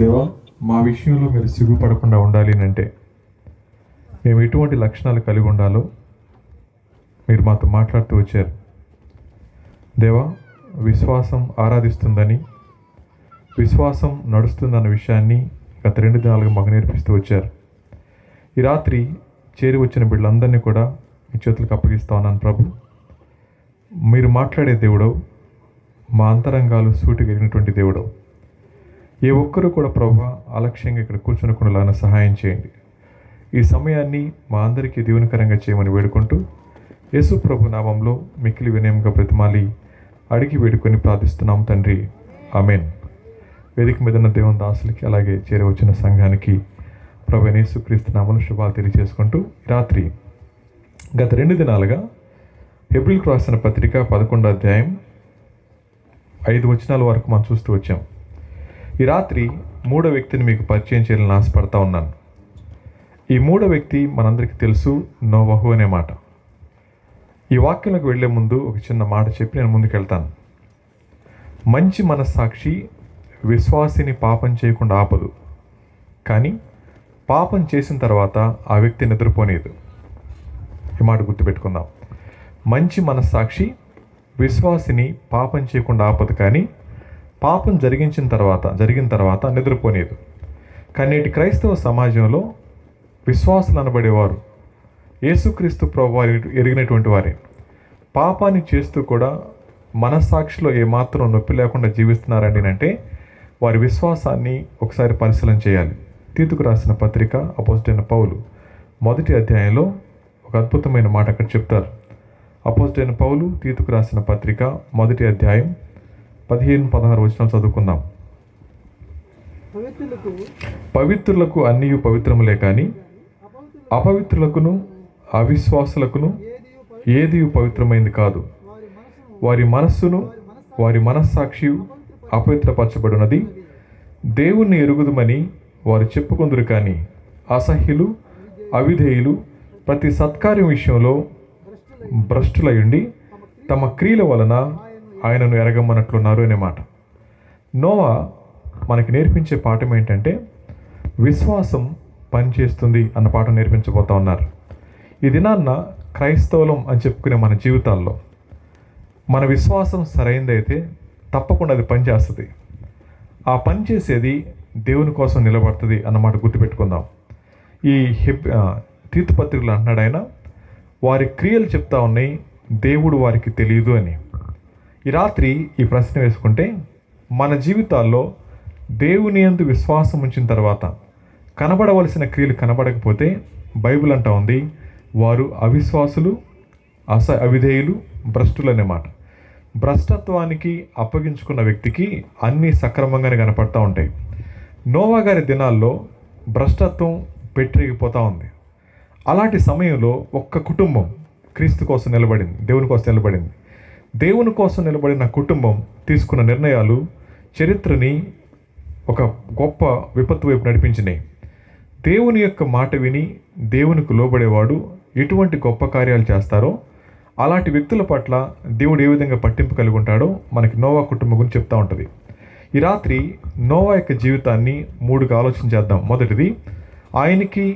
దేవా, మా విషయంలో మీరు సిగ్గుపడకుండా ఉండాలి అంటే మేము ఎటువంటి లక్షణాలు కలిగి ఉండాలో మీరు మాతో మాట్లాడుతూ వచ్చారు. దేవా, విశ్వాసం ఆరాధిస్తుందని, విశ్వాసం నడుస్తుందన్న విషయాన్ని గత 2 దినాలుగా మాకు నేర్పిస్తూ వచ్చారు. ఈ రాత్రి చేరి వచ్చిన బిడ్డలందరినీ కూడా మీ చేతులకు అప్పగిస్తా ఉన్నాను ప్రభు. మీరు మాట్లాడే దేవుడవు, మా అంతరంగాలు సూటిగలిగినటువంటి దేవుడవు. ఏ ఒక్కరూ కూడా ప్రభు అలక్ష్యంగా ఇక్కడ కూర్చునకుండా సహాయం చేయండి. ఈ సమయాన్ని మా అందరికీ దీవెనకరంగా చేయమని వేడుకుంటూ యేసు ప్రభు నామంలో మిక్కిలి వినయంగా బ్రతిమాలి అడిగి వేడుకొని ప్రార్థిస్తున్నాం తండ్రి, ఆమెన్. వేదిక మీద ఉన్న దేవుని దాసులకి, అలాగే చేరవచ్చిన సంఘానికి ప్రభు యేసుక్రీస్తు నామములో శుభాలు తెలియజేసుకుంటూ రాత్రి గత 2 దినాలుగా హెబ్రీయులకు రాసిన పత్రిక 11వ అధ్యాయం 5 వచనాల వరకు మనం చూస్తూ వచ్చాం. ఈ రాత్రి 3వ వ్యక్తిని మీకు పరిచయం చేయాలని ఆశపడతా ఉన్నాను. ఈ 3వ వ్యక్తి మనందరికీ తెలుసు, నోవహు అనే మాట. ఈ వాక్యంలోకి వెళ్లే ముందు ఒక చిన్న మాట చెప్పి నేను ముందుకెళ్తాను. మంచి మనస్సాక్షి విశ్వాసిని పాపం చేయకుండా ఆపదు, కానీ పాపం చేసిన తర్వాత ఆ వ్యక్తి నిద్రపోనేదు. ఈ మాట గుర్తుపెట్టుకుందాం. మంచి మనస్సాక్షి విశ్వాసిని పాపం చేయకుండా ఆపదు, కానీ పాపం జరిగిన తర్వాత నిద్రపోనేదు. కానీ నేటి క్రైస్తవ సమాజంలో విశ్వాసులు అనబడేవారు యేసుక్రీస్తు ప్రభువారు ఎరిగినటువంటి వారే పాపాన్ని చేస్తూ కూడా మనస్సాక్షిలో ఏమాత్రం నొప్పి లేకుండా జీవిస్తున్నారండి అంటే వారి విశ్వాసాన్ని ఒకసారి పరిశీలన చేయాలి. తీతుకు రాసిన పత్రిక అపోస్తలుడైన పౌలు 1వ అధ్యాయంలో ఒక అద్భుతమైన మాట అక్కడ చెప్తారు. అపోస్తలుడైన పౌలు తీతుకు రాసిన పత్రిక 1వ అధ్యాయం 15-16 వచనాలు చదువుకుందాం. పవిత్రులకు అన్నీ పవిత్రములే, కానీ అపవిత్రులకును అవిశ్వాసులకును ఏది పవిత్రమైంది కాదు. వారి మనస్సును వారి మనస్సాక్షి అపవిత్రపరచబడినది. దేవుణ్ణి ఎరుగుదుమని వారు చెప్పుకొందురు, కానీ అసహ్యులు అవిధేయులు ప్రతి సత్కార్యం విషయంలో భ్రష్టులయుండి తమ క్రియల వలన ఆయనను ఎరగమన్నట్లున్నారు అనే మాట. నోవా మనకి నేర్పించే పాఠం ఏంటంటే విశ్వాసం పనిచేస్తుంది అన్న పాఠం నేర్పించబోతా ఉన్నారు. ఈ దినాన్న క్రైస్తవులం అని చెప్పుకునే మన జీవితాల్లో మన విశ్వాసం సరైనదైతే తప్పకుండా అది పనిచేస్తుంది. ఆ పని చేసేది దేవుని కోసం నిలబడుతుంది అన్నమాట గుర్తుపెట్టుకుందాం. ఈ తీతు పత్రికలు అంటున్నాడు ఆయన, వారి క్రియలు చెప్తా ఉన్నాయి, దేవుడు వారికి తెలియదు అని. ఈ రాత్రి ఈ ప్రశ్న వేసుకుంటే, మన జీవితాల్లో దేవుని యందు విశ్వాసం ఉంచిన తర్వాత కనబడవలసిన క్రియలు కనబడకపోతే బైబిల్ అంటా ఉంది వారు అవిశ్వాసులు, అవిధేయులు, భ్రష్టులు అనే మాట. భ్రష్టత్వానికి అప్పగించుకున్న వ్యక్తికి అన్నీ సక్రమంగానే కనపడతా ఉంటాయి. నోవా గారి దినాల్లో భ్రష్టత్వం పెట్టిరిగిపోతూ ఉంది. అలాంటి సమయంలో ఒక్క కుటుంబం క్రీస్తు కోసం నిలబడింది, దేవుని కోసం నిలబడింది. దేవుని కోసం నిలబడిన కుటుంబం తీసుకున్న నిర్ణయాలు చరిత్రని ఒక గొప్ప విపత్తు వైపు నడిపించినాయి. దేవుని యొక్క మాట విని దేవునికి లోబడేవాడు ఎటువంటి గొప్ప కార్యాలు చేస్తారో అలాంటి వ్యక్తుల పట్ల దేవుడు ఏ విధంగా పట్టింపు కలిగి ఉంటాడో మనకి నోవా కుటుంబం గురించి చెప్తా ఉంటుంది. ఈ రాత్రి నోవా యొక్క జీవితాన్ని 3గా ఆలోచించేద్దాం. మొదటిది, ఆయనకి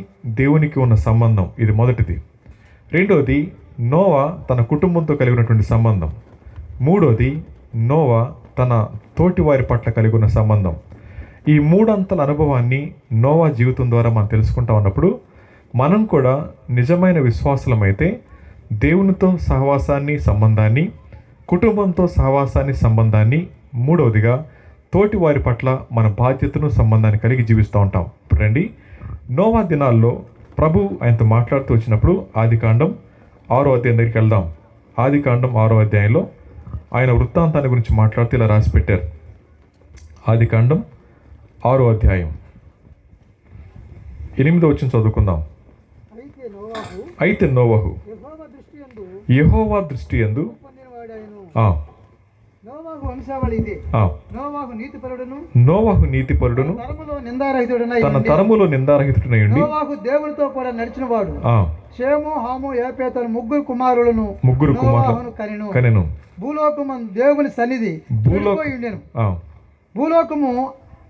దేవునికి ఉన్న సంబంధం, ఇది మొదటిది. రెండోది, నోవా తన కుటుంబంతో కలిగినటువంటి సంబంధం. మూడోది, నోవా తన తోటి వారి పట్ల కలిగి ఉన్న సంబంధం. ఈ 3 అంతల అనుభవాన్ని నోవా జీవితం ద్వారా మనం తెలుసుకుంటా ఉన్నప్పుడు మనం కూడా నిజమైన విశ్వాసులమైతే దేవునితో సహవాసాన్ని, సంబంధాన్ని, కుటుంబంతో సహవాసాన్ని, సంబంధాన్ని, మూడవదిగా తోటి వారి పట్ల మన బాధ్యతను, సంబంధాన్ని కలిగి జీవిస్తూ ఉంటాం. ఇప్పుడు రండి, నోవా దినాల్లో ప్రభు ఆయనతో మాట్లాడుతూ వచ్చినప్పుడు ఆదికాండం 6వ అధ్యాయం దగ్గరికి వెళ్దాం. ఆదికాండం 6వ అధ్యాయంలో ఆయన వృత్తాంతాన్ని గురించి మాట్లాడుతూ ఇలా రాసి పెట్టారు. ఆదికాండం 6వ అధ్యాయం 8వ వచనం చదువుకుందాం. అయితే నోవహు యెహోవా దృష్టి యందు నోవహు నీతిపరుడును తన తరములో నిందారహితుడై ఉండి దేవునితో కూడా నడిచినవాడు. షేము, హాము, యాపేతు ముగ్గురు కుమారులను కనెను. భూలోకము దేవుని సన్నిధి భూలోకము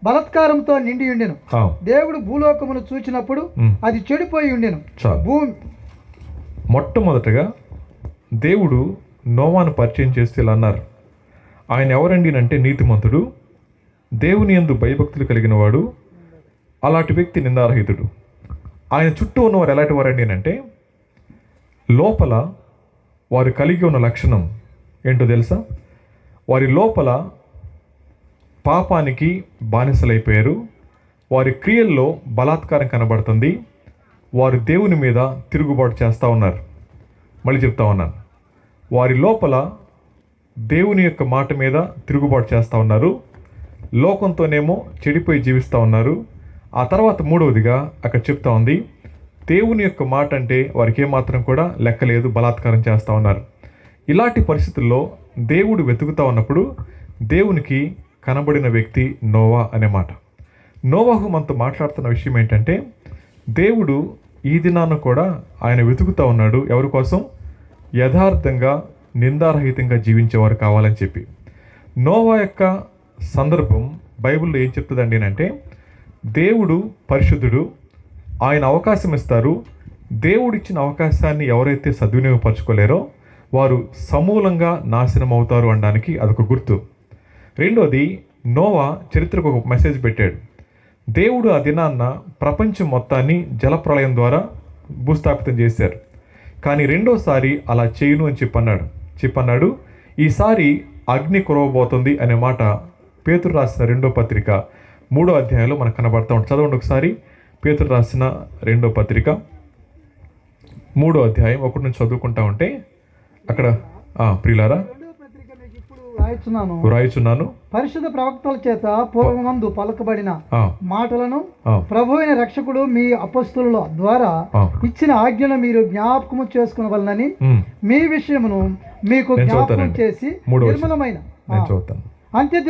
బలాత్కారంతో నిండి ఉండెను. ఆ, దేవుడు భూలోకమును చూచినప్పుడు ఉమ్, అది చెడిపోయి ఉండెను. చాలు. భూమి మొట్టమొదటగా దేవుడు నోవాను పరిచయం చేస్తే ఇలా అన్నారు, ఆయన ఎవరండి అంటే నీతిమంతుడు, దేవుని యందు భయభక్తులు కలిగిన వాడు, అలాంటి వ్యక్తి నిందారహితుడు. ఆయన చుట్టూ ఉన్నవారు ఎలాంటి వారండి అంటే లోపల వారు కలిగి ఉన్న లక్షణం ఏంటో తెలుసా? వారి లోపల పాపానికి బానిసలైపోయారు, వారి క్రియల్లో బలాత్కారం కనబడుతుంది, వారు దేవుని మీద తిరుగుబాటు చేస్తూ ఉన్నారు. మళ్ళీ చెప్తా ఉన్నాను, వారి లోపల దేవుని యొక్క మాట మీద తిరుగుబాటు చేస్తూ ఉన్నారు, లోకంతోనేమో చెడిపోయి జీవిస్తూ ఉన్నారు. ఆ తర్వాత మూడవదిగా అక్కడ చెప్తా ఉంది, దేవుని యొక్క మాట అంటే వారికి ఏమాత్రం కూడా లెక్కలేదు, బలాత్కారం చేస్తూ ఉన్నారు. ఇలాంటి పరిస్థితుల్లో దేవుడు వెతుకుతూ ఉన్నప్పుడు దేవునికి కనబడిన వ్యక్తి నోవా అనే మాట. నోవాహు మనతో మాట్లాడుతున్న విషయం ఏంటంటే దేవుడు ఈ దినాన కూడా ఆయన వెతుకుతూ ఉన్నాడు. ఎవరి కోసం? యథార్థంగా నిందారహితంగా జీవించేవారు కావాలని చెప్పి. నోవా యొక్క సందర్భం బైబిల్లో ఏం చెప్తుందండి అంటే దేవుడు పరిశుద్ధుడు, ఆయన అవకాశం ఇస్తారు. దేవుడిచ్చిన అవకాశాన్ని ఎవరైతే సద్వినియోగపరచుకోలేరో వారు సమూలంగా నాశనం అవుతారు అనడానికి అదొక గుర్తు. రెండోది, నోవా చరిత్రకు ఒక మెసేజ్ పెట్టాడు. దేవుడు ఆ దినాన్న ప్రపంచం మొత్తాన్ని జలప్రళయం ద్వారా భూస్థాపితం చేశారు. కానీ రెండోసారి అలా చేయను అని చెప్పన్నాడు. ఈసారి అగ్ని కురవబోతుంది అనే మాట పేతురు రాసిన 2వ పత్రిక 3వ అధ్యాయంలో మనకు కనబడతా ఉంటుంది. చదవండి ఒకసారి. పేతురు రాసిన 2వ పత్రిక 3వ అధ్యాయం 1 నుంచి చదువుకుంటా ఉంటే అక్కడ ప్రియులారా రెండవ పత్రిక మీకు ఇప్పుడు రాయుచున్నాను. పరిశుద్ధ ప్రవక్తల చేత పూర్వమందు పలకబడిన మాటలను ప్రభువైన రక్షకుడు మీ అపొస్తలుల ద్వారా ఇచ్చిన ఆజ్ఞను మీరు జ్ఞాపకము చేసుకునవలనని మీ విషయమును మీకు జ్ఞాపకం చేసి నిర్మలమైన అంత్య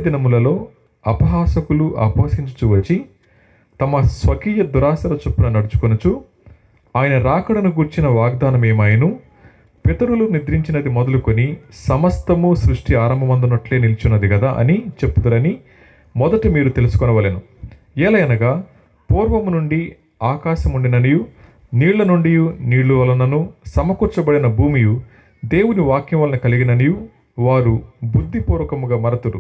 దినములలో అపహాసకులు అపహసించుచు వచ్చి తమ స్వకీయ దురాశల చొప్పున నడుచుకొనుచు ఆయన రాకడను గూర్చిన వాగ్దానం ఏమాయను, పితరులు నిద్రించినది మొదలుకొని సమస్తము సృష్టి ఆరంభమందునట్లే నిల్చున్నది కదా అని చెప్పుదురని మొదట మీరు తెలుసుకొనవలెను. ఏలయనగా పూర్వము నుండి ఆకాశముండిననియు నీళ్ల నుండి నీళ్లు వలనను సమకూర్చబడిన భూమియు దేవుని వాక్యం వలన కలిగిననియు వారు బుద్ధిపూర్వకముగా మరతురు.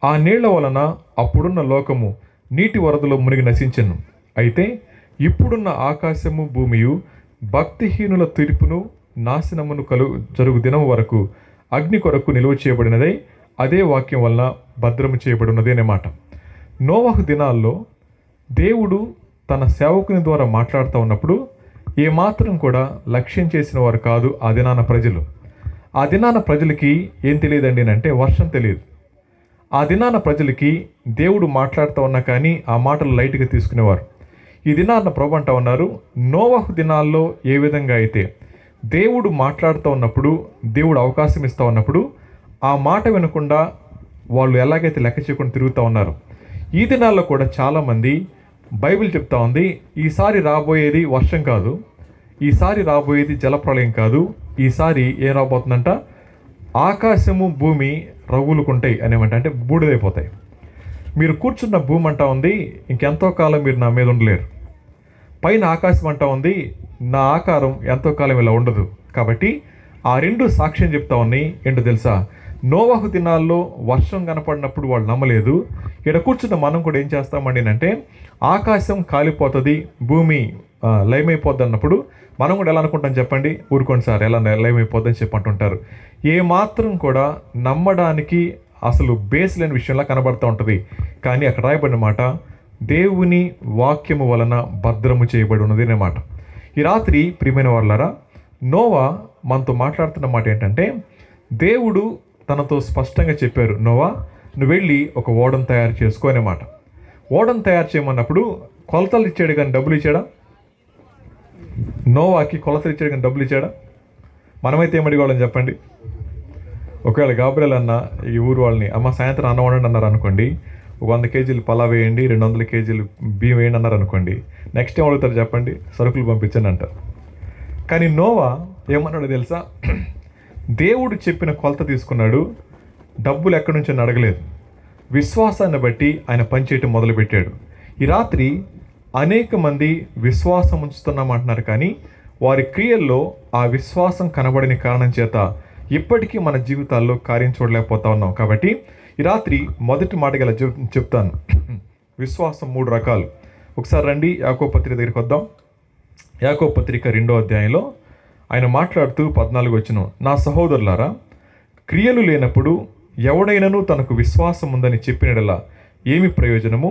ఆ నీళ్ల వలన అప్పుడున్న లోకము నీటి వరదలో మునిగి నశించెను. అయితే ఇప్పుడున్న ఆకాశము భూమియు భక్తిహీనుల తీర్పును నాశనమును జరుగు దినం వరకు అగ్ని కొరకు నిలువ చేయబడినదై అదే వాక్యం వలన భద్రము చేయబడినది అనే మాట. నోవహు దినాల్లో దేవుడు తన సేవకుని ద్వారా మాట్లాడుతూ ఉన్నప్పుడు ఏమాత్రం కూడా లక్ష్యం చేసిన వారు కాదు ఆ దినాన ప్రజలు. ఆ దినాన ప్రజలకి ఏం తెలియదండి అంటే వర్షం తెలియదు. ఆ దినాన ప్రజలకి దేవుడు మాట్లాడుతూ ఉన్నా కానీ ఆ మాటలు లైట్గా తీసుకునేవారు. ఈ దినాన్న ప్రభు అంటా ఉన్నారు, నోవహు దినాల్లో ఏ విధంగా అయితే దేవుడు మాట్లాడుతూ ఉన్నప్పుడు, దేవుడు అవకాశం ఇస్తూ ఉన్నప్పుడు ఆ మాట వినకుండా వాళ్ళు ఎలాగైతే లెక్క చేయకుండా తిరుగుతూ ఉన్నారు, ఈ దినాల్లో కూడా చాలామంది బైబిల్ చెప్తా ఉంది, ఈసారి రాబోయేది వర్షం కాదు, ఈసారి రాబోయేది జలప్రళయం కాదు, ఈసారి ఏం రాబోతుందంట, ఆకాశము భూమి రగులుకుంటాయి అనేమంట, అంటే బూడిదైపోతాయి. మీరు కూర్చున్న భూమి అంటా ఉంది, ఇంకెంతో కాలం మీరు నా మీద ఉండలేరు. పైన ఆకాశం అంటా ఉంది, నా ఆకారం ఎంతో కాలం ఇలా ఉండదు. కాబట్టి ఆ రెండు సాక్ష్యం చెప్తా ఉన్నాయి. ఏంటో తెలుసా, నోవహు దినాల్లో వర్షం కనపడినప్పుడు వాళ్ళు నమ్మలేదు. ఇక్కడ కూర్చున్న మనం కూడా ఏం చేస్తామండి అంటే ఆకాశం కాలిపోతుంది, భూమి లయమైపోద్ది అన్నప్పుడు మనం కూడా ఎలా అనుకుంటాం చెప్పండి? ఊరుకోండి సార్, ఎలా లయమైపోద్ది అని చెప్పి అంటుంటారు. ఏమాత్రం కూడా నమ్మడానికి అసలు బేస్ లేని విషయంలా కనబడుతూ ఉంటుంది. కానీ అక్కడ రాయబడిన మాట దేవుని వాక్యము వలన భద్రము చేయబడి ఉన్నది అనే మాట. ఈ రాత్రి ప్రియమైన వాళ్ళారా, నోవా మనతో మాట్లాడుతున్న మాట ఏంటంటే దేవుడు తనతో స్పష్టంగా చెప్పారు, నోవా నువ్వు వెళ్ళి ఒక ఓడను తయారు చేసుకో అనే మాట. ఓడను తయారు చేయమన్నప్పుడు కొలతలు ఇచ్చాడు కానీ డబ్బులు ఇచ్చాడా? నోవాకి కొలతలు ఇచ్చాడు కానీ డబ్బులు ఇచ్చాడా? మనమైతే ఏమడిగోళ్ళని చెప్పండి? ఒకవేళ గాబ్రియల్ అన్న ఈ ఊరు వాళ్ళని అమ్మ సాయంత్రం అన్నం వండండి అన్నారు అనుకోండి, 100 కేజీలు పలావ్ వేయండి, 200 కేజీలు బియ్యం వేయండి అన్నారు అనుకోండి, నెక్స్ట్ ఏం అడుగుతారు చెప్పండి? సరుకులు పంపించండి అంటారు. కానీ నోవా ఏమన్నాడో తెలుసా? దేవుడు చెప్పిన కొలత తీసుకున్నాడు, డబ్బులు ఎక్కడి నుంచి అడగలేదు. విశ్వాసాన్ని బట్టి ఆయన పనిచేయటం మొదలుపెట్టాడు. ఈ రాత్రి అనేక మంది విశ్వాసం ఉంచుతున్నామంటున్నారు, కానీ వారి క్రియల్లో ఆ విశ్వాసం కనబడని కారణం చేత ఇప్పటికీ మన జీవితాల్లో కార్యం చూడలేకపోతా ఉన్నాం. కాబట్టి ఈ రాత్రి మొదటి మాట గల చెప్తాను. విశ్వాసం 3 రకాలు. ఒకసారి రండి యాకోబు పత్రిక దగ్గరికి వద్దాం. యాకోబు పత్రిక 2వ అధ్యాయంలో ఆయన మాట్లాడుతూ 14 వచనం, నా సహోదరులారా, క్రియలు లేనప్పుడు ఎవడైనను తనకు విశ్వాసం ఉందని చెప్పినడలా ఏమి ప్రయోజనము?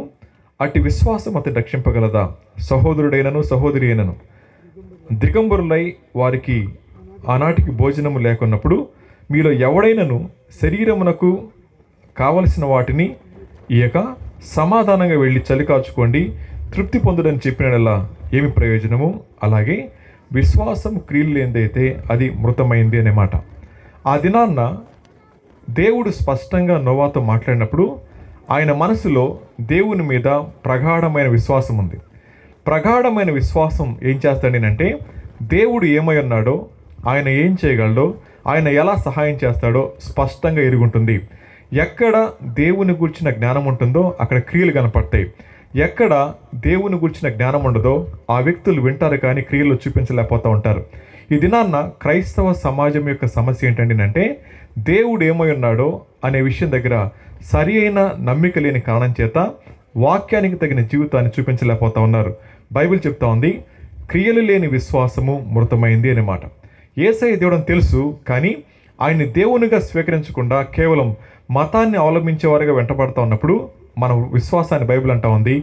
అట్టి విశ్వాసం అతను రక్షింపగలదా? సహోదరుడైనను సహోదరి అయినను దిగంబరులై వారికి ఆనాటికి భోజనము లేకున్నప్పుడు మీలో ఎవడైనను శరీరమునకు కావలసిన వాటిని ఇయక సమాధానంగా వెళ్ళి చలి కాచుకోండి, తృప్తి పొందుడని చెప్పినలా ఏమి ప్రయోజనము? అలాగే విశ్వాసం క్రియలు లేనిదైతే అది మృతమైంది అనే మాట. ఆ దినాన్న దేవుడు స్పష్టంగా నోవాతో మాట్లాడినప్పుడు ఆయన మనసులో దేవుని మీద ప్రగాఢమైన విశ్వాసం ఉంది. ప్రగాఢమైన విశ్వాసం ఏం చేస్తాడనంటే, దేవుడు ఏమై ఉన్నాడో, ఆయన ఏం చేయగలడో, ఆయన ఎలా సహాయం చేస్తాడో స్పష్టంగా ఎరుగుంటుంది. ఎక్కడ దేవుని గురించిన జ్ఞానం ఉంటుందో అక్కడ క్రియలు కనపడతాయి. ఎక్కడ దేవుని గురించిన జ్ఞానం ఉండదో ఆ వ్యక్తులు వింటారు కానీ క్రియలు చూపించలేకపోతూ ఉంటారు. ఈ దినాన్న క్రైస్తవ సమాజం యొక్క సమస్య ఏంటంటే, దేవుడు ఏమై ఉన్నాడో అనే విషయం దగ్గర సరి అయిన నమ్మిక లేని కారణం చేత వాక్యానికి తగిన జీవితాన్ని చూపించలేకపోతా ఉన్నారు. బైబిల్ చెప్తా ఉంది, క్రియలు లేని విశ్వాసము మృతమైంది అనే మాట. యేసయ్య దేవుడు అని తెలుసు, కానీ ఆయన్ని దేవునిగా స్వీకరించకుండా కేవలం మతాన్ని అవలంబించేవారుగా వెంటబడతా ఉన్నప్పుడు మన విశ్వాసాన్ని బైబిల్ అంటా ఉంది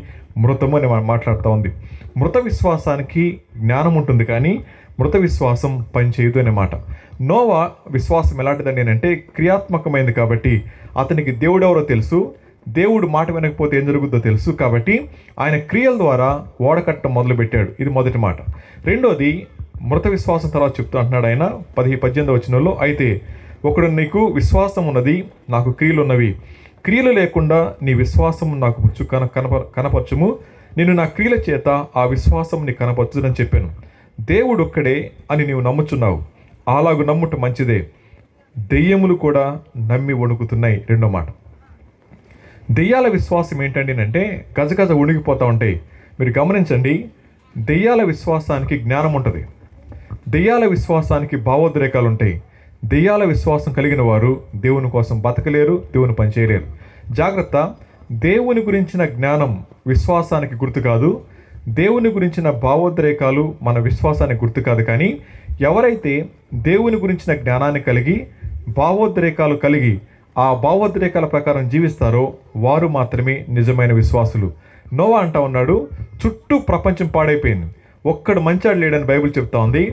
మృతము అని మాట్లాడుతూ ఉంది. మృత విశ్వాసానికి జ్ఞానం ఉంటుంది, కానీ మృత విశ్వాసం పనిచేయదు అనే మాట. నోవా విశ్వాసం ఎలాంటిదండి అంటే క్రియాత్మకమైంది. కాబట్టి అతనికి దేవుడు ఎవరో తెలుసు, దేవుడు మాట వినకపోతే ఏం జరుగుతుందో తెలుసు. కాబట్టి ఆయన క్రియల ద్వారా ఓడకట్టడం మొదలుపెట్టాడు. ఇది మొదటి మాట. రెండోది మృత విశ్వాసం తర్వాత చెప్తూ అంటున్నాడు ఆయన 18వ వచనంలో, అయితే ఒకడు నీకు విశ్వాసం ఉన్నది, నాకు క్రియలు ఉన్నవి, క్రియలు లేకుండా నీ విశ్వాసం నాకు కనపరచుము, నేను నా క్రియల చేత ఆ విశ్వాసం నీ కనపరచుదని చెప్పాను. దేవుడు ఒక్కడే అని నీవు నమ్ముచున్నావు, అలాగు నమ్ముట మంచిదే, దెయ్యములు కూడా నమ్మి వణుకుతున్నాయి. రెండో మాట. దెయ్యాల విశ్వాసం ఏంటండి అంటే గజగజ ఉణిగిపోతూ ఉంటాయి. మీరు గమనించండి, దెయ్యాల విశ్వాసానికి జ్ఞానం ఉంటుంది, దెయ్యాల విశ్వాసానికి భావోద్రేకాలు ఉంటాయి. దెయ్యాల విశ్వాసం కలిగిన వారు దేవుని కోసం బతకలేరు, దేవుని పని చేయలేరు. జాగ్రత్త, దేవుని గురించిన జ్ఞానం విశ్వాసానికి గుర్తు కాదు, దేవుని గురించిన భావోద్రేకాలు మన విశ్వాసానికి గుర్తు కాదు. కానీ ఎవరైతే దేవుని గురించిన జ్ఞానాన్ని కలిగి భావోద్రేకాలు కలిగి ఆ భావోద్రేకాల ప్రకారం జీవిస్తారో వారు మాత్రమే నిజమైన విశ్వాసులు. నోవా అంటా ఉన్నాడు, చుట్టూ ప్రపంచం పాడైపోయింది, ఒక్కడు మంచాడు లేడని బైబిల్ చెప్తా ఉంది.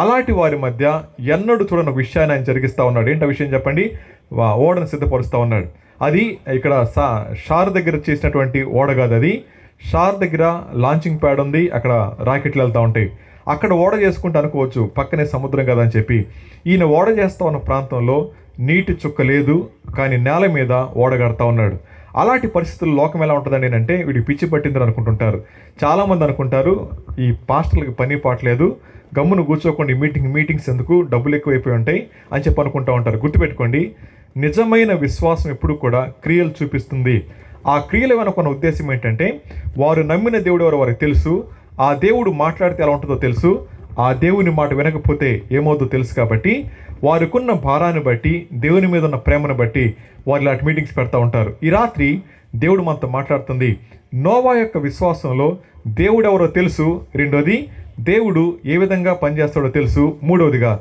అలాంటి వారి మధ్య ఎన్నడూ చూడని ఒక విషయాన్ని ఆయన జరిగిస్తూ ఉన్నాడు. ఏంటి ఆ విషయం చెప్పండి? ఓడను సిద్ధపరుస్తూ ఉన్నాడు. అది ఇక్కడ షార్ దగ్గర చేసినటువంటి ఓడ కాదు, అది షార్ దగ్గర లాంచింగ్ ప్యాడ్ ఉంది, అక్కడ రాకెట్లు వెళ్తూ ఉంటాయి. అక్కడ ఓడ చేసుకుంటూ అనుకోవచ్చు, పక్కనే సముద్రం కదా అని చెప్పి. ఈయన ఓడ చేస్తూ ఉన్న ప్రాంతంలో నీటి చుక్క లేదు, కానీ నేల మీద ఓడ కడతా ఉన్నాడు. అలాంటి పరిస్థితుల్లో లోకం ఎలా ఉంటుందండి అంటే వీడికి పిచ్చి పట్టిందని అనుకుంటుంటారు. చాలామంది అనుకుంటారు ఈ పాస్టర్లకు పని పాటలేదు, గమ్మును కూర్చోకుండా మీటింగ్స్ ఎందుకు, డబ్బులు ఎక్కువైపోయి ఉంటాయి అని చెప్పి అనుకుంటూ ఉంటారు. గుర్తుపెట్టుకోండి, నిజమైన విశ్వాసం ఎప్పుడు కూడా క్రియలు చూపిస్తుంది. ఆ క్రియలు వెనుకున్న ఉద్దేశం ఏంటంటే వారు నమ్మిన దేవుడు ఎవరో వారికి తెలుసు, ఆ దేవుడు మాట్లాడితే ఎలా ఉంటుందో తెలుసు, ఆ దేవుని మాట వినకపోతే ఏమవుతుందో తెలుసు. కాబట్టి వారికున్న భారాన్ని బట్టి, దేవుని మీద ఉన్న ప్రేమను బట్టి వారు ఇలాంటి మీటింగ్స్ పెడతా ఉంటారు. ఈ రాత్రి దేవుడు మనతో మాట్లాడుతుంది. నోవా యొక్క విశ్వాసంలో దేవుడు ఎవరో తెలుసు, రెండోది దేవుడు ఏ విధంగా పనిచేస్తాడో తెలుసు, మూడవదిగా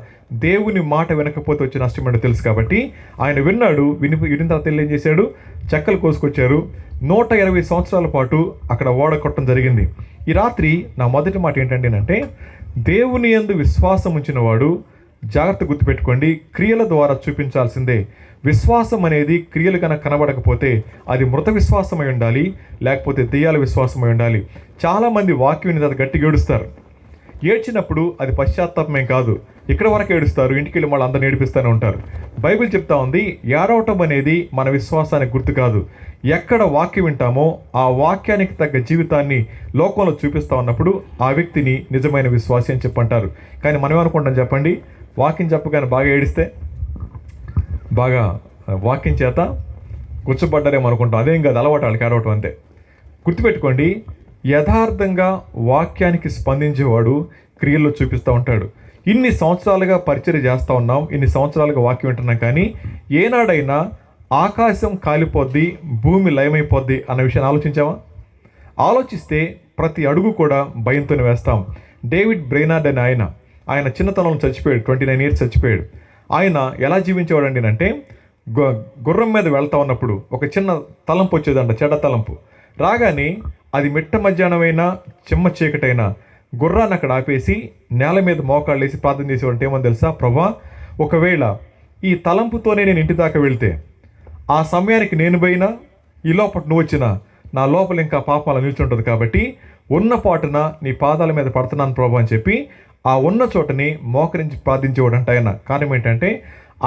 దేవుని మాట వినకపోతే వచ్చే నష్టం ఏంటో తెలుసు. కాబట్టి ఆయన విన్నాడు, వినిన తర్వాత ఏం చేశాడు, చెక్కలు కోసుకొచ్చారు. 120 సంవత్సరాల పాటు అక్కడ ఓడ కొట్టడం జరిగింది. ఈ రాత్రి నా మొదటి మాట ఏంటంటే దేవుని యందు విశ్వాసం ఉంచిన వాడు జాగ్రత్త గుర్తుపెట్టుకోండి, క్రియల ద్వారా చూపించాల్సిందే. విశ్వాసం అనేది క్రియలు కనుక కనబడకపోతే అది మృత విశ్వాసమై ఉండాలి, లేకపోతే దెయ్యాల విశ్వాసమై ఉండాలి. చాలామంది వాక్యం తర్వాత గట్టిగా ఏడుస్తారు. ఏడ్చినప్పుడు అది పశ్చాత్తాపమే కాదు, ఇక్కడ వరకు ఏడుస్తారు, ఇంటికి వెళ్ళి మళ్ళీ అందరిని ఏడిపిస్తూనే ఉంటారు. బైబిల్ చెప్తా ఉంది, ఏడవటం అనేది మన విశ్వాసానికి గుర్తు కాదు. ఎక్కడ వాక్యం వింటామో ఆ వాక్యానికి తగ్గ జీవితాన్ని లోకంలో చూపిస్తూ ఉన్నప్పుడు ఆ వ్యక్తిని నిజమైన విశ్వాసి అని చెప్పంటారు. కానీ మనం ఏమనుకుంటాం చెప్పండి, వాక్యం చెప్పగానే బాగా ఏడిస్తే, బాగా వాక్యం చేత గుచ్చబడ్డారేమో అనుకుంటాం. అదేం కాదు, అలవాటు వాళ్ళకి ఏడవటం అంతే. గుర్తుపెట్టుకోండి, యథార్థంగా వాక్యానికి స్పందించేవాడు క్రియల్లో చూపిస్తూ ఉంటాడు. ఇన్ని సంవత్సరాలుగా పరిచర్య చేస్తూ ఉన్నాం, ఇన్ని సంవత్సరాలుగా వాక్యం వింటున్నాం, కానీ ఏనాడైనా ఆకాశం కాలిపోద్ది, భూమి లయమైపోద్ది అన్న విషయాన్ని ఆలోచించామా? ఆలోచిస్తే ప్రతి అడుగు కూడా భయంతోనే వేస్తాం. డేవిడ్ బ్రెయినార్డ్ అని ఆయన చిన్నతనంలో చచ్చిపోయాడు, 29 years చచ్చిపోయాడు. ఆయన ఎలా జీవించేవాడండి అంటే, గుర్రం మీద వెళ్తా ఉన్నప్పుడు ఒక చిన్న తలంపు వచ్చేదంట, చెడ్డ తలంపు రాగానే అది మిట్ట మధ్యాహ్నమైనా చిమ్మ చీకటైనా గుర్రాన్ని అక్కడ ఆపేసి నేల మీద మోకాళ్ళు వేసి ప్రార్థన చేసేవాడు. ఏమని తెలుసా? ప్రభా, ఒకవేళ ఈ తలంపుతోనే నేను ఇంటి దాకా వెళ్తే, ఆ సమయానికి నేను పోయినా, ఈ లోపల నువ్వు వచ్చినా, నా లోపల ఇంకా పాపాలు నిల్చుంటుంది, కాబట్టి ఉన్న పాటున నీ పాదాల మీద పడుతున్నాను ప్రభు అని చెప్పి ఆ ఉన్న చోటని మోకరించి ప్రార్థించేవాడంట ఆయన. కారణం ఏంటంటే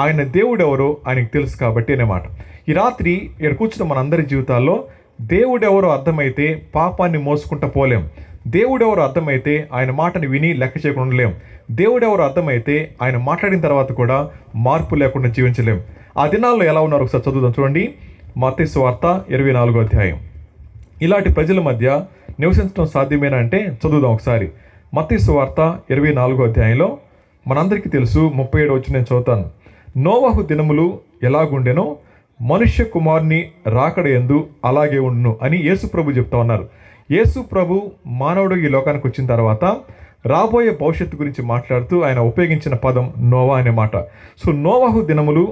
ఆయన దేవుడు ఎవరో ఆయనకు తెలుసు కాబట్టి అన్నమాట. ఈ రాత్రి ఇక్కడ కూర్చున్న మనందరి జీవితాల్లో దేవుడెవరో అర్థమైతే పాపాన్ని మోసుకుంటూ పోలేం. దేవుడెవరో అర్థమైతే ఆయన మాటని విని లెక్క చేయకుండా ఉండలేం. దేవుడెవరో అర్థమైతే ఆయన మాట్లాడిన తర్వాత కూడా మార్పు లేకుండా జీవించలేం. ఆ దినాల్లో ఎలా ఉన్నారు ఒకసారి చదువుదాం, చూడండి. మత్తయి సువార్త 24వ అధ్యాయం. ఇలాంటి ప్రజల మధ్య నివసించడం సాధ్యమేనా అంటే చదువుదాం ఒకసారి. మత్తయి సువార్త 24వ అధ్యాయంలో మనందరికీ తెలుసు, 37 వచ్చి నేను చదువుతాను. నోవహు దినములు ఎలాగుండెనో మనుష్య కుమారుని రాకడ యందు అలాగే ఉండును అని యేసు ప్రభు చెప్తా ఉన్నారు. యేసు ప్రభు మానవుడు ఈ లోకానికి వచ్చిన తర్వాత రాబోయే భవిష్యత్తు గురించి మాట్లాడుతూ ఆయన ఉపయోగించిన పదం నోవా అనే మాట. సో నోవహు దినములు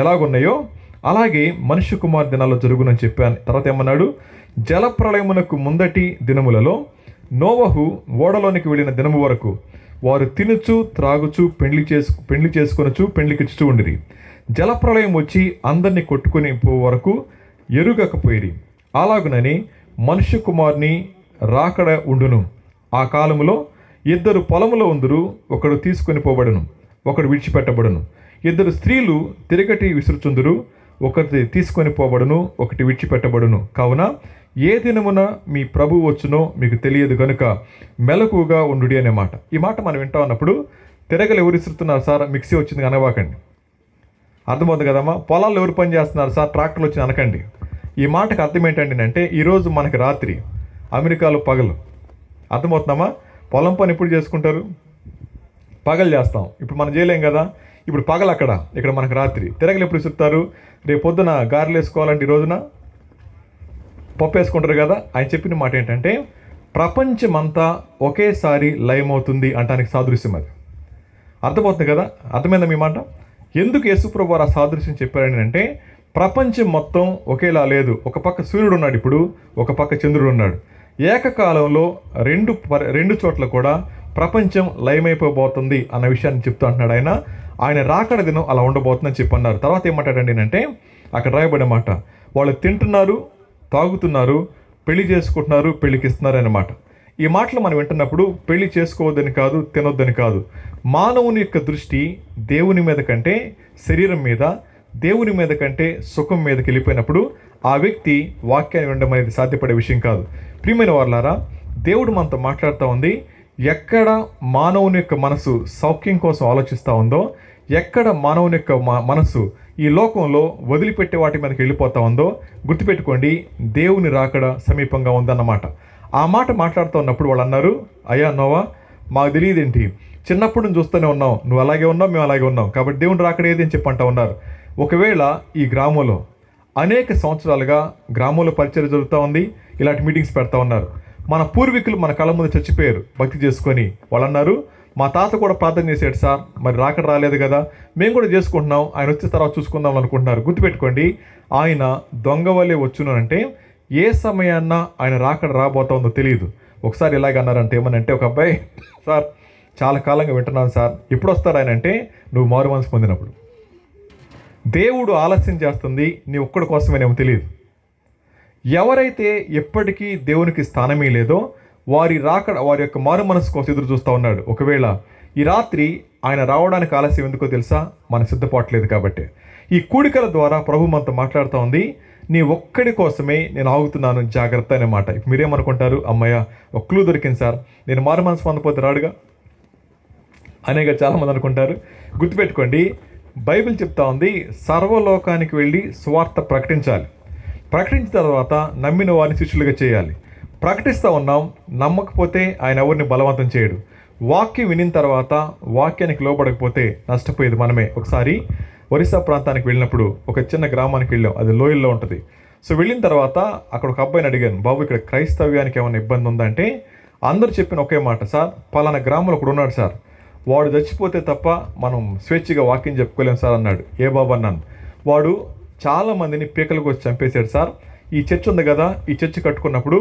ఎలాగున్నాయో అలాగే మనుష్య కుమార్ దినాల్లో జరుగునని చెప్పాను. తర్వాత ఏమన్నాడు? జలప్రళయమునకు ముందటి దినములలో నోవహు ఓడలోనికి వెళ్ళిన దినము వరకు వారు తినుచు త్రాగుచు పెండ్లి చేసుకొనొచ్చు పెండ్లికిచ్చుచూ ఉండిరి. జలప్రళయం వచ్చి అందరినీ కొట్టుకుని వరకు ఎరుగకపోయిరి. అలాగునని మనుష్య కుమారుని రాకడ ఉండును. ఆ కాలములో 2 పొలములో ఉందురు, ఒకడు తీసుకొని పోబడును, ఒకడు విడిచిపెట్టబడును. 2 స్త్రీలు తిరగటి విసురుచుందురు, ఒకటి తీసుకొని పోబడును, ఒకటి విడిచిపెట్టబడును. కావున ఏ దినమున మీ ప్రభువు వచ్చునో మీకు తెలియదు కనుక మెలకుగా ఉండుడి అనే మాట. ఈ మాట మనం వింటా ఉన్నప్పుడు తిరగలు ఎవరు విసురుతున్నారు సార్, మిక్సీ వచ్చింది అనవాకండి. అర్థమవుతుంది కదమ్మా. పొలాల్లో ఎవరు పని చేస్తున్నారు సార్, ట్రాక్టర్లు వచ్చింది అనకండి. ఈ మాటకు అర్థం ఏంటండి అంటే, ఈరోజు మనకి రాత్రి, అమెరికాలో పగలు. అర్థమవుతున్నామా? పొలం పని ఎప్పుడు చేసుకుంటారు? పగలు చేస్తాం. ఇప్పుడు మనం చేయలేం కదా. ఇప్పుడు పగలు అక్కడ, ఇక్కడ మనకు రాత్రి. తిరగలు ఎప్పుడు విసురుతారు? రేపు పొద్దున గారెలు వేసుకోవాలంటే ఈ రోజున పప్పు వేసుకుంటారు కదా. ఆయన చెప్పిన మాట ఏంటంటే, ప్రపంచమంతా ఒకేసారి లయమవుతుంది అంటానికి సాదృశ్యం అది. అర్థమవుతుంది కదా. అర్థమైందా మీ మాట? ఎందుకు యేసుప్రభు వారు ఆ సాదృశ్యం చెప్పారని అంటే, ప్రపంచం మొత్తం ఒకేలా లేదు. ఒక పక్క సూర్యుడు ఉన్నాడు, ఇప్పుడు ఒక పక్క చంద్రుడు ఉన్నాడు. ఏకకాలంలో రెండు చోట్ల కూడా ప్రపంచం లయమైపోబోతుంది అన్న విషయాన్ని చెప్తూ అంటున్నాడు ఆయన. ఆయన రాకడ దినం అలా ఉండబోతుందని చెప్పి అన్నారు. తర్వాత ఏమంటాడండి అంటే, అక్కడ రాయబడిన మాట, వాళ్ళు తింటున్నారు, తాగుతున్నారు, పెళ్లి చేసుకుంటున్నారు, పెళ్లికి ఇస్తున్నారు అన్నమాట. ఈ మాటలు మనం వింటున్నప్పుడు పెళ్లి చేసుకోవద్దని కాదు, తినొద్దని కాదు. మానవుని యొక్క దృష్టి దేవుని మీద కంటే శరీరం మీద, దేవుని మీద కంటే సుఖం మీదకి వెళ్ళిపోయినప్పుడు ఆ వ్యక్తి వాక్యాన్ని వినడం అనేది సాధ్యపడే విషయం కాదు. ప్రియమైన వారలారా, దేవుడు మనతో మాట్లాడుతూ ఉంది. ఎక్కడ మానవుని యొక్క మనసు సౌఖ్యం కోసం ఆలోచిస్తూ ఉందో, ఎక్కడ మానవుని యొక్క మనసు ఈ లోకంలో వదిలిపెట్టే వాటి మీదకి వెళ్ళిపోతా ఉందో గుర్తుపెట్టుకోండి, దేవుని రాకడ సమీపంగా ఉందన్నమాట. ఆ మాట మాట్లాడుతూ ఉన్నప్పుడు వాళ్ళు అన్నారు, అయ్యా నోవా, మాకు తెలియదేంటి, చిన్నప్పుడు నుంచి చూస్తూనే ఉన్నాం, నువ్వు అలాగే ఉన్నావు, మేము అలాగే ఉన్నాం, కాబట్టి దేవుని రాకడ ఏది అని చెప్పంటా ఉన్నారు. ఒకవేళ ఈ గ్రామంలో అనేక సంవత్సరాలుగా గ్రామంలో పరిచయం జరుగుతూ ఉంది, ఇలాంటి మీటింగ్స్ పెడతా ఉన్నారు. మన పూర్వీకులు మన కళ్ళ ముందు చచ్చిపోయారు భక్తి చేసుకొని. వాళ్ళు అన్నారు, మా తాత కూడా ప్రార్థన చేశాడు సార్, మరి రాకడ రాలేదు కదా, మేము కూడా చేసుకుంటున్నాం, ఆయన వచ్చిన తర్వాత చూసుకుందాం అనుకుంటున్నారు. గుర్తుపెట్టుకోండి, ఆయన దొంగ వల్లే వచ్చును అంటే ఏ సమయాన్న ఆయన రాకడ రాబోతుందో తెలియదు. ఒకసారి ఇలాగ అన్నారంటే, ఏమనంటే, ఒక అబ్బాయి, సార్ చాలా కాలంగా వింటున్నాను సార్, ఎప్పుడు వస్తాడు ఆయన అంటే, నువ్వు మారు మనసు పొందినప్పుడు. దేవుడు ఆలస్యం చేస్తుంది నీ ఒక్కడి కోసమేనేమో తెలియదు. ఎవరైతే ఎప్పటికీ దేవునికి స్థానమే లేదో వారి రాకడ, వారి యొక్క మారు మనసు కోసం ఎదురు చూస్తూ ఉన్నాడు. ఒకవేళ ఈ రాత్రి ఆయన రావడానికి ఆలస్యం ఎందుకో తెలుసా? మన సిద్ధపాట్లేదు కాబట్టి. ఈ కూడికల ద్వారా ప్రభు మనతో మాట్లాడుతూ ఉంది, నీ ఒక్కడి కోసమే నేను ఆగుతున్నాను, జాగ్రత్త అనే మాట. ఇప్పుడు మీరేమనుకుంటారు, అమ్మయ్య ఒక క్లూ దొరికింది సార్, నేను మారు మనసు పొందపోతే రాడుగా అనేగా చాలామంది అనుకుంటారు. గుర్తుపెట్టుకోండి, బైబిల్ చెప్తా ఉంది, సర్వలోకానికి వెళ్ళి సువార్త ప్రకటించాలి. ప్రకటించిన తర్వాత నమ్మిన వారిని శిష్యులుగా చేయాలి. ప్రకటిస్తూ ఉన్నాం, నమ్మకపోతే ఆయన ఎవరిని బలవంతం చేయడు. వాక్యం వినిన తర్వాత వాక్యానికి లోబడకపోతే నష్టపోయేది మనమే. ఒకసారి ఒరిస్సా ప్రాంతానికి వెళ్ళినప్పుడు ఒక చిన్న గ్రామానికి వెళ్ళాం, అది లోయల్లో ఉంటుంది. సో వెళ్ళిన తర్వాత అక్కడ ఒక అబ్బాయిని అడిగాను, బాబు ఇక్కడ క్రైస్తవ్యానికి ఏమైనా ఇబ్బంది ఉందంటే అందరూ చెప్పిన ఒకే మాట, సార్ పలానా గ్రామంలో ఒకడు ఉన్నాడు సార్, వాడు చచ్చిపోతే తప్ప మనం స్వేచ్ఛగా వాక్యం చెప్పుకోలేం సార్ అన్నాడు. ఏ బాబు అన్నాను. వాడు చాలామందిని పీకలకు వచ్చి చంపేశాడు సార్. ఈ చర్చ్ ఉంది కదా, ఈ చర్చ్ కట్టుకున్నప్పుడు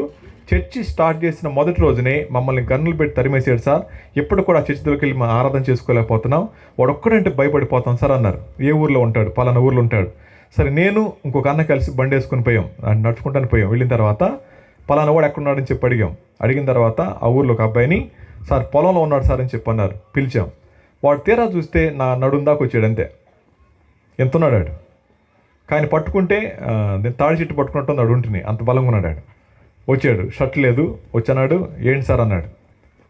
చర్చి స్టార్ట్ చేసిన మొదటి రోజునే మమ్మల్ని గన్నులు పెట్టి తరిమేసాడు సార్. ఎప్పుడు కూడా చర్చి దగ్గరికి వెళ్ళి మనం ఆరాధన చేసుకోలేకపోతున్నాం, వాడు ఒక్కడంటే భయపడిపోతాం సార్ అన్నారు. ఏ ఊర్లో ఉంటాడు? పలానా ఊర్లో ఉంటాడు. సరే నేను ఇంకొక అన్న కలిసి బండి వేసుకుని పోయాం, నడుచుకుంటాను పోయాం. వెళ్ళిన తర్వాత పలానా వాడు ఎక్కడున్నాడని చెప్పి అడిగిన తర్వాత ఆ ఊర్లో ఒక అబ్బాయిని, సార్ పొలంలో ఉన్నాడు సార్ అని చెప్పి అన్నారు. పిలిచాం. వాడు తీరా చూస్తే నా నడుందాకు వచ్చాడు, అంతే. ఎంత ఉన్నాడు వాడు? కానీ పట్టుకుంటే నేను తాడి చెట్టు పట్టుకున్నట్టు నడుంటుని, అంత బలంగా ఉన్నాడు వాడు. వచ్చాడు, షర్ట్ లేదు, వచ్చాడు. ఏంటి సార్ అన్నాడు.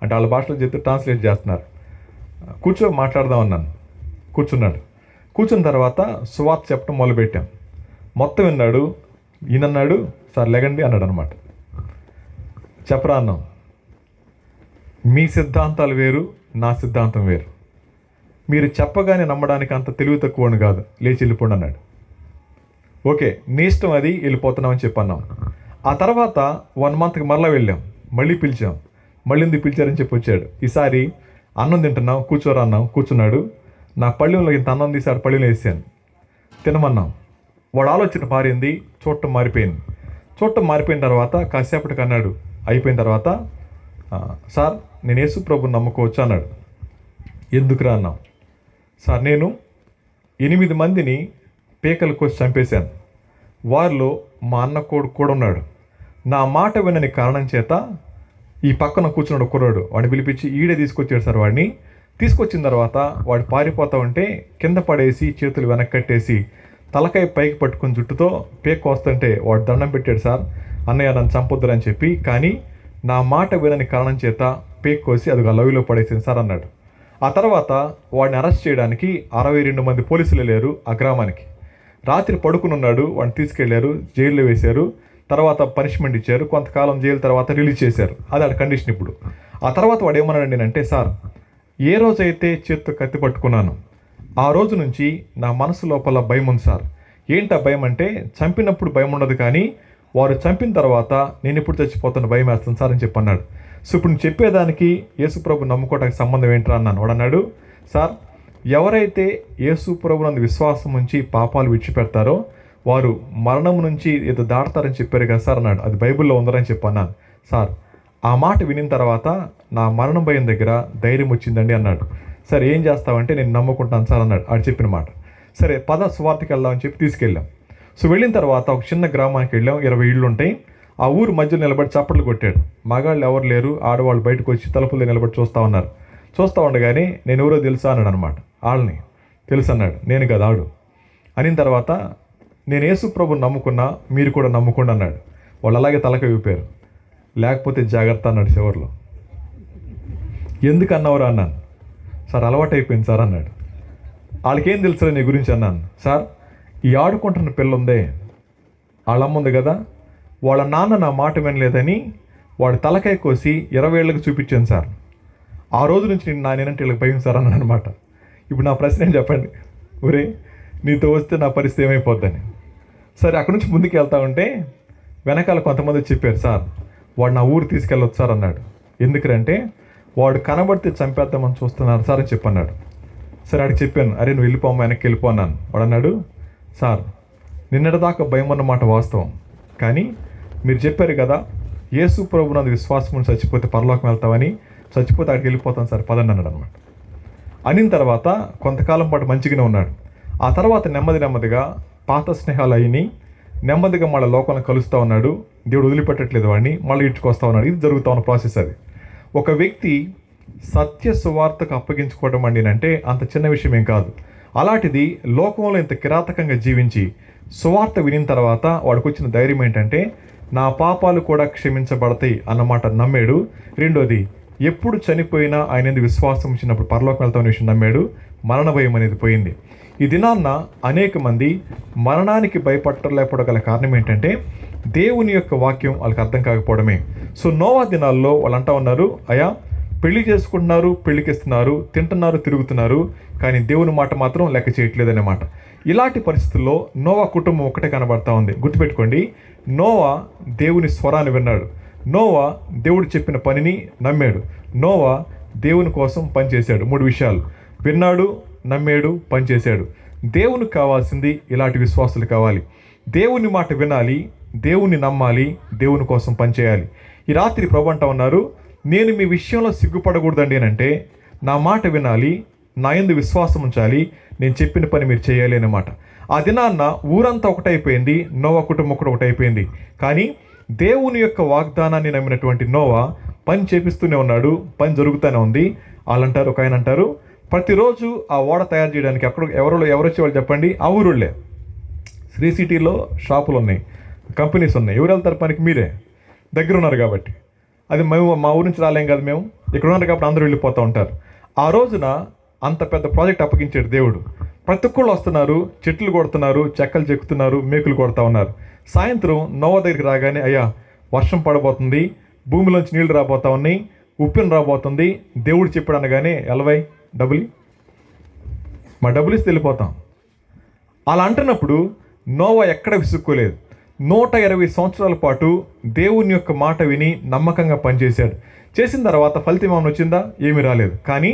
అంటే వాళ్ళ భాషలో చెప్తే ట్రాన్స్లేట్ చేస్తున్నారు. కూర్చో మాట్లాడదాం అన్నాను. కూర్చున్నాడు. కూర్చున్న తర్వాత సువార్త చెప్పడం మొదలుపెట్టాం. మొత్తం విన్నాడు. ఈయనన్నాడు, సార్ లెగండి అన్నాడు అనమాట. చెప్పరా అన్నాం. మీ సిద్ధాంతాలు వేరు, నా సిద్ధాంతం వేరు. మీరు చెప్పగానే నమ్మడానికి అంత తెలివి తక్కువని కాదు, లేచి వెళ్ళిపోండి అన్నాడు. ఓకే నీ ఇష్టం, అది వెళ్ళిపోతున్నామని చెప్పన్నాం. ఆ తర్వాత 1 మంత్కి మరలా వెళ్ళాం, మళ్ళీ పిలిచాం. మళ్ళీ ఎందుకు పిలిచారని చెప్పి వచ్చాడు. ఈసారి అన్నం తింటున్నాం, కూర్చోరా అన్నాం. కూర్చున్నాడు. నా పళ్ళెంలో ఇంత అన్నం తీసాడు, పళ్ళెంలో వేసాను, తినమన్నాం. వాడు ఆలోచన మారింది, చూడటం మారిపోయింది. చూడటం మారిపోయిన తర్వాత కాసేపటికి అన్నాడు, అయిపోయిన తర్వాత, సార్ నేను యేసు ప్రభుని నమ్ముకోవచ్చు అన్నాడు. ఎందుకురా అన్నాం. సార్ నేను 8 మందిని పీకలు కోసి చంపేశాను, వారిలో మా అన్న కొడుకు కూడా ఉన్నాడు. నా మాట వినని కారణం చేత ఈ పక్కన కూర్చున్నాడు కుర్రాడు, వాడిని పిలిపించి ఈడే తీసుకొచ్చాడు సార్. వాడిని తీసుకొచ్చిన తర్వాత వాడు పారిపోతా ఉంటే కింద పడేసి చేతులు వెనక్కి కట్టేసి తలకాయ పైకి పట్టుకుని జుట్టుతో పేక్ వస్తుంటే వాడు దండం పెట్టాడు, సార్ అన్నయ్య నన్ను చంపొద్దురని చెప్పి. కానీ నా మాట వినని కారణం చేత పేక్ కోసి అది లవ్లో పడేసింది సార్ అన్నాడు. ఆ తర్వాత వాడిని అరెస్ట్ చేయడానికి 62 మంది పోలీసులు వెళ్ళారు ఆ గ్రామానికి. రాత్రి పడుకుని ఉన్నాడు, వాడిని తీసుకెళ్లారు, జైల్లో వేశారు. తర్వాత పనిష్మెంట్ ఇచ్చారు, కొంతకాలం జైలు తర్వాత రిలీజ్ చేశారు. అది ఆడ కండిషన్. ఇప్పుడు ఆ తర్వాత వాడు ఏమన్నాడు నేనంటే, సార్ ఏ రోజైతే చేత్తో కత్తి పట్టుకున్నాను ఆ రోజు నుంచి నా మనసు లోపల భయం ఉంది సార్. ఏంటి ఆ భయం అంటే, చంపినప్పుడు భయం ఉండదు, కానీ వారు చంపిన తర్వాత నేను ఇప్పుడు చచ్చిపోతున్న భయం వేస్తాను సార్ అని చెప్పి అన్నాడు. సో ఇప్పుడు నేను చెప్పేదానికి యేసుప్రభు నమ్ముకోవడానికి సంబంధం ఏంట్రా అన్నాను. వాడు అన్నాడు, సార్ ఎవరైతే యేసుప్రభు నందు విశ్వాసం ఉంచి పాపాలు విడిచిపెడతారో వారు మరణం నుంచి ఏదో దాడతారని చెప్పారు కదా సార్ అన్నాడు. అది బైబిల్లో ఉందని చెప్పి అన్నాను. సార్ ఆ మాట వినిన తర్వాత నా మరణం భయం దగ్గర ధైర్యం వచ్చిందండి అన్నాడు. సరే ఏం చేస్తావంటే, నేను నమ్ముకుంటాను సార్ అన్నాడు. ఆడు చెప్పిన మాట. సరే పద సువార్తకి వెళ్దామని చెప్పి తీసుకెళ్ళాం. సో వెళ్ళిన తర్వాత ఒక చిన్న గ్రామానికి వెళ్ళాం, 20 ఇళ్ళు ఉంటాయి. ఆ ఊరు మధ్యలో నిలబడి చప్పట్లు కొట్టాడు. మగాళ్ళు ఎవరు లేరు, ఆడవాళ్ళు బయటకు వచ్చి తలుపులు నిలబడి చూస్తూ ఉన్నారు. చూస్తూ ఉండగానే నేను ఎవరో తెలుసా అన్నాడు అనమాట. వాళ్ళని తెలుసు అన్నాడు. నేను కదా ఆడు అనిన తర్వాత, నేను యేసు ప్రభుని నమ్ముకున్నా, మీరు కూడా నమ్ముకోండి అన్నాడు. వాళ్ళు అలాగే తలక ఊపారు. లేకపోతే జాగ్రత్త అన్నాడు చివర్లో. ఎందుకు అన్నవరా అన్నాను. సార్ అలవాటు అయిపోయింది సార్ అన్నాడు. వాళ్ళకేం తెలుసు నీ గురించి అన్నాను. సార్ ఈ ఆడుకుంటున్న పిల్ల ఉందే, వాళ్ళమ్మ ఉంది కదా, వాళ్ళ నాన్న నా మాట వినలేదని వాడు తలకాయ కోసి 20 ఏళ్ళకి చూపించాను సార్. ఆ రోజు నుంచి నేనంటే వీళ్ళకి భయం సార్ అన్నాను అనమాట. ఇప్పుడు నా ప్రశ్న ఏం చెప్పండి, ఒరే నీతో వస్తే నా పరిస్థితి ఏమైపోద్దని. సరే అక్కడి నుంచి ముందుకు వెళ్తా ఉంటే వెనకాల కొంతమంది చెప్పారు, సార్ వాడు నా ఊరు తీసుకెళ్ళొచ్చు సార్ అన్నాడు. ఎందుకంటే వాడు కనబడితే చంపేద్దామని చూస్తున్నారు సార్ అని చెప్పన్నాడు. సరే ఆడికి చెప్పాను, అరే నువ్వు వెళ్ళిపోమ్మా, వెనక్కి వెళ్ళిపో అన్నాను. వాడు అన్నాడు, సార్ నిన్నటిదాకా భయం అన్నమాట వాస్తవం, కానీ మీరు చెప్పారు కదా యేసు ప్రభు నందు విశ్వాసం చచ్చిపోతే పరలోకం వెళ్తామని, చచ్చిపోతే అక్కడికి వెళ్ళిపోతాను సార్ పదండి అన్నాడు అనమాట. అనిన తర్వాత కొంతకాలం పాటు మంచిగానే ఉన్నాడు. ఆ తర్వాత నెమ్మదిగా పాత స్నేహాలు అయినాయి. నెమ్మదిగా మళ్ళీ లోకంలో కలుస్తూ ఉన్నాడు. దేవుడు వదిలిపెట్టట్లేదు వాడిని, మళ్ళీ ఇట్టుకొస్తా ఉన్నాడు. ఇది జరుగుతూ ఉన్న ప్రాసెస్. అది ఒక వ్యక్తి సత్య సువార్తకు అప్పగించుకోవడం అంటే అంత చిన్న విషయం ఏం కాదు. అలాంటిది లోకంలో ఇంత కిరాతకంగా జీవించి సువార్త వినిన తర్వాత వాడికి వచ్చిన ధైర్యం ఏంటంటే, నా పాపాలు కూడా క్షమించబడతాయి అన్నమాట నమ్మాడు. రెండోది, ఎప్పుడు చనిపోయినా ఆయన ఎందుకు విశ్వాసం ఇచ్చినప్పుడు పరలోకం వెళ్తామనే విషయం నమ్మాడు. మరణ భయం అనేది పోయింది. ఈ దినాన్న అనేక మంది మరణానికి భయపడలేకపోవడం కారణం ఏంటంటే దేవుని యొక్క వాక్యం వాళ్ళకి అర్థం కాకపోవడమే. సో నోవా దినాల్లో వాళ్ళు అంటా ఉన్నారు, అయ్యా పెళ్లి చేసుకుంటున్నారు, పెళ్లికిస్తున్నారు, తింటున్నారు, తిరుగుతున్నారు, కానీ దేవుని మాట మాత్రం లెక్క చేయట్లేదన్నమాట. ఇలాంటి పరిస్థితుల్లో నోవా కుటుంబం ఒకటే కనబడతా ఉంది. గుర్తుపెట్టుకోండి, నోవా దేవుని స్వరాన్ని విన్నాడు. నోవా దేవుడు చెప్పిన పనిని నమ్మాడు. నోవా దేవుని కోసం పనిచేశాడు. 3 విషయాలు: విన్నాడు, నమ్మాడు, పనిచేశాడు. దేవునికి కావాల్సింది ఇలాంటి విశ్వాసులు కావాలి. దేవుని మాట వినాలి, దేవుని నమ్మాలి, దేవుని కోసం పనిచేయాలి. ఈ రాత్రి ప్రభు అంటా ఉన్నారు, నేను మీ విషయంలో సిగ్గుపడకూడదండి అని అంటే నా మాట వినాలి, నా యందు విశ్వాసం ఉంచాలి, నేను చెప్పిన పని మీరు చేయాలి అన్నమాట. ఆ దినాన్న ఊరంతా ఒకటైపోయింది, నోవా కుటుంబం కూడా ఒకటైపోయింది. కానీ దేవుని యొక్క వాగ్దానాన్ని నమ్మినటువంటి నోవా పని చేపిస్తూనే ఉన్నాడు, పని జరుగుతూనే ఉంది. వాళ్ళంటారు, ఒక ఆయన అంటారు, ప్రతిరోజు ఆ ఓడ తయారు చేయడానికి ఎవరు వచ్చేవాళ్ళు చెప్పండి? ఆ ఊరుళ్ళే. శ్రీ సిటీలో షాపులు ఉన్నాయి, కంపెనీస్ ఉన్నాయి. ఎవరు వెళ్తారు పనికి? మీరే, దగ్గర ఉన్నారు కాబట్టి. అది మేము మా ఊరి నుంచి రాలేం కదా, మేము ఇక్కడ ఉన్నారు కాబట్టి అందరూ వెళ్ళిపోతూ ఉంటారు. ఆ రోజున అంత పెద్ద ప్రాజెక్ట్ అప్పగించాడు దేవుడు. ప్రతి ఒక్కళ్ళు వస్తున్నారు, చెట్లు కొడుతున్నారు, చెక్కలు చెక్కుతున్నారు, మేకులు కొడతా ఉన్నారు. సాయంత్రం నోవా దగ్గరికి రాగానే, అయ్యా వర్షం పడబోతుంది, భూమిలోంచి నీళ్లు రాబోతా ఉన్నాయి, ఉప్పెన రాబోతుంది, దేవుడు చెప్పాడు అనగానే, ఎలవై మా డబ్బులు ఇస్తే వెళ్ళిపోతాం అలా అంటున్నప్పుడు నోవా ఎక్కడ విసుక్కోలేదు. 120 సంవత్సరాల పాటు దేవుని యొక్క మాట విని నమ్మకంగా పనిచేశాడు. చేసిన తర్వాత ఫలితం ఏమైనా వచ్చిందా? ఏమీ రాలేదు. కానీ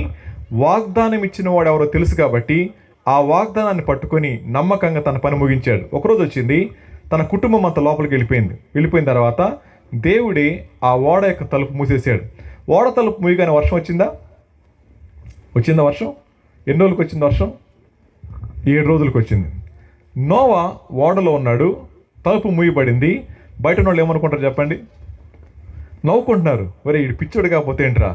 వాగ్దానం ఇచ్చిన వాడు ఎవరో తెలుసు కాబట్టి ఆ వాగ్దానాన్ని పట్టుకొని నమ్మకంగా తన పని ముగించాడు. ఒకరోజు వచ్చింది, తన కుటుంబం అంతా లోపలికి వెళ్ళిపోయిన తర్వాత దేవుడే ఆ ఓడ యొక్క తలుపు మూసేశాడు. ఓడ తలుపు మూయగానే వర్షం వచ్చిందా? వర్షం ఎన్ని రోజులకు వచ్చింది? వర్షం 7 రోజులకు వచ్చింది. నోవా ఓడలో ఉన్నాడు, తలుపు మూయబడింది. బయట వాళ్ళు ఏమనుకుంటారు చెప్పండి? నవ్వుకుంటున్నారు, వరే ఈ పిచ్చోడు కాకపోతే ఏంట్రా,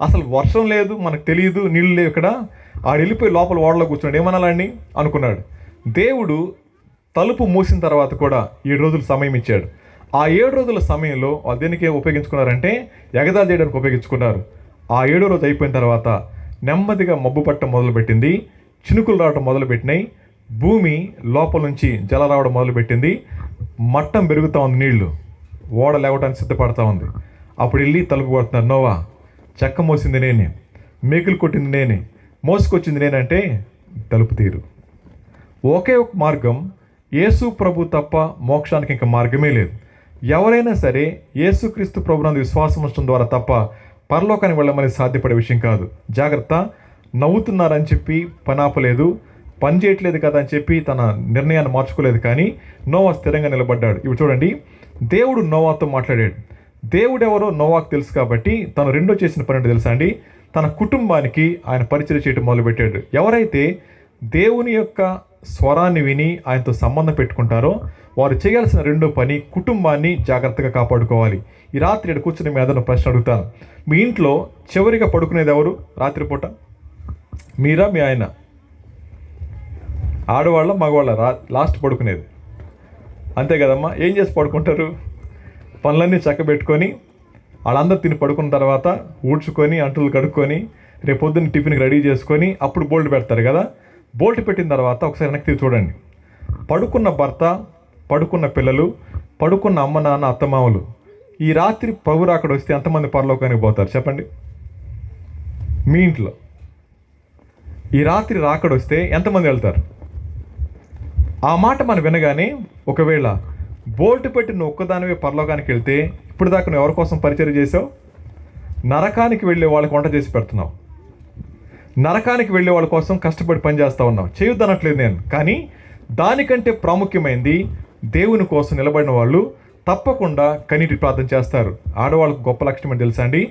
అసలు వర్షం లేదు, మనకు తెలియదు, నీళ్ళు లేవు ఇక్కడ, ఆడు వెళ్ళిపోయి లోపల ఓడలో కూర్చున్నాడు, ఏమనాలని అనుకున్నాడు. దేవుడు తలుపు మూసిన తర్వాత కూడా 7 రోజులు సమయం ఇచ్చాడు. ఆ 7 రోజుల సమయంలో వాళ్ళు దేనికి ఉపయోగించుకున్నారంటే ఎగదాలు చేయడానికి ఉపయోగించుకున్నారు. ఆ 7వ రోజు అయిపోయిన తర్వాత నెమ్మదిగా మబ్బు పట్టడం మొదలుపెట్టింది, చినుకులు రావడం మొదలుపెట్టినాయి, భూమి లోపల నుంచి జల రావడం మొదలుపెట్టింది, మట్టం పెరుగుతూ ఉంది, నీళ్లు ఓడ లేవడానికి సిద్ధపడతా ఉంది. అప్పుడు వెళ్ళి తలుపు కొడుతున్నారు, నోవా చెక్క మోసింది నేనే, మేకులు కొట్టింది నేనే, మోసుకొచ్చింది నేనంటే తలుపు తీరు. ఒకే ఒక మార్గం, యేసు ప్రభు తప్ప మోక్షానికి ఇంకా మార్గమే లేదు. ఎవరైనా సరే యేసుక్రీస్తు ప్రభునందు విశ్వాసం ఉంచడం ద్వారా తప్ప పరలోకానికి వెళ్ళమని సాధ్యపడే విషయం కాదు. జాగ్రత్త, నవ్వుతున్నారని చెప్పి పని ఆపలేదు, పని చేయట్లేదు కదా అని చెప్పి తన నిర్ణయాన్ని మార్చుకోలేదు. కానీ నోవా స్థిరంగా నిలబడ్డాడు. ఇప్పుడు చూడండి, దేవుడు నోవాతో మాట్లాడాడు. దేవుడు ఎవరో నోవాకు తెలుసు కాబట్టి తను రెండో చేసిన పని తెలుసా అండి? తన కుటుంబానికి ఆయన పరిచయం చేయడం మొదలుపెట్టాడు. ఎవరైతే దేవుని యొక్క స్వరాన్ని విని ఆయనతో సంబంధం పెట్టుకుంటారో వారు చేయాల్సిన రెండో పని కుటుంబాన్ని జాగ్రత్తగా కాపాడుకోవాలి. ఈ రాత్రి ఇక్కడ కూర్చుని మీ ఏదైనా ప్రశ్న అడుగుతాను. మీ ఇంట్లో చివరిగా పడుకునేది ఎవరు రాత్రిపూట? మీరా, మీ ఆయన? ఆడవాళ్ళ, మగవాళ్ళ లాస్ట్ పడుకునేది? అంతే కదమ్మా. ఏం చేసి పడుకుంటారు? పనులన్నీ చక్కబెట్టుకొని వాళ్ళందరూ తిని పడుకున్న తర్వాత ఊడ్చుకొని అంటులు కడుక్కొని రేపు పొద్దున్న టిఫిన్కి రెడీ చేసుకొని అప్పుడు బోల్ట్ పెడతారు కదా. బోల్ట్ పెట్టిన తర్వాత ఒకసారి వెనక్కి చూడండి. పడుకున్న భర్త, పడుకున్న పిల్లలు, పడుకున్న అమ్మ నాన్న అత్తమామలు ఈ రాత్రి ప్రభు రాకడ వస్తే ఎంతమంది పరలోకానికి పోతారు చెప్పండి? మీ ఇంట్లో ఈ రాత్రి రాకడ వస్తే ఎంతమంది వెళ్తారు? ఆ మాట మనం వినగానే ఒకవేళ బోల్ట్ పెట్టి నువ్వు ఒక్కదానివే పరలోకానికి వెళ్తే ఇప్పుడు దాకా నువ్వు ఎవరి కోసం పరిచయం చేసావు? నరకానికి వెళ్ళే వాళ్ళకి వంట చేసి పెడుతున్నావు, నరకానికి వెళ్ళే వాళ్ళ కోసం కష్టపడి పని చేస్తూ ఉన్నావు. చేయొద్దనట్లేదు నేను, కానీ దానికంటే ప్రాముఖ్యమైనది దేవుని కోసం నిలబడిన వాళ్ళు తప్పకుండా కన్నీటి ప్రార్థన చేస్తారు. ఆడవాళ్ళకు గొప్ప లక్షణం అని తెలుసా అండి?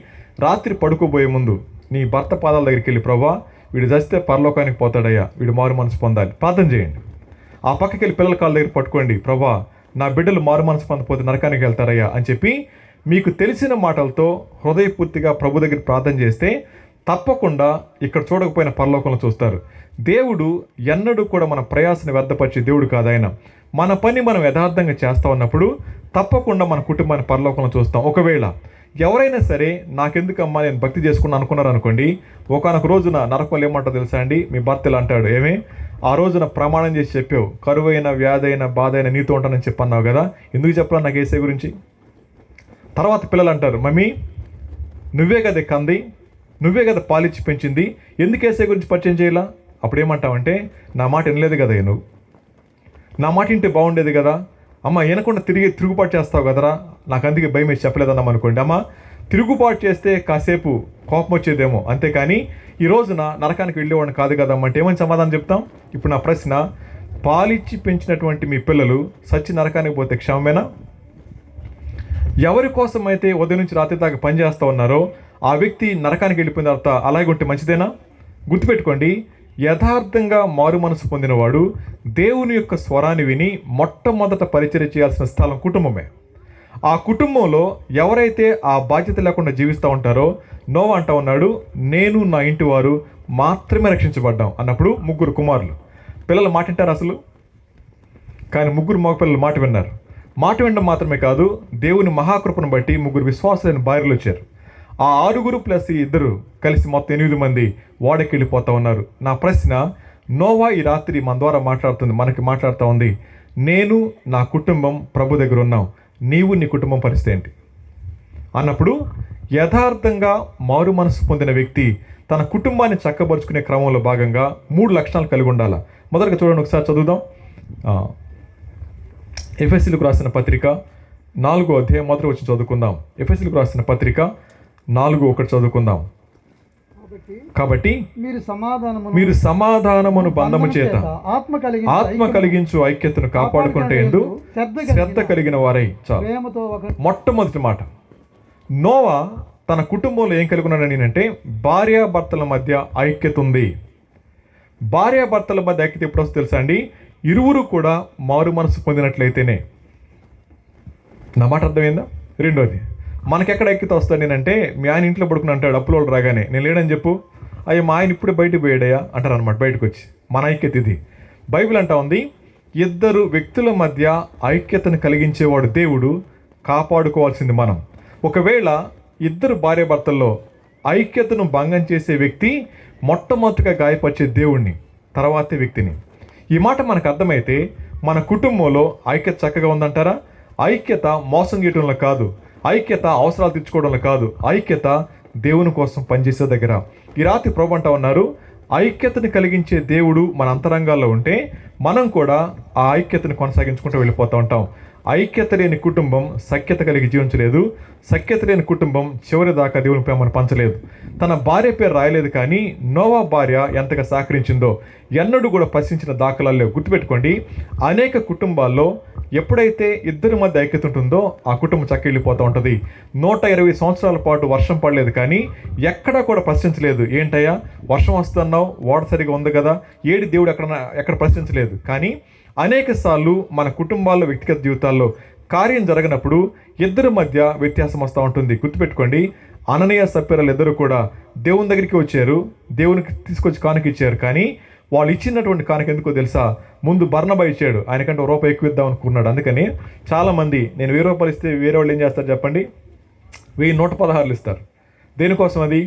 రాత్రి పడుకోబోయే ముందు నీ భర్త పాదాల దగ్గరికి వెళ్ళి, ప్రభా వీడు చస్తే పరలోకానికి పోతాడయ్యా, వీడు మారు మనసు పొందాలి, ప్రార్థన చేయండి. ఆ పక్కకి వెళ్ళి పిల్లల కాళ్ళ దగ్గర పట్టుకోండి, ప్రభా నా బిడ్డలు మారు మనసు పొందకపోతే నరకానికి వెళ్తారయ్యా అని చెప్పి మీకు తెలిసిన మాటలతో హృదయపూర్తిగా ప్రభు దగ్గర ప్రార్థన చేస్తే తప్పకుండా ఇక్కడ చూడకపోయిన పరలోకంలో చూస్తారు. దేవుడు ఎన్నడూ కూడా మన ప్రయాసను వ్యర్థపరిచే దేవుడు కాదు. ఆయన మన పని మనం యథార్థంగా చేస్తూ ఉన్నప్పుడు తప్పకుండా మన కుటుంబాన్ని పరలోకంలో చూస్తాం. ఒకవేళ ఎవరైనా సరే నాకెందుకమ్మా నేను భక్తి చేసుకున్నాను అనుకున్నారు అనుకోండి, ఒకనొక రోజున నరకంలో ఏమంటారో తెలుసా అండి, మీ భర్త ఇలా అంటాడు, ఏమే ఆ రోజున ప్రమాణం చేసి చెప్పావు, కరువైన వ్యాధైన బాధ అయిన నీతో ఉంటానని చెప్పన్నావు కదా, ఎందుకు చెప్పాలి నాకు ఏసై గురించి? తర్వాత పిల్లలు అంటారు, మమ్మీ నువ్వే కదా కంది, నువ్వే కదా పాలిచ్చి పెంచింది, ఎందుకు ఏసై గురించి పరిచయం చేయాలా? అప్పుడు ఏమంటావంటే, నా మాట వినలేదు కదా నువ్వు, నా మాట వింటే బాగుండేది కదా, అమ్మ వినకుండా తిరుగుబాటు చేస్తావు కదరా, నాకు అందుకే భయం వేసి చెప్పలేదన్నాం అనుకోండి. అమ్మ తిరుగుబాటు చేస్తే కాసేపు కోపం వచ్చేదేమో, అంతేకాని ఈ రోజున నరకానికి వెళ్ళేవాడిని కాదు కదమ్మ అంటే ఏమని సమాధానం చెప్తాం? ఇప్పుడు నా ప్రశ్న, పాలిచ్చి పెంచినటువంటి మీ పిల్లలు సచ్చి నరకానికి పోతే క్షమమేనా? ఎవరి కోసం అయితే ఉదయం నుంచి రాత్రి దాకా పనిచేస్తూ ఉన్నారో ఆ వ్యక్తి నరకానికి వెళ్ళిపోయిన తర్వాత అలాగే ఉంటే మంచిదేనా? గుర్తుపెట్టుకోండి, యథార్థంగా మారు మనసు పొందినవాడు దేవుని యొక్క స్వరాన్ని విని మొట్టమొదట పరిచర్య చేయాల్సిన స్థలం కుటుంబమే. ఆ కుటుంబంలో ఎవరైతే ఆ బాధ్యత లేకుండా జీవిస్తూ ఉంటారో, నోవా అంటా ఉన్నాడు, నేను నా ఇంటి వారు మాత్రమే రక్షించబడ్డాం అన్నప్పుడు 3 కుమారులు. పిల్లలు మాట వింటారు అసలు? కానీ 3 మగపిల్లలు మాట విన్నారు. మాట వినడం మాత్రమే కాదు, దేవుని మహాకృపను బట్టి 3 విశ్వాసులైన భార్యలు వచ్చారు. ఆ 6 ప్లస్ 2 కలిసి మొత్తం 8 మంది ఓడకి వెళ్ళిపోతూ ఉన్నారు. నా ప్రశ్న, నోవా ఈ రాత్రి మన ద్వారా మనకి మాట్లాడుతూ ఉంది, నేను నా కుటుంబం ప్రభు దగ్గర ఉన్నాం, నీవు నీ కుటుంబం పరిస్థితి ఏంటి అన్నప్పుడు, యథార్థంగా మారు మనసు పొందిన వ్యక్తి తన కుటుంబాన్ని చక్కబరుచుకునే క్రమంలో భాగంగా 3 లక్షణాలు కలిగి ఉండాలి. మొదటగా చూడండి, ఒకసారి చదువుదాం. ఎఫెసీలకు రాసిన పత్రిక 4వ అధ్యాయం మొదటి వచ్చి చదువుకుందాం. ఎఫెసీలకు రాసిన పత్రిక 4:1 చదువుకుందాం. కాబట్టి మీరు సమాధానమును బంధము చేత ఆత్మ కలిగించు ఐక్యతను కాపాడుకుంటే ఎందు శ్రద్ధ కలిగిన వారై. చాలు. మొట్టమొదటి మాట, నోవా తన కుటుంబంలో ఏం కలిగి ఉన్నాడని అంటే, భార్యాభర్తల మధ్య ఐక్యత ఉంది. భార్యాభర్తల మధ్య ఐక్యత ఎప్పుడు వస్తుందో తెలుసా అండి? ఇరువురు కూడా మారు మనసు పొందినట్లయితేనే. నా మాట అర్థమైందా? రెండోది, మనకెక్కడ ఐక్యత వస్తాను నేనంటే, మీ ఆయన ఇంట్లో పడుకుని అంటాడు అప్పులో రాగానే, నేను లేడని చెప్పు, అయ్యో మా ఆయన ఇప్పుడే బయటకు పోయాడయ్యా అంటారు అనమాట. బయటకు వచ్చి మన ఐక్యత ఇది. బైబిల్ అంటా ఉంది, 2 వ్యక్తుల మధ్య ఐక్యతను కలిగించేవాడు దేవుడు, కాపాడుకోవాల్సింది మనం. ఒకవేళ 2 భార్యాభర్తల్లో ఐక్యతను భంగం చేసే వ్యక్తి మొట్టమొదటిగా గాయపరిచే దేవుణ్ణి, తర్వాతే వ్యక్తిని. ఈ మాట మనకు అర్థమైతే మన కుటుంబంలో ఐక్యత చక్కగా ఉందంటారా? ఐక్యత మోసం చేయడంలో కాదు, ఐక్యత అవసరాలు తెచ్చుకోవడంలో కాదు, ఐక్యత దేవుని కోసం పనిచేసే దగ్గర. ఈ రాత్రి ప్రభు అంటా ఉన్నారు, ఐక్యతను కలిగించే దేవుడు మన అంతరంగాల్లో ఉంటే మనం కూడా ఆ ఐక్యతను కొనసాగించుకుంటూ వెళ్ళిపోతూ ఉంటాం. ఐక్యత లేని కుటుంబం సఖ్యత కలిగి జీవించలేదు, సఖ్యత లేని కుటుంబం చివరి దాకా దేవుని ప్రేమను పంచలేదు. తన భార్య పేరు రాయలేదు, కానీ నోవా భార్య ఎంతగా సహకరించిందో ఎన్నడూ కూడా ప్రశ్నించిన దాఖలాల్లో. గుర్తుపెట్టుకోండి, అనేక కుటుంబాల్లో ఎప్పుడైతే 2 మధ్య ఐక్యత ఉంటుందో ఆ కుటుంబం చక్క వెళ్ళిపోతూ ఉంటుంది. 120 సంవత్సరాల పాటు వర్షం పడలేదు, కానీ ఎక్కడా కూడా ప్రశ్నించలేదు. ఏంటయ్యా వర్షం వస్తున్నావు, ఓడ సరిగా ఉంది కదా, ఏడి దేవుడు ఎక్కడ ప్రశ్నించలేదు. కానీ అనేక సార్లు మన కుటుంబాల్లో, వ్యక్తిగత జీవితాల్లో కార్యం జరగనప్పుడు 2 మధ్య వ్యత్యాసం వస్తూ ఉంటుంది. గుర్తుపెట్టుకోండి, అననీయ సప్ఫీరాలు 2 కూడా దేవుని దగ్గరికి వచ్చారు, దేవునికి తీసుకొచ్చి కానుక ఇచ్చారు. కానీ వాళ్ళు ఇచ్చినటువంటి కానుక ఎందుకో తెలుసా? ముందు బర్నబా ఇచ్చాడు, ఆయనకంటే ₹1 ఎక్కువ ఇద్దాం అనుకున్నాడు. అందుకని చాలామంది నేను ₹1000 ఇస్తే వేరే వాళ్ళు ఏం చేస్తారు చెప్పండి? 116 ఇస్తారు. దేనికోసం? అది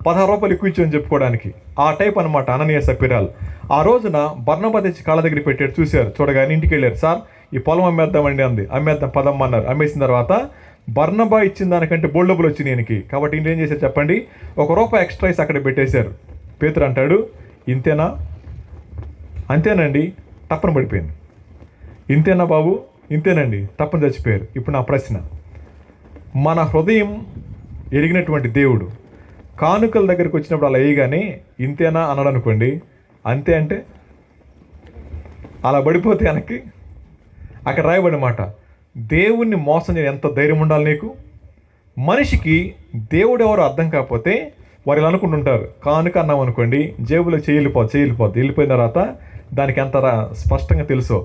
₹16 ఎక్కువ ఇచ్చామని చెప్పుకోవడానికి. ఆ టైప్ అనమాట అననీయ సప్ఫీరాలు. ఆ రోజున బర్నబా తెచ్చి కాళ్ళ దగ్గర పెట్టాడు, చూశారు, చూడగానే ఇంటికి వెళ్ళారు. సార్ ఈ పొలం అమ్మేద్దామండి అంది. అమ్మేద్దాం పదమ్మ అన్నారు. అమ్మేసిన తర్వాత బర్నబా ఇచ్చిన దానికంటే బోల్డ్ డబ్బులు వచ్చినాయి ఈయనకి. కాబట్టి ఇంటి ఏం చేశారు చెప్పండి? ₹1 ఎక్స్ట్రా ఇసి అక్కడ పెట్టేశారు. పేతురు అంటాడు, ఇంతేనా? అంతేనండి, తప్పని పడిపోయింది. ఇంతేనా బాబు? ఇంతేనండి, తప్పని చచ్చిపోయారు. ఇప్పుడు నా ప్రశ్న, మన హృదయం ఎరిగినటువంటి దేవుడు కానుకల దగ్గరికి వచ్చినప్పుడు అలా వేయగానే ఇంతేనా అన్నాడు అనుకోండి, అంతే అంటే అలా పడిపోతే వెనక్కి అక్కడ రాయబడిన మాట, దేవుణ్ణి మోసం చేయని ఎంత ధైర్యం ఉండాలి నీకు? మనిషికి దేవుడు ఎవరో అర్థం కాకపోతే వారు ఇలా అనుకుంటుంటారు, కానుక అన్నాం అనుకోండి, జేబులో చేయలిపోద్ది. వెళ్ళిపోయిన తర్వాత దానికి ఎంత స్పష్టంగా తెలుసో,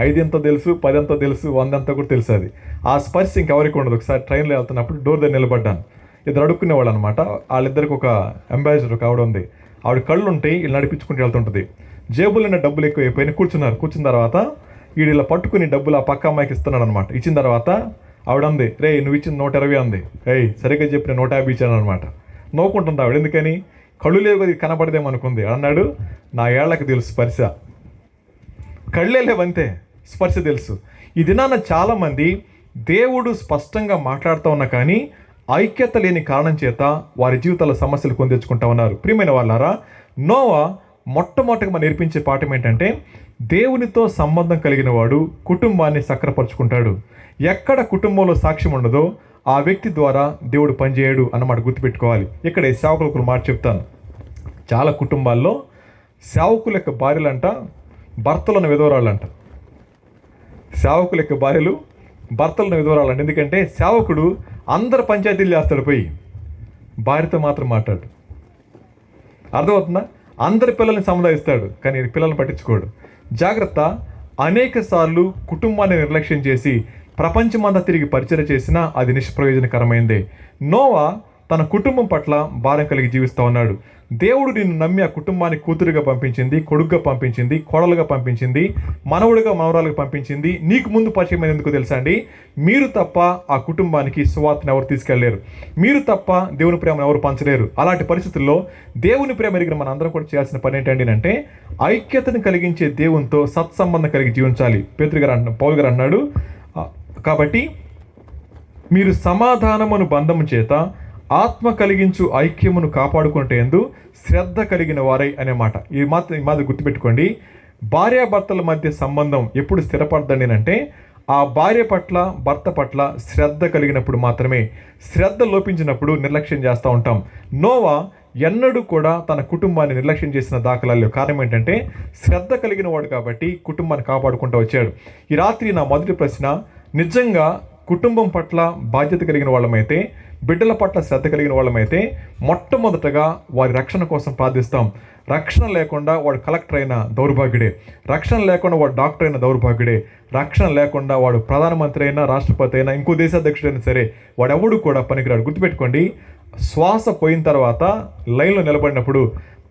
5 ఎంతో తెలుసు, 10 ఎంతో తెలుసు, 100 ఎంతో కూడా తెలుసు. అది ఆ స్పర్శ ఇంకెవరికి ఉండదు. ఒకసారి ట్రైన్లో వెళ్తున్నప్పుడు డోర్ దగ్గర నిలబడ్డాను. 2 అడుక్కునేవాళ్ళు అనమాట. వాళ్ళిద్దరికి ఒక అంబాసిడర్ ఒక ఆవిడ ఉంది. ఆవిడ కళ్ళు ఉంటాయి, వీళ్ళు నడిపించుకుంటూ వెళ్తుంటుంది. జేబులో డబ్బులు ఎక్కువ అయిపోయినా కూర్చున్న తర్వాత వీడు ఇలా పట్టుకుని డబ్బులు ఆ పక్క అమ్మాయికి ఇస్తున్నాడు అనమాట. ఇచ్చిన తర్వాత ఆవిడ అంది, రే నువ్వు ఇచ్చింది 120 అంది. సరిగ్గా చెప్పిన 150 ఇచ్చాను అనమాట. నవ్వుకుంటుంది ఆవిడ. ఎందుకని? కళ్ళు లేవు కదా కనపడదేమనుకుంది. అన్నాడు, నా ఏళ్లకు తెలుసు స్పర్శ. కళ్ళే లేవంతే, స్పర్శ తెలుసు. ఈ దినాన చాలామంది దేవుడు స్పష్టంగా మాట్లాడుతూ ఉన్నా కానీ ఐక్యత లేని కారణం చేత వారి జీవితాల సమస్యలు కొని తెచ్చుకుంటా ఉన్నారు. ప్రియమైన వాళ్ళారా, నోవా మొట్టమొదటిగా మనం నేర్పించే పాఠం ఏంటంటే, దేవునితో సంబంధం కలిగిన వాడు కుటుంబాన్ని సక్రపరుచుకుంటాడు. ఎక్కడ కుటుంబంలో సాక్ష్యం ఉండదో ఆ వ్యక్తి ద్వారా దేవుడు పనిచేయడు అన్నమాట గుర్తుపెట్టుకోవాలి. ఇక్కడ ఈ సేవకులకు మాట చెప్తాను. చాలా కుటుంబాల్లో సేవకుల యొక్క భార్యలంట భర్తలను విధవరాళ్ళంట. సేవకుల యొక్క భార్యలు భర్తలను విధవరాలంట. ఎందుకంటే సేవకుడు అందరు పంచాయతీలు చేస్తాడు, పోయి భార్యతో మాత్రం మాట్లాడు. అర్థమవుతుందా? అందరి పిల్లల్ని సముదాయిస్తాడు కానీ పిల్లల్ని పట్టించుకోడు. జాగ్రత్త. అనేక సార్లు కుటుంబాన్ని నిర్లక్ష్యం చేసి ప్రపంచమంతా తిరిగి పరిచయం చేసినా అది నిష్ప్రయోజనకరమైందే. నోవా తన కుటుంబం పట్ల భారం కలిగి జీవిస్తూ ఉన్నాడు. దేవుడు నిన్ను నమ్మి ఆ కుటుంబాన్ని కూతురుగా పంపించింది, కొడుకుగా పంపించింది, కోడలుగా పంపించింది, మనవుడిగా మనవరాలుగా పంపించింది. నీకు ముందు పరిచయం ఎందుకు తెలుసా అండి? మీరు తప్ప ఆ కుటుంబానికి సువార్తను ఎవరు తీసుకెళ్లేరు. మీరు తప్ప దేవుని ప్రేమను ఎవరు పంచలేరు. అలాంటి పరిస్థితుల్లో దేవుని ప్రేమ ఎరిగిన మన అందరం కూడా చేయాల్సిన పని ఏంటండి అంటే, ఐక్యతను కలిగించే దేవునితో సత్సంబంధం కలిగి జీవించాలి. పౌలు గారు అన్నాడు, కాబట్టి మీరు సమాధానమును బంధము చేత ఆత్మ కలిగించు ఐక్యమును కాపాడుకుంటేందు శ్రద్ధ కలిగిన వారై అనే మాట. ఈ మాత్రం గుర్తుపెట్టుకోండి. భార్యాభర్తల మధ్య సంబంధం ఎప్పుడు స్థిరపడదండి అంటే, ఆ భార్య పట్ల భర్త పట్ల శ్రద్ధ కలిగినప్పుడు మాత్రమే. శ్రద్ధ లోపించినప్పుడు నిర్లక్ష్యం చేస్తూ ఉంటాం. నోవా ఎన్నడూ కూడా తన కుటుంబాన్ని నిర్లక్ష్యం చేసిన దాఖలాలు. కారణం ఏంటంటే శ్రద్ధ కలిగిన వాడు కాబట్టి కుటుంబాన్ని కాపాడుకుంటూ వచ్చాడు. ఈ రాత్రి నా మొదటి ప్రశ్న, నిజంగా కుటుంబం పట్ల బాధ్యత కలిగిన వాళ్ళమైతే, బిడ్డల పట్ల శ్రద్ధ కలిగిన వాళ్ళమైతే మొట్టమొదటగా వారి రక్షణ కోసం ప్రార్థిస్తాం. రక్షణ లేకుండా వాడు కలెక్టర్ అయిన దౌర్భాగ్యుడే, రక్షణ లేకుండా వాడు డాక్టర్ అయిన దౌర్భాగ్యుడే, రక్షణ లేకుండా వాడు ప్రధానమంత్రి అయినా రాష్ట్రపతి అయినా ఇంకో దేశాధ్యక్షుడైనా సరే వాడెవడు కూడా పనికిరాడు. గుర్తుపెట్టుకోండి. శ్వాస పోయిన తర్వాత లైన్లో నిలబడినప్పుడు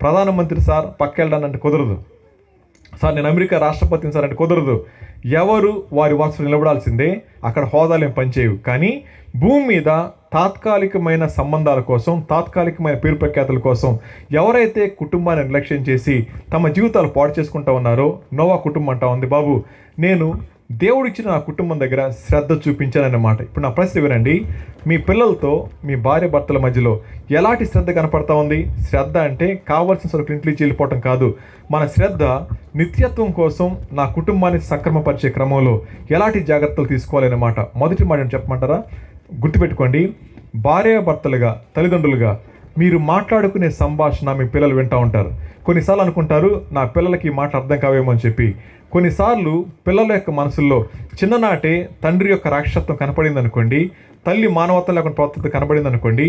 ప్రధానమంత్రి సార్ పక్కెళ్ళడానంటే కుదరదు, సార్ నేను అమెరికా రాష్ట్రపతిని సార్ అంటే కుదరదు. ఎవరు వారి వరుసలో నిలబడాల్సిందే. అక్కడ హోదాలేం పనిచేయవు. కానీ భూమి మీద తాత్కాలికమైన సంబంధాల కోసం, తాత్కాలికమైన పేరు ప్రఖ్యాతుల కోసం ఎవరైతే కుటుంబాన్ని నిర్లక్ష్యం చేసి తమ జీవితాలు పాడు చేసుకుంటూ ఉన్నారో, నోవా కుటుంబం అంటా ఉంది, బాబు నేను దేవుడిచ్చిన నా కుటుంబం దగ్గర శ్రద్ధ చూపించానన్నమాట. ఇప్పుడు నా ప్రశ్న వినండి, మీ పిల్లలతో మీ భార్య భర్తల మధ్యలో ఎలాంటి శ్రద్ధ కనపడతా ఉంది? శ్రద్ధ అంటే కావాల్సిన సరుకులు ఇంట్లో వెళ్ళిపోవటం కాదు. మన శ్రద్ధ నిత్యత్వం కోసం నా కుటుంబాన్ని సక్రమపరిచే క్రమంలో ఎలాంటి జాగ్రత్తలు తీసుకోవాలన్నమాట. మొదటి మాట చెప్పమంటారా? గుర్తుపెట్టుకోండి. భార్యాభర్తలుగా, తల్లిదండ్రులుగా మీరు మాట్లాడుకునే సంభాషణ మీ పిల్లలు వింటూ ఉంటారు. కొన్నిసార్లు అనుకుంటారు నా పిల్లలకి ఈ మాట అర్థం కావేమో అని చెప్పి. కొన్నిసార్లు పిల్లల యొక్క మనసుల్లో చిన్ననాటే తండ్రి యొక్క రాక్షసత్వం కనపడింది అనుకోండి, తల్లి మానవత్వం లేకుండా ప్రవర్తన కనపడింది అనుకోండి,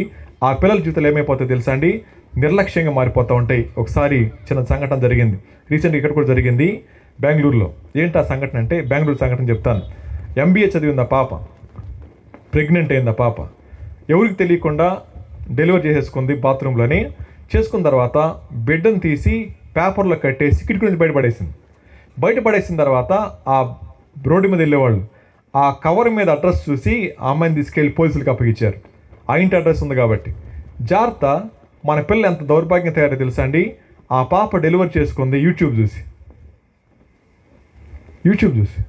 ఆ పిల్లల జీవితాలు ఏమైపోతాయి తెలుసా అండి? నిర్లక్ష్యంగా మారిపోతూ ఉంటాయి. ఒకసారి చిన్న సంఘటన జరిగింది, రీసెంట్గా ఇక్కడ కూడా జరిగింది బెంగళూరులో. ఏంటి ఆ సంఘటన అంటే, బెంగళూరు సంఘటన చెప్తాను. MBA చదివింది ఆ పాప, ప్రెగ్నెంట్ అయింది ఆ పాప. ఎవరికి తెలియకుండా డెలివరీ చేసేసుకుంది బాత్రూంలోని. చేసుకున్న తర్వాత బిడ్డను తీసి పేపర్లో కట్టేసి కిటికీ నుంచి బయటపడేసిన తర్వాత ఆ రోడ్డు మీద వెళ్ళేవాళ్ళు ఆ కవర్ మీద అడ్రస్ చూసి ఆ అమ్మాయిని తీసుకెళ్ళి పోలీసులకు అప్పగించారు. ఆ ఇంటి అడ్రస్ ఉంది కాబట్టి. జాగ్రత్త. మన పిల్లలు ఎంత దౌర్భాగ్యం తయారో తెలుసా అండి? ఆ పాప డెలివరీ చేసుకుంది యూట్యూబ్ చూసి.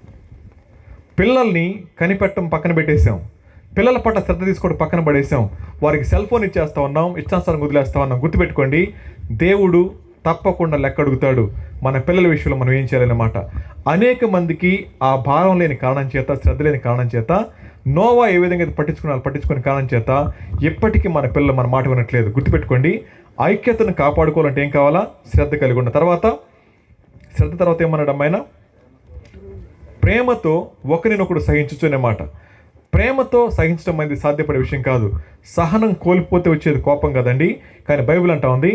పిల్లల్ని కనిపెట్టడం పక్కన పెట్టేసాం, పిల్లల పట్ల శ్రద్ధ తీసుకోవడం పక్కన పడేసాం, వారికి సెల్ ఫోన్ ఇచ్చేస్తూ ఉన్నాం, ఇష్టానుసారం వదిలేస్తూ ఉన్నాం. గుర్తుపెట్టుకోండి, దేవుడు తప్పకుండా లెక్క అడుగుతాడు మన పిల్లల విషయంలో మనం ఏం చేయాలన్నమాట. అనేక మందికి ఆ భారం లేని కారణం చేత, శ్రద్ధ లేని కారణం చేత, నోవా ఏ విధంగా పట్టించుకునే కారణం చేత ఎప్పటికీ మన పిల్లలు మన మాట వినట్లేదు. గుర్తుపెట్టుకోండి, ఐక్యతను కాపాడుకోవాలంటే ఏం కావాలా? శ్రద్ధ కలిగి ఉన్న తర్వాత, శ్రద్ధ తర్వాత ఏమన్నాడు అమ్మాయినా? ప్రేమతో ఒకరినొకడు సహించచ్చు అనే మాట. ప్రేమతో సహించడం అనేది సాధ్యపడే విషయం కాదు. సహనం కోల్పోతే వచ్చేది కోపం కదండి. కానీ బైబిల్ అంటా ఉంది,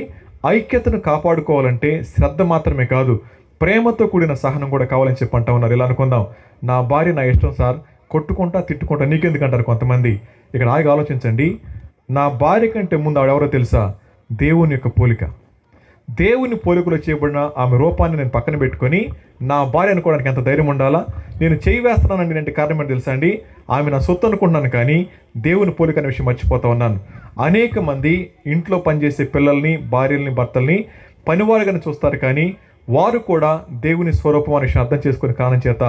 ఐక్యతను కాపాడుకోవాలంటే శ్రద్ధ మాత్రమే కాదు, ప్రేమతో కూడిన సహనం కూడా కావాలని చెప్పి అంటా ఉన్నారు. ఇలా అనుకుందాం, నా భార్య నా ఇష్టం సార్, కొట్టుకుంటా తిట్టుకుంటా నీకెందుకు అంటారు కొంతమంది. ఇక్కడ ఆగి ఆలోచించండి. నా భార్య కంటే ముందు ఆవిడెవరో తెలుసా? దేవుని యొక్క పోలిక. దేవుని పోలికలో చేయబడిన ఆమె రూపాన్ని నేను పక్కన పెట్టుకొని నా భార్య అనుకోవడానికి ఎంత ధైర్యం ఉండాలా? నేను చేయి వేస్తున్నానండి అంటే కారణం ఏంటి తెలుసా అండి? ఆమె నా సొత్తు అనుకుంటున్నాను కానీ దేవుని పోలిక అనే విషయం మర్చిపోతా ఉన్నాను. అనేక మంది ఇంట్లో పనిచేసే పిల్లల్ని, భార్యల్ని, భర్తల్ని పనివారుగానే చూస్తారు కానీ వారు కూడా దేవుని స్వరూపం అనే విషయం అర్థం చేసుకునే కారణం చేత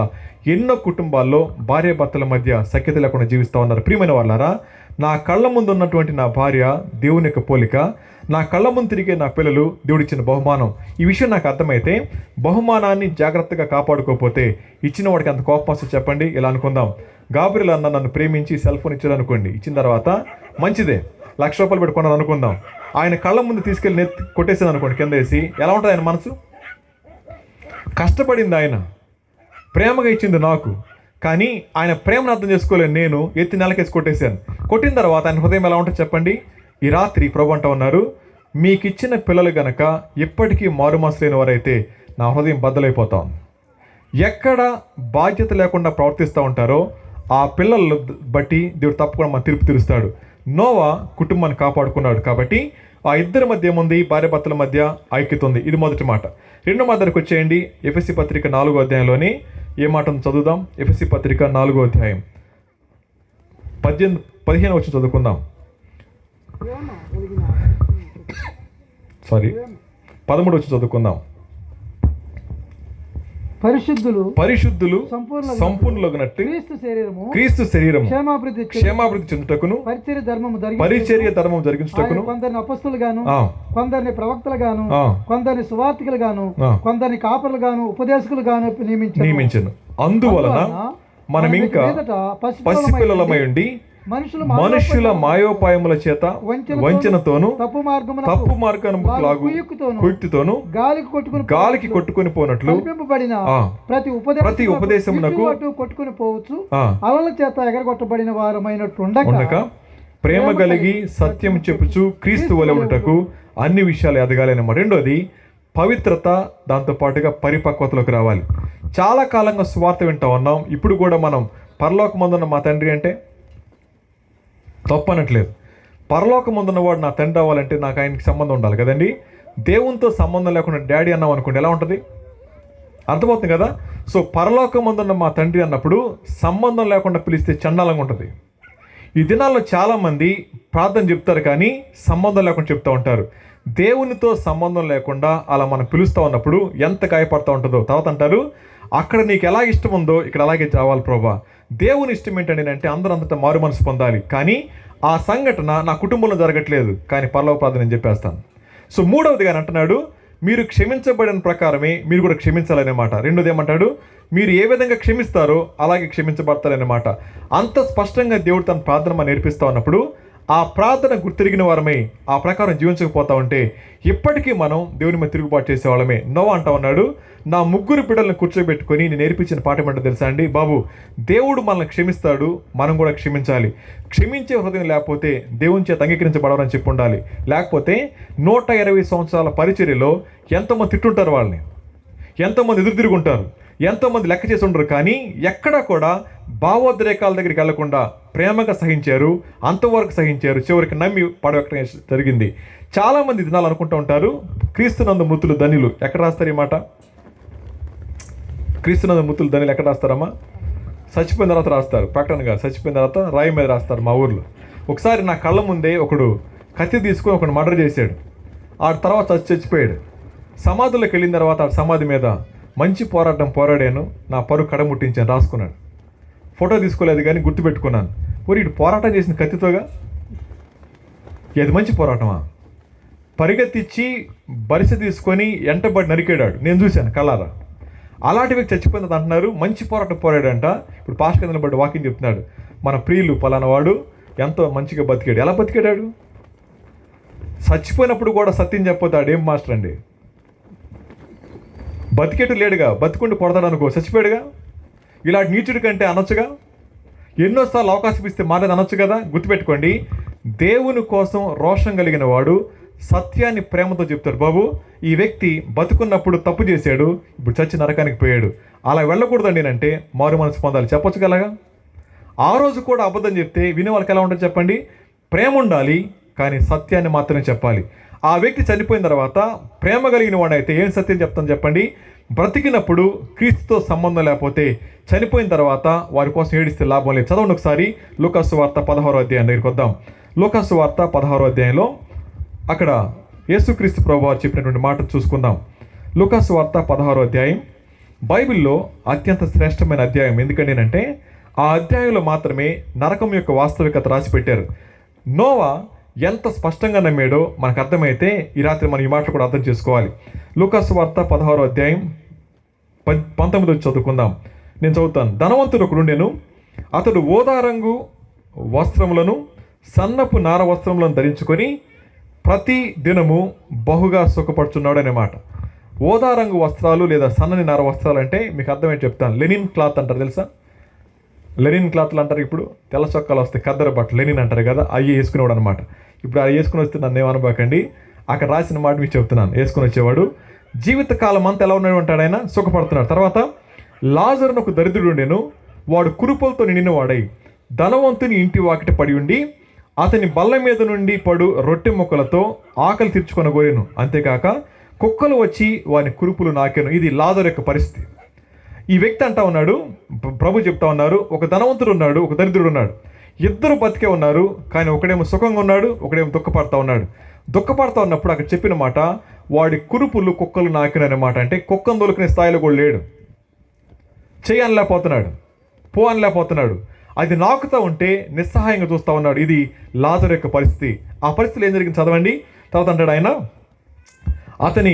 ఎన్నో కుటుంబాల్లో భార్య భర్తల మధ్య సఖ్యత లేకుండా జీవిస్తూ ఉన్నారు. ప్రియమైన వాళ్ళారా, నా కళ్ళ ముందు ఉన్నటువంటి నా భార్య దేవుని యొక్క పోలిక, నా కళ్ళ ముందు తిరిగే నా పిల్లలు దేవుడిచ్చిన బహుమానం. ఈ విషయం నాకు అర్థమైతే బహుమానాన్ని జాగ్రత్తగా కాపాడుకోకపోతే ఇచ్చిన వాడికి అంత కోపం వస్తుంది చెప్పండి. ఇలా అనుకుందాం, గాబ్రియల్ అన్న నన్ను ప్రేమించి సెల్ ఫోన్ ఇచ్చాడు అనుకోండి, ఇచ్చిన తర్వాత మంచిదే, ₹1,00,000 పెట్టుకున్నాను అనుకుందాం, ఆయన కళ్ళ ముందు తీసుకెళ్ళి కొట్టేసాను అనుకోండి కింద వేసి, ఎలా ఉంటుంది ఆయన మనసు? కష్టపడింది ఆయన, ప్రేమగా ఇచ్చింది నాకు, కానీ ఆయన ప్రేమను అర్థం చేసుకోలేను నేను, ఎత్తి నెలకేసి కొట్టేశాను. కొట్టిన తర్వాత ఆయన హృదయం ఎలా ఉంటుంది చెప్పండి? ఈ రాత్రి ప్రభు అంటూ ఉన్నారు, మీకు ఇచ్చిన పిల్లలు గనక ఎప్పటికీ మారుమనసు లేని వారైతే నా హృదయం బద్దలైపోతాం. ఎక్కడ బాధ్యత లేకుండా ప్రవర్తిస్తూ ఉంటారో ఆ పిల్లలు బట్టి దేవుడు తప్పకుండా మన తీర్పు తీరుస్తాడు. నోవా కుటుంబాన్ని కాపాడుకున్నాడు కాబట్టి ఆ ఇద్దరి మధ్య ఏముంది? భార్య భర్తల మధ్య ఐక్యత ఉంది. ఇది మొదటి మాట. రెండో మాట దగ్గరికి వచ్చేయండి. ఎఫెసీ పత్రిక 4వ అధ్యాయంలోని ఏ మాటను చదువుదాం? ఎఫెసీ పత్రిక 4వ అధ్యాయం 15 వచ్చి చదువుకుందాం. 13 వచ్చి చదువుకుందాం. పరిశుద్ధులు సంపూర్ణులగునట్టు క్రీస్తు శరీరము క్షేమాభివృద్ధి చెందుటకును పరిచర్య ధర్మము జరిగించుటకును కొందరిని అపొస్తలుగాను, కొందరిని ప్రవక్తలుగాను, కొందరిని సువార్తికులుగాను, కొందరిని కాపరులుగాను, ఉపదేశకులుగాను నియమించను. అందువలన మనం ఇంకా పసిపిల్లలమై ఉండి మనుషుల మాయోపాయముల చేత వంచనతోను తప్పు మార్గములాగు కుయుక్తితోను గాలికి కొట్టుకుని పోనట్లు ప్రతి ఉపదేశమునకు కొట్టుకుని పోవచ్చు అలల చేత ఎగరగొట్టబడిన వారమైనట్టుండగా ప్రేమ కలిగి సత్యం చెప్పుచు క్రీస్తు వలె ఉండుటకు అన్ని విషయాలు ఎదగాలన్నమాట. రెండోది పవిత్రత, దాంతో పాటుగా పరిపక్వతలోకి రావాలి. చాలా కాలంగా సువార్త వింటా ఉన్నాం. ఇప్పుడు కూడా మనం పరలోకమందున్న మా తండ్రి అంటే తప్పనట్లేదు. పరలోకమందున్నవాడు నా తండ్రి అవ్వాలంటే నాకు ఆయనకి సంబంధం ఉండాలి కదండి. దేవునితో సంబంధం లేకుండా డాడీ అన్నాం అనుకోండి, ఎలా ఉంటుంది? అర్థమవుతుంది కదా. సో పరలోకమందున్న మా తండ్రి అన్నప్పుడు సంబంధం లేకుండా పిలిస్తే చండాలంగా ఉంటుంది. ఈ దినాల్లో చాలామంది ప్రార్థన చెప్తారు కానీ సంబంధం లేకుండా చెప్తూ ఉంటారు. దేవునితో సంబంధం లేకుండా అలా మనం పిలుస్తూ ఉన్నప్పుడు ఎంత గాయపడుతూ ఉంటుందో. తర్వాత అంటారు, అక్కడ నీకు ఎలా ఇష్టం ఉందో ఇక్కడ అలాగే చావాలి ప్రభా. దేవుని ఇష్టం ఏంటంటే అంటే అందరూ అంతటా మారు మనసు పొందాలి. కానీ ఆ సంఘటన నా కుటుంబంలో జరగట్లేదు, కానీ పరలోక ప్రార్థన నేను చెప్పేస్తాను. సో మూడవదిగా అంటున్నాడు, మీరు క్షమించబడిన ప్రకారమే మీరు కూడా క్షమించాలనే మాట. రెండోది ఏమంటాడు? మీరు ఏ విధంగా క్షమిస్తారో అలాగే క్షమించబడతారనే మాట. అంత స్పష్టంగా దేవుడు తన ప్రార్థన మనం నేర్పిస్తూ ఉన్నప్పుడు ఆ ప్రార్థన గుర్తిరిగిన వారమై ఆ ప్రకారం జీవించకపోతా ఉంటే ఇప్పటికీ మనం దేవుని మీద తిరుగుబాటు చేసేవాళ్ళమే. నోవా అంటా ఉన్నాడు, నా 3 బిడ్డలను కూర్చోబెట్టుకొని నేను నేర్పించిన పాఠం ఏంటో తెలుసా అండి? బాబు, దేవుడు మనల్ని క్షమిస్తాడు, మనం కూడా క్షమించాలి. క్షమించే హృదయం లేకపోతే దేవుని చేత అంగీకరించబడవని చెప్పి ఉండాలి. లేకపోతే 120 సంవత్సరాల పరిచర్యలో ఎంతోమంది తిట్టుంటారు, వాళ్ళని ఎంతోమంది ఎదురు తిరుగుంటారు, ఎంతోమంది లెక్క చేసి ఉండరు. కానీ ఎక్కడా కూడా భావోద్రేకాల దగ్గరికి వెళ్లకుండా ప్రేమగా సహించారు, అంతవరకు సహించారు, చివరికి నమ్మి పడవెక్కడం జరిగింది. చాలామంది దినాలు అనుకుంటూ ఉంటారు, క్రీస్తునందు మృతులు ధన్యులు. ఎక్కడ రాస్తారు ఈ మాట? క్రీస్తునందు మృతులు ధన్యులు ఎక్కడ రాస్తారమ్మా? చచ్చిపోయిన తర్వాత రాస్తారు. ప్రకటనగా చచ్చిపోయిన తర్వాత రాయి మీద రాస్తారు మా ఊర్లో. ఒకసారి నా కళ్ళ ముందే ఒకడు కత్తి తీసుకొని ఒకడు మర్డర్ చేశాడు. ఆ తర్వాత చచ్చిపోయాడు. సమాధుల్లోకి వెళ్ళిన తర్వాత ఆ సమాధి మీద మంచి పోరాటం పోరాడాను, నా పరువు కడముట్టించాను రాసుకున్నాడు. ఫోటో తీసుకోలేదు కానీ గుర్తుపెట్టుకున్నాను. ఇటు పోరాటం చేసిన కత్తితోగా, అది మంచి పోరాటమా? పరిగెత్తిచ్చి బరిసె తీసుకొని ఎంటబడి నరికేడాడు, నేను చూశాను కళ్ళారా. అలాంటి వ్యక్తి చచ్చిపోయింది అంటున్నారు, మంచి పోరాటం పోరాడంట. ఇప్పుడు పాస్టర్ కింద బట్టి వాకింగ్ చెప్తున్నాడు, మన ప్రియులు పలానా వాడు ఎంతో మంచిగా బతికాడు. ఎలా బతికాడాడు? చచ్చిపోయినప్పుడు కూడా సత్యం చెప్పొద్దాడు. ఏం మాస్టర్ అండి? బతికేటు లేడుగా, బతికుండి కొడతాడు అనుకో, చచ్చిపోయాడుగా. ఇలాంటి నీచుడి కంటే అనొచ్చుగా, ఎన్నోసార్లు అవకాశం ఇస్తే మారేది అనొచ్చు కదా. గుర్తుపెట్టుకోండి, దేవుని కోసం రోషం కలిగిన వాడు సత్యాన్ని ప్రేమతో చెప్తాడు. బాబు, ఈ వ్యక్తి బతుకున్నప్పుడు తప్పు చేశాడు, ఇప్పుడు చచ్చి నరకానికి పోయాడు, అలా వెళ్ళకూడదండి అంటే మారు మనసు పొందాలి. చెప్పొచ్చు కలగా. ఆ రోజు కూడా అబద్ధం చెప్తే వినే వాళ్ళకి ఎలా ఉంటుంది చెప్పండి? ప్రేమ ఉండాలి కానీ సత్యాన్ని మాత్రమే చెప్పాలి. ఆ వ్యక్తి చనిపోయిన తర్వాత ప్రేమ కలిగిన వాడైతే ఏం సత్యం చెప్తాను చెప్పండి? బ్రతికినప్పుడు క్రీస్తుతో సంబంధం లేకపోతే చనిపోయిన తర్వాత వారి కోసం ఏడిస్తే లాభం లేదు. చదవండి ఒకసారి లూకాసు వార్త 16వ అధ్యాయం దగ్గరికి వద్దాం. లూకాసు వార్త 16వ అధ్యాయంలో అక్కడ యేసుక్రీస్తు ప్రభువారు చెప్పినటువంటి మాట చూసుకుందాం. లూకాసు వార్త 16వ అధ్యాయం బైబిల్లో అత్యంత శ్రేష్టమైన అధ్యాయం. ఎందుకంటే ఆ అధ్యాయంలో మాత్రమే నరకం యొక్క వాస్తవికత రాసి పెట్టారు. నోవా ఎంత స్పష్టంగా నమ్మాడో మనకు అర్థమైతే ఈ రాత్రి మనం ఈ మాటలు కూడా అర్థం చేసుకోవాలి. లూకాసు వార్త 16వ అధ్యాయం 19 చదువుకుందాం. నేను చదువుతాను. ధనవంతుడు ఒకడుండెను. అతడు ఓదా రంగు వస్త్రములను సన్నపు నార వస్త్రములను ధరించుకొని ప్రతి దినము బహుగా సుఖపడుచున్నాడు అనే మాట. ఓదా రంగు వస్త్రాలు లేదా సన్నని నార వస్త్రాలు అంటే మీకు అర్థమేంటి చెప్తాను. లెనిన్ క్లాత్ అంటారు, తెలుసా? లెనిన్ క్లాత్లు అంటారు. ఇప్పుడు తెల్ల చొక్కాలు వస్తే ఖద్దరు బట్టలు లెనిన్ అంటారు కదా, అవి వేసుకునేవాడు అనమాట. ఇప్పుడు అది వేసుకుని వస్తే నన్ను ఏమనబాకండి, అక్కడ రాసిన మాట మీకు చెప్తున్నాను. వేసుకుని వచ్చేవాడు జీవితకాలం అంతా ఎలా ఉన్నాడు అంటాడు, ఆయన సుఖపడుతున్నాడు. తర్వాత లాజరును ఒక దరిద్రుడు ఉండెను. వాడు కురుపులతో నిండిన వాడై ధనవంతుని ఇంటి వాకిట పడి ఉండి అతని బల్ల మీద నుండి పడు రొట్టె ముక్కలతో ఆకలి తీర్చుకొనగోరెను. అంతేకాక కుక్కలు వచ్చి వాని కురుపులు నాకెను. ఇది లాజరు యొక్క పరిస్థితి. ఈ వ్యక్తి అంటా ఉన్నాడు, ప్రభు చెప్తా ఉన్నారు, ఒక ధనవంతుడు ఉన్నాడు, ఒక దరిద్రుడు ఉన్నాడు. ఇద్దరు బతికే ఉన్నారు. కానీ ఒకడేమో సుఖంగా ఉన్నాడు, ఒకడేమో దుఃఖపడతా ఉన్నాడు. దుఃఖపడతా ఉన్నప్పుడు అక్కడ చెప్పిన మాట, వాడి కురుపులు కుక్కలు నాకిన అనే మాట. అంటే కుక్కను దొరికిన స్థాయిలో కూడా లేడు. చెయ్యి అనలేకపోతున్నాడు, పో అనలేకపోతున్నాడు. అది నాకుతూ ఉంటే నిస్సహాయంగా చూస్తూ ఉన్నాడు. ఇది లాజరు యొక్క పరిస్థితి. ఆ పరిస్థితిలో ఏం జరిగింది చదవండి. తర్వాత అంటాడు ఆయన, అతని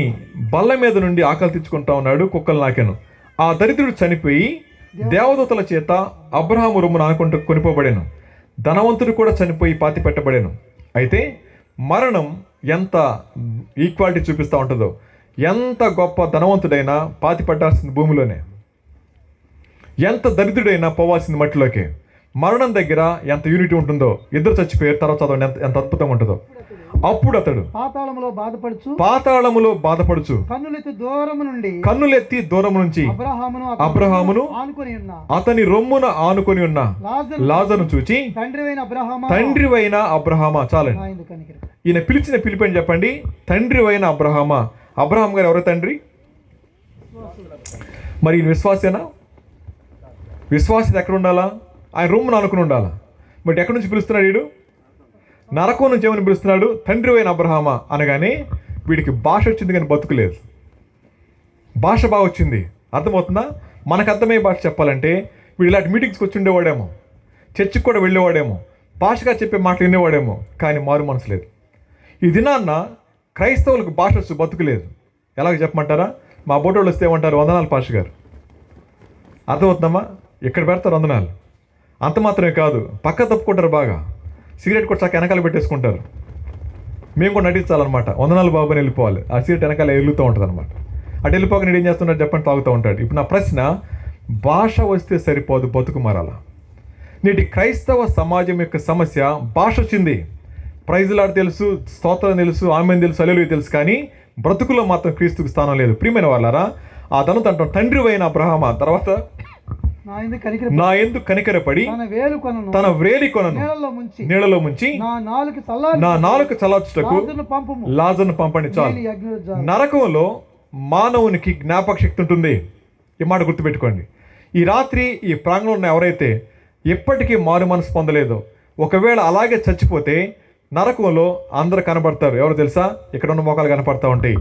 బల్ల మీద నుండి ఆకలి తెచ్చుకుంటా ఉన్నాడు, కుక్కలు నాకెను. ఆ దరిద్రుడు చనిపోయి దేవదూతల చేత అబ్రహాము రొమ్మున అనుకుంటూ కొనిపోబడెను. ధనవంతుడు కూడా చనిపోయి పాతి పెట్టబడెను. అయితే మరణం ఎంత ఈక్వాలిటీ చూపిస్తూ ఉంటుందో, ఎంత గొప్ప ధనవంతుడైనా పాతి పెట్టాల్సింది భూమిలోనే, ఎంత దరిద్రుడైనా పోవాల్సింది మట్టిలోకే. మరణం దగ్గర ఎంత యూనిటీ ఉంటుందో, ఇద్దరు చచ్చిపోయారు, తర్వాత చదవండి ఎంత అద్భుతంగా ఉంటుందో. అప్పుడు అతడు పాతాళములో బాధపడుచు కన్నులెత్తి దూరము నుంచి అబ్రహామును అతని రొమ్మున ఆనుకొని ఉన్న లాజరును చూచి తండ్రివైన అబ్రహామా. చాలండి, ఈయన పిలిచిన పిలిపని చెప్పండి. తండ్రివైన అబ్రహామా. అబ్రహాం గారు ఎవరో తండ్రి? మరి ఈయన విశ్వాసేనా? విశ్వాసత ఎక్కడ ఉండాలా? ఆయన రొమ్మును ఆనుకుని ఉండాలా. బట్ ఎక్కడి నుంచి పిలుస్తున్నాడు వీడు? నరకం నుంచి ఏమని పిలుస్తున్నాడు? తండ్రి అయిన అబ్రహామా అనగానే వీడికి భాష వచ్చింది కానీ బతుకులేదు. భాష బాగా వచ్చింది, అర్థమవుతుందా? మనకు అర్థమయ్యే భాష చెప్పాలంటే వీడు ఇలాంటి మీటింగ్స్కి వచ్చి ఉండేవాడేమో, చర్చికి కూడా వెళ్ళేవాడేమో, భాషగా చెప్పే మాటలు వినేవాడేమో, కానీ మారు మనసు లేదు. ఈ దినాన్న క్రైస్తవులకు భాష వచ్చి బతుకులేదు. ఎలాగ చెప్పమంటారా? మా బోటోళ్ళు వస్తే ఏమంటారు? వందనాలు పాష గారు. అర్థమవుతుందమ్మా? ఎక్కడ పెడతారు వందనాలు. అంత మాత్రమే కాదు, పక్క తప్పుకుంటారు బాగా. సిగరెట్ కూడా చక్క వెనకాల పెట్టేసుకుంటారు. మేము కూడా నటించాలన్నమాట, వందనాలు బాబు అని వెళ్ళిపోవాలి. ఆ సిగరెట్ వెనకాల వెళ్తూ ఉంటుంది అనమాట. అటు వెళ్ళిపోక నేను ఏం చేస్తున్నాడు చెప్పండి, తాగుతూ ఉంటాడు. ఇప్పుడు నా ప్రశ్న, భాష వస్తే సరిపోదు, బతుకు మారాల. నేటి క్రైస్తవ సమాజం యొక్క సమస్య భాష వచ్చింది. ప్రైజులాడు తెలుసు, స్తోత్రం తెలుసు, ఆమెను తెలుసు, హల్లెలూయా తెలుసు, కానీ బ్రతుకులో మాత్రం క్రీస్తుకు స్థానం లేదు. ప్రియమైన వాళ్ళారా, ఆ ధనవంతుడు అంటాం, తండ్రివైన అబ్రహామా. తర్వాత నా యందు కనికరపడి తన వ్రేలి కొనను నీళ్ళలో ముంచి నా నాలుక చల్లార్చుటకు లాజరును పంపండి. చాలు. నరకంలో మానవునికి జ్ఞాపక శక్తి ఉంటుంది. ఈ మాట గుర్తుపెట్టుకోండి. ఈ రాత్రి ఈ ప్రాంగణంలో ఉన్న ఎవరైతే ఎప్పటికీ మారు మనసు పొందలేదో, ఒకవేళ అలాగే చచ్చిపోతే నరకంలో అందరు కనబడతారు. ఎవరు తెలుసా? ఇక్కడ ఉన్న మోకాలు కనపడతా ఉంటాయి.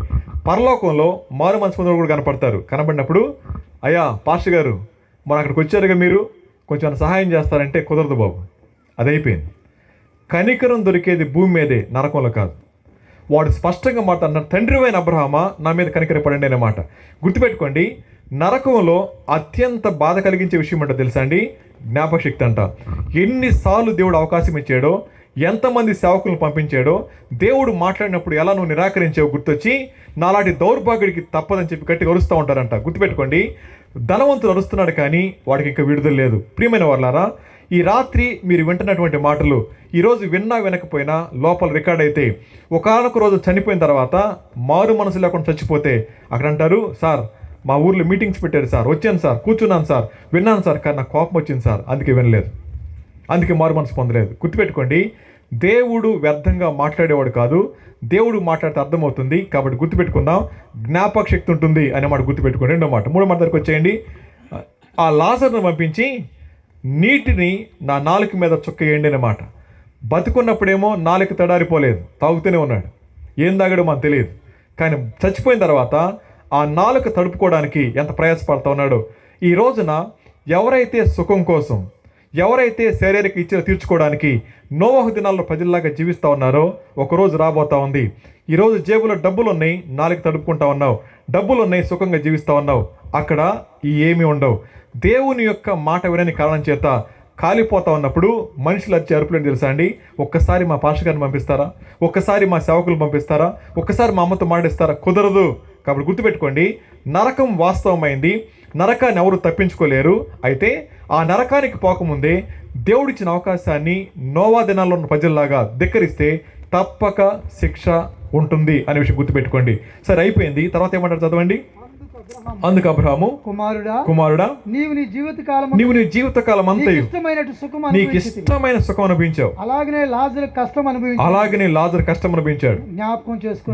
పరలోకంలో మారు మనసు పొందిన కూడా కనపడతారు. కనబడినప్పుడు, అయ్యా పాస్టర్ గారు, మరి అక్కడికి వచ్చారుగా, మీరు కొంచెం సహాయం చేస్తారంటే కుదరదు బాబు, అదైపోయింది. కనికరం దొరికేది భూమి మీదే, నరకంలో కాదు. వాడు స్పష్టంగా మాట అన్నాడు, తండ్రివైన అబ్రహామా నా మీద కనికరపడండి అనే మాట గుర్తుపెట్టుకోండి. నరకంలో అత్యంత బాధ కలిగించే విషయం అంటే తెలుసా అండి? జ్ఞాపకశక్తి అంట. ఎన్నిసార్లు దేవుడు అవకాశం ఇచ్చాడో, ఎంతమంది సేవకులను పంపించాడో, దేవుడు మాట్లాడినప్పుడు ఎలా నువ్వు నిరాకరించావు గుర్తొచ్చి నాలాంటి దౌర్భాగ్యుడికి తప్పదని చెప్పి గట్టిగా అరుస్తూ ఉంటారంట. గుర్తుపెట్టుకోండి, ధనవంతుడు అరుస్తున్నాడు కానీ వాడికి ఇంకా విడుదల లేదు. ప్రియమైన వాళ్ళారా, ఈ రాత్రి మీరు వింటున్నటువంటి మాటలు ఈరోజు విన్నా వినకపోయినా లోపల రికార్డ్ అయితే, ఒకానొక రోజు చనిపోయిన తర్వాత మారు మనసు లేకుండా చచ్చిపోతే అక్కడ అంటారు, సార్ మా ఊర్లో మీటింగ్స్ పెట్టారు సార్, వచ్చాను సార్, కూర్చున్నాను సార్, విన్నాను సార్, కానీ నాకు కోపం వచ్చింది సార్, అందుకే వినలేదు, అందుకే మారు మనసు పొందలేదు. గుర్తుపెట్టుకోండి, దేవుడు వ్యర్థంగా మాట్లాడేవాడు కాదు. దేవుడు మాట్లాడితే అర్థమవుతుంది. కాబట్టి గుర్తుపెట్టుకుందాం, జ్ఞాపక శక్తి ఉంటుంది అనే మాట గుర్తుపెట్టుకోండి. రెండో మాట, మూడో మాట దగ్గరికి వచ్చేయండి. ఆ లాజరును పంపించి నీటిని నా నాలుక మీద చుక్కేయండి అన్నమాట. బతుకున్నప్పుడేమో నాలుక తడారిపోలేదు, తాగుతూనే ఉన్నాడు. ఏం తాగాడో మనకు తెలియదు. కానీ చచ్చిపోయిన తర్వాత ఆ నాలుక తడుపుకోవడానికి ఎంత ప్రయాసపడతా ఉన్నాడో. ఈ రోజున ఎవరైతే సుఖం కోసం, ఎవరైతే శారీరక ఇచ్చలు తీర్చుకోవడానికి నోవహు దినాల్లో ప్రజల్లాగా జీవిస్తూ ఉన్నారో ఒకరోజు రాబోతా ఉంది. ఈరోజు జేబులో డబ్బులు ఉన్నాయి, నాలుగు తడుపుకుంటా ఉన్నావు, డబ్బులు ఉన్నాయి, సుఖంగా జీవిస్తూ ఉన్నావు. అక్కడ ఏమీ ఉండవు. దేవుని యొక్క మాట వినని కారణం చేత కాలిపోతా ఉన్నప్పుడు మనుషులు వచ్చి అరుపులని తెలుసా అండి? ఒక్కసారి మా పాస్టర్ గారిని పంపిస్తారా? ఒక్కసారి మా సేవకులు పంపిస్తారా? ఒక్కసారి మా అమ్మతో మాట్లాడిస్తారా? కుదరదు. కాబట్టి గుర్తుపెట్టుకోండి, నరకం వాస్తవమైంది. నరకాన్ని ఎవరు తప్పించుకోలేరు. అయితే ఆ నరకానికి పోకముందే దేవుడిచ్చిన అవకాశాన్ని నోవా దినాల్లో ఉన్న ప్రజల్లాగా ధిక్కరిస్తే తప్పక శిక్ష ఉంటుంది అనే విషయం గుర్తుపెట్టుకోండి. సరే, అయిపోయింది. తర్వాత ఏమంటారు చదవండి. అందుకు అబ్రహాము, కుమారుడా, నీవు నీ జీవితకాలం అంతయు నీకు ఇష్టమైన సుఖం అనుభవించావు, అలాగనే లాజరు కష్టం అనుభవించాడు.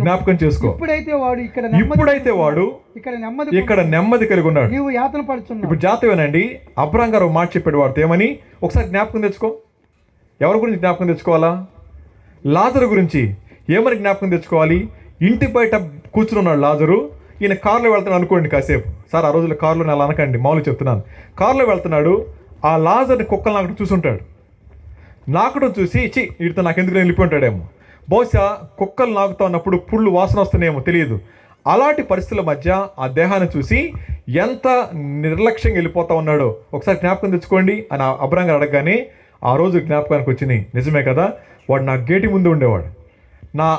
జ్ఞాపకం చేసుకో. ఇప్పుడైతే వాడు ఇక్కడ నెమ్మది కలిగి ఉన్నాడు. ఇప్పుడు జాతవేనండి. అబ్రహాం గారు మాట చెప్పాడు వాడితో ఏమని, ఒకసారి జ్ఞాపకం తెచ్చుకో. ఎవరి గురించి జ్ఞాపకం తెచ్చుకోవాలా? లాజరు గురించి. ఏమని జ్ఞాపకం తెచ్చుకోవాలి? ఇంటి బయట కూర్చున్నాడు లాజరు. ఈయన కారులో వెళ్తున్నాడు అనుకోండి కాసేపు. సార్, ఆ రోజుల్లో కారులో అలా అనకండి, మామూలు చెప్తున్నాను. కారులో వెళ్తున్నాడు. ఆ లాజర్ని కుక్కలు నాకడం చూసుంటాడు. నాకడం చూసి వీటితో నాకు ఎందుకు వెళ్ళిపోయి ఉంటాడేమో. బహుశా కుక్కలు నాకుతా ఉన్నప్పుడు పుళ్ళు వాసన వస్తున్నాయేమో తెలియదు. అలాంటి పరిస్థితుల మధ్య ఆ దేహాన్ని చూసి ఎంత నిర్లక్ష్యంగా వెళ్ళిపోతా ఉన్నాడో ఒకసారి జ్ఞాపకం తెచ్చుకోండి అని అబ్రహాం గారు అడగగానే ఆ రోజు జ్ఞాపకానికి వచ్చినాయి. నిజమే కదా, వాడు నా గేటు ముందు ఉండేవాడు. నా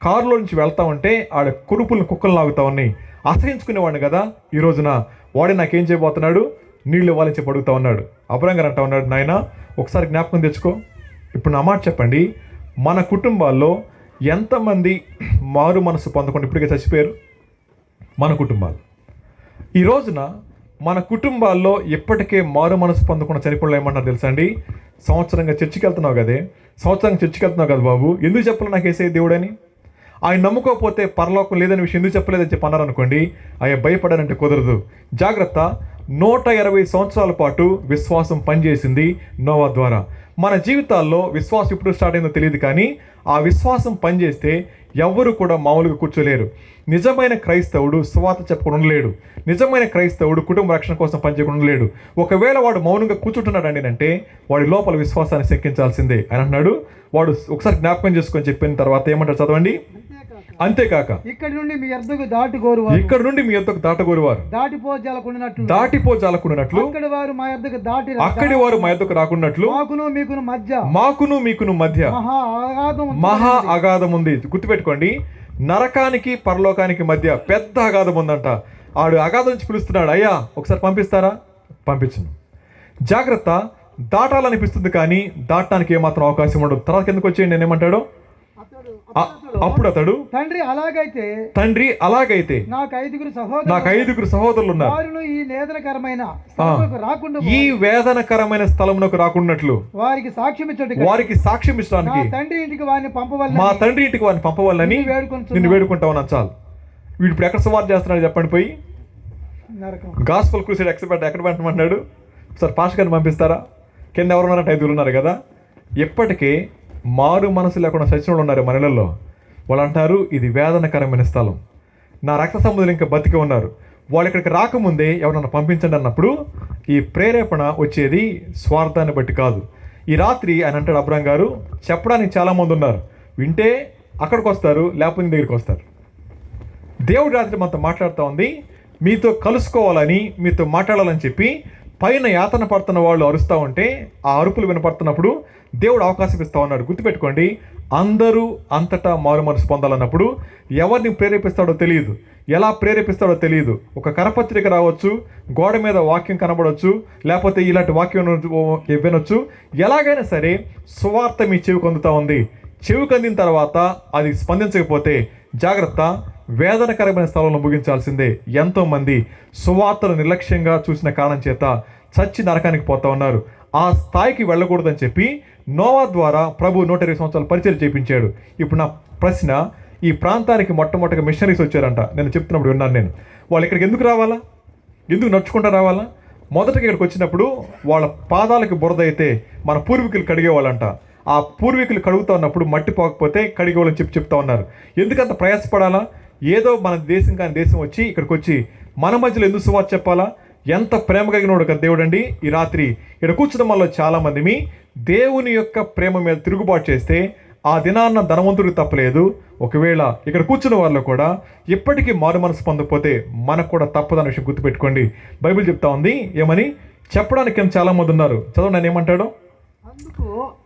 కారులో నుంచి వెళ్తా ఉంటే ఆడ కురుపులను కుక్కలు లాగుతా ఉన్నాయి. అసహించుకునేవాడిని కదా. ఈ రోజున వాడే నాకేం చేయబోతున్నాడు? నీళ్ళు ఇవ్వాలని చెప్పి అడుగుతా ఉన్నాడు. అబ్రహాం గారు అంటా ఉన్నాడు, నాయన ఒకసారి జ్ఞాపకం తెచ్చుకో. ఇప్పుడు నా మాట చెప్పండి, మన కుటుంబాల్లో ఎంతమంది మారు మనసు పొందకుండా ఇప్పటికే చచ్చిపోయారు? మన కుటుంబాలు. ఈ రోజున మన కుటుంబాల్లో ఇప్పటికే మారు మనసు పొందకుండా చనిపోవడం ఏమన్నారు తెలుసా అండి? సంవత్సరంగా చర్చికి వెళ్తున్నావు కదే, సంవత్సరంగా చర్చికి వెళ్తున్నావు కదా బాబు, ఎందుకు చెప్పాలి నాకు యేసయ్య దేవుడని? ఆయన నమ్ముకోకపోతే పరలోకం లేదని విషయం ఎందుకు చెప్పలేదని చెప్పి అన్నారు అనుకోండి, అయ్యా భయపడానంటే కుదరదు. జాగ్రత్త. 120 సంవత్సరాల పాటు విశ్వాసం పనిచేసింది నోవా ద్వారా. మన జీవితాల్లో విశ్వాసం ఎప్పుడు స్టార్ట్ అయిందో తెలియదు, కానీ ఆ విశ్వాసం పనిచేస్తే ఎవ్వరు కూడా మామూలుగా కూర్చోలేరు. నిజమైన క్రైస్తవుడు సువార్త చెప్పకుండా ఉండలేడు. నిజమైన క్రైస్తవుడు కుటుంబ రక్షణ కోసం పనిచేయకుండా ఉండలేడు. ఒకవేళ వాడు మౌనంగా కూర్చుంటున్నాడు అంటే వాడి లోపల విశ్వాసాన్ని శంకించాల్సిందే అని అంటున్నాడు. వాడు ఒకసారి జ్ఞాపకం చేసుకొని చెప్పిన తర్వాత ఏమంటారు చదవండి. అంతేకాక ఇక్కడి నుండి మీ యొద్దకు దాటగోరువారు దాటిపోజాలకున్నట్లు అక్కడి వారు మా యొద్దకు రాకున్నట్లు మాకును మీకును మధ్య మహా అగాధం ఉంది. గుర్తుపెట్టుకోండి, నరకానికి పరలోకానికి మధ్య పెద్ద అగాధం ఉందంట. ఆడు అగాధం నుంచి పిలుస్తున్నాడు, అయ్యా ఒకసారి పంపిస్తారా? పంపించను. జాగ్రత్త. దాటాలనిపిస్తుంది కానీ దాటడానికి ఏమాత్రం అవకాశం ఉండదు. తర్వాత ఎందుకు వచ్చేయండి నేనేమంటాడు? అప్పుడు అతడు, తండ్రి అలాగైతే నాకు ఐదుగురు సహోదరులు ఉన్నారు, ఈ వేదనకరమైన స్థలమునకు రాకున్నట్లు వారికి సాక్ష్యం ఇచ్చడానికి మా తండ్రి ఇంటికి వారిని పంపవాలని నిన్ను వేడుకుంటా ఉన్నాను. చాలు. వీడు ఇప్పుడు ఎక్కడ సువార్త చేస్తున్నాడు చెప్పండి? పోయి గాస్పల్ క్రూసేడ్ ఎక్కడ పెట్టమన్నాడు? సార్ పాస్టర్ గారిని పంపిస్తారా? కింద ఎవరు ఉన్నారంటే 5 ఉన్నారు కదా. ఎప్పటికే మారు మనసు లేకుండా చచ్చినోళ్ళు ఉన్నారు మనలలో. వాళ్ళు అంటారు, ఇది వేదనకరమైన స్థలం, నా రక్త సంబంధులు ఇంకా బతికి ఉన్నారు, వాళ్ళు ఇక్కడికి రాకముందే ఎవరన్నా పంపించండి అన్నప్పుడు ఈ ప్రేరేపణ వచ్చేది స్వార్థాన్ని బట్టి కాదు. ఈ రాత్రి ఆయన అంటాడు అబ్రహాం గారు, చెప్పడానికి చాలామంది ఉన్నారు, వింటే అక్కడికి వస్తారు, లేకపోతే దగ్గరికి వస్తారు. దేవుడు రాత్రి మనతో మాట్లాడుతూ ఉంది, మీతో కలుసుకోవాలని, మీతో మాట్లాడాలని చెప్పి పైన యాతన పడుతున్న వాళ్ళు అరుస్తూ ఉంటే ఆ అరుపులు వినపడుతున్నప్పుడు దేవుడు అవకాశం ఇస్తూ ఉన్నాడు. గుర్తుపెట్టుకోండి, అందరూ అంతటా మారు మనసు పొందాలన్నప్పుడు ఎవరిని ప్రేరేపిస్తాడో తెలియదు, ఎలా ప్రేరేపిస్తాడో తెలియదు. ఒక కరపత్రిక రావచ్చు, గోడ మీద వాక్యం కనబడవచ్చు, లేకపోతే ఇలాంటి వాక్యం వినొచ్చు. ఎలాగైనా సరే సువార్త మీ చెవికి అందుతూ ఉంది. చెవికి అందిన తర్వాత అది స్పందించకపోతే జాగ్రత్త, వేదనకరమైన స్థలంలో ముగించాల్సిందే. ఎంతోమంది సువార్తను నిర్లక్ష్యంగా చూసిన కారణం చేత చచ్చి నరకానికి పోతా ఉన్నారు. ఆ స్థాయికి వెళ్ళకూడదని చెప్పి నోవా ద్వారా ప్రభు 120 సంవత్సరాలు పరిచయం చేయించాడు. ఇప్పుడు నా ప్రశ్న, ఈ ప్రాంతానికి మొట్టమొదటిగా మిషనరీస్ వచ్చారంట. నేను చెప్తున్నప్పుడు విన్నాను నేను. వాళ్ళు ఇక్కడికి ఎందుకు రావాలా? ఎందుకు నడుచుకుంటూ రావాలా? మొదటగా ఇక్కడికి వచ్చినప్పుడు వాళ్ళ పాదాలకు బురద అయితే మన పూర్వీకులు కడిగేవాళ్ళంట. ఆ పూర్వీకులు కడుగుతూ ఉన్నప్పుడు మట్టి పోకపోతే కడిగేవాళ్ళని చెప్తా ఉన్నారు. ఎందుకంత ప్రయాసపడాలా? ఏదో మన దేశం కాని దేశం వచ్చి ఇక్కడికి వచ్చి మన మధ్యలో ఎందుకు సువార్త చెప్పాలా? ఎంత ప్రేమ కలిగినోడు కదా దేవుడు అండి. ఈ రాత్రి ఇక్కడ కూర్చోడం వల్ల చాలామంది దేవుని యొక్క ప్రేమ మీద తిరుగుబాటు చేస్తే ఆ దినాన్న ధనవంతుడికి తప్పలేదు. ఒకవేళ ఇక్కడ కూర్చున్న వాళ్ళు కూడా ఎప్పటికీ మారు మనసు పొందకపోతే మనకు కూడా తప్పదన్న విషయం గుర్తుపెట్టుకోండి. బైబిల్ చెప్తా ఉంది ఏమని, చెప్పడానికి చాలా మంది ఉన్నారు. చదవండి, నేను ఏమంటాడు.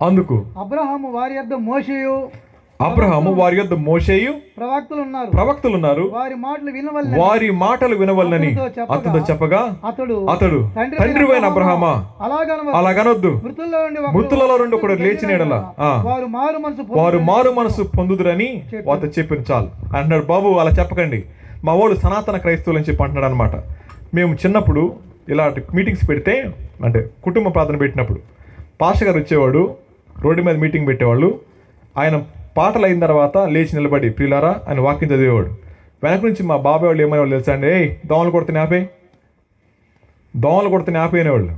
అందుకు అబ్రహాము వారి యొద్ద మోషేయు ప్రవక్తలు ఉన్నారు, వారి మాటలు వినవలనని అతడు చెప్పగా అతడు తండ్రివైన అబ్రహామా అలాగనొద్దు, మృతులలో నుండి ఒకడు లేచిన యెడల వారు మారు మనసు పొందుదురని అతడు చెప్పిన చాలు అంటున్నాడు. బాబు అలా చెప్పకండి, మా వాళ్ళు సనాతన క్రైస్తవులు అని చెప్పి అంటున్నాడు అనమాట. మేము చిన్నప్పుడు ఇలాంటి మీటింగ్స్ పెడితే, అంటే కుటుంబ ప్రార్థన పెట్టినప్పుడు పాస్టర్ గారు వచ్చేవాడు, రోడ్డు మీద మీటింగ్ పెట్టేవాళ్ళు. ఆయన పాటలు అయిన తర్వాత లేచి నిలబడి ప్రియులారా ఆయన వాక్యం చదివేవాడు. వెనక నుంచి మా బాబాయ్ వాళ్ళు ఏమనేవాళ్ళు తెలుసా అండి, దోమలు కొడుతున్న ఆపే అనేవాళ్ళు.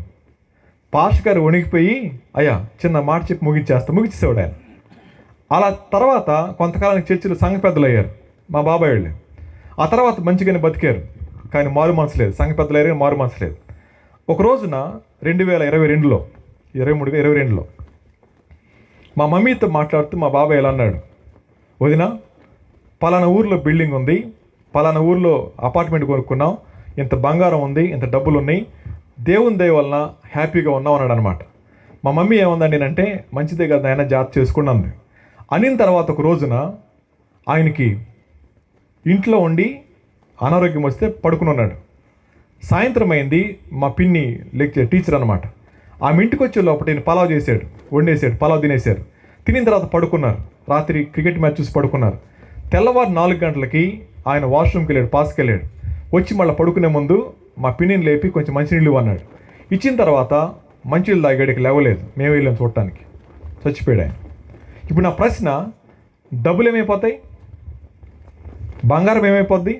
పాస్టర్ గారు వణికిపోయి అయ్యా చిన్న మాట చెప్పి ముగించేసేవాడు ఆయన. అలా తర్వాత కొంతకాలానికి చర్చిలో సంఘ పెద్దలు అయ్యారు మా బాబాయ్ వాళ్ళు. ఆ తర్వాత మంచిగానే బతికారు, కానీ మారు మనసు లేదు. సంఘ పెద్దలు అయ్యారు, మారు మనసు లేదు. ఒక రోజున 2022లో 23-22లో మా మమ్మీతో మాట్లాడుతూ మా బాబాయ్ ఎలా అన్నాడు, వదిన పలానా ఊర్లో బిల్డింగ్ ఉంది, పలానా ఊర్లో అపార్ట్మెంట్ కొనుక్కున్నాం, ఇంత బంగారం ఉంది, ఇంత డబ్బులు ఉన్నాయి, దేవుని దయ వలన హ్యాపీగా ఉన్నాం అన్నాడు అనమాట. మా మమ్మీ ఏముందండి అంటే, మంచిదే కదా ఆయన జాగ్రత్త చేసుకున్నాంది. అనిన తర్వాత ఒక రోజున ఆయనకి ఇంట్లో ఉండి అనారోగ్యం వస్తే పడుకుని ఉన్నాడు. సాయంత్రం అయింది, మా పిన్ని టీచర్ అనమాట. ఆమె ఇంటికి వచ్చే లోపల నేను పలావ్ వండేసాడు, పలావ్ తినేశారు. తినిన తర్వాత పడుకున్నారు. రాత్రి క్రికెట్ మ్యాచ్ చూసి పడుకున్నారు. తెల్లవారు 4 గంటలకి ఆయన వాష్రూమ్కి వెళ్ళాడు, పాస్కి వెళ్ళాడు. వచ్చి మళ్ళీ పడుకునే ముందు మా పిన్నిని లేపి కొంచెం మంచినీళ్ళు అన్నాడు. ఇచ్చిన తర్వాత మంచినీళ్ళు తాగాడికి లేవలేదు. మేము వెళ్ళాం చూడటానికి, చచ్చిపోయాడు ఆయన. ఇప్పుడు నా ప్రశ్న, డబ్బులు ఏమైపోతాయి, బంగారం ఏమైపోద్ది,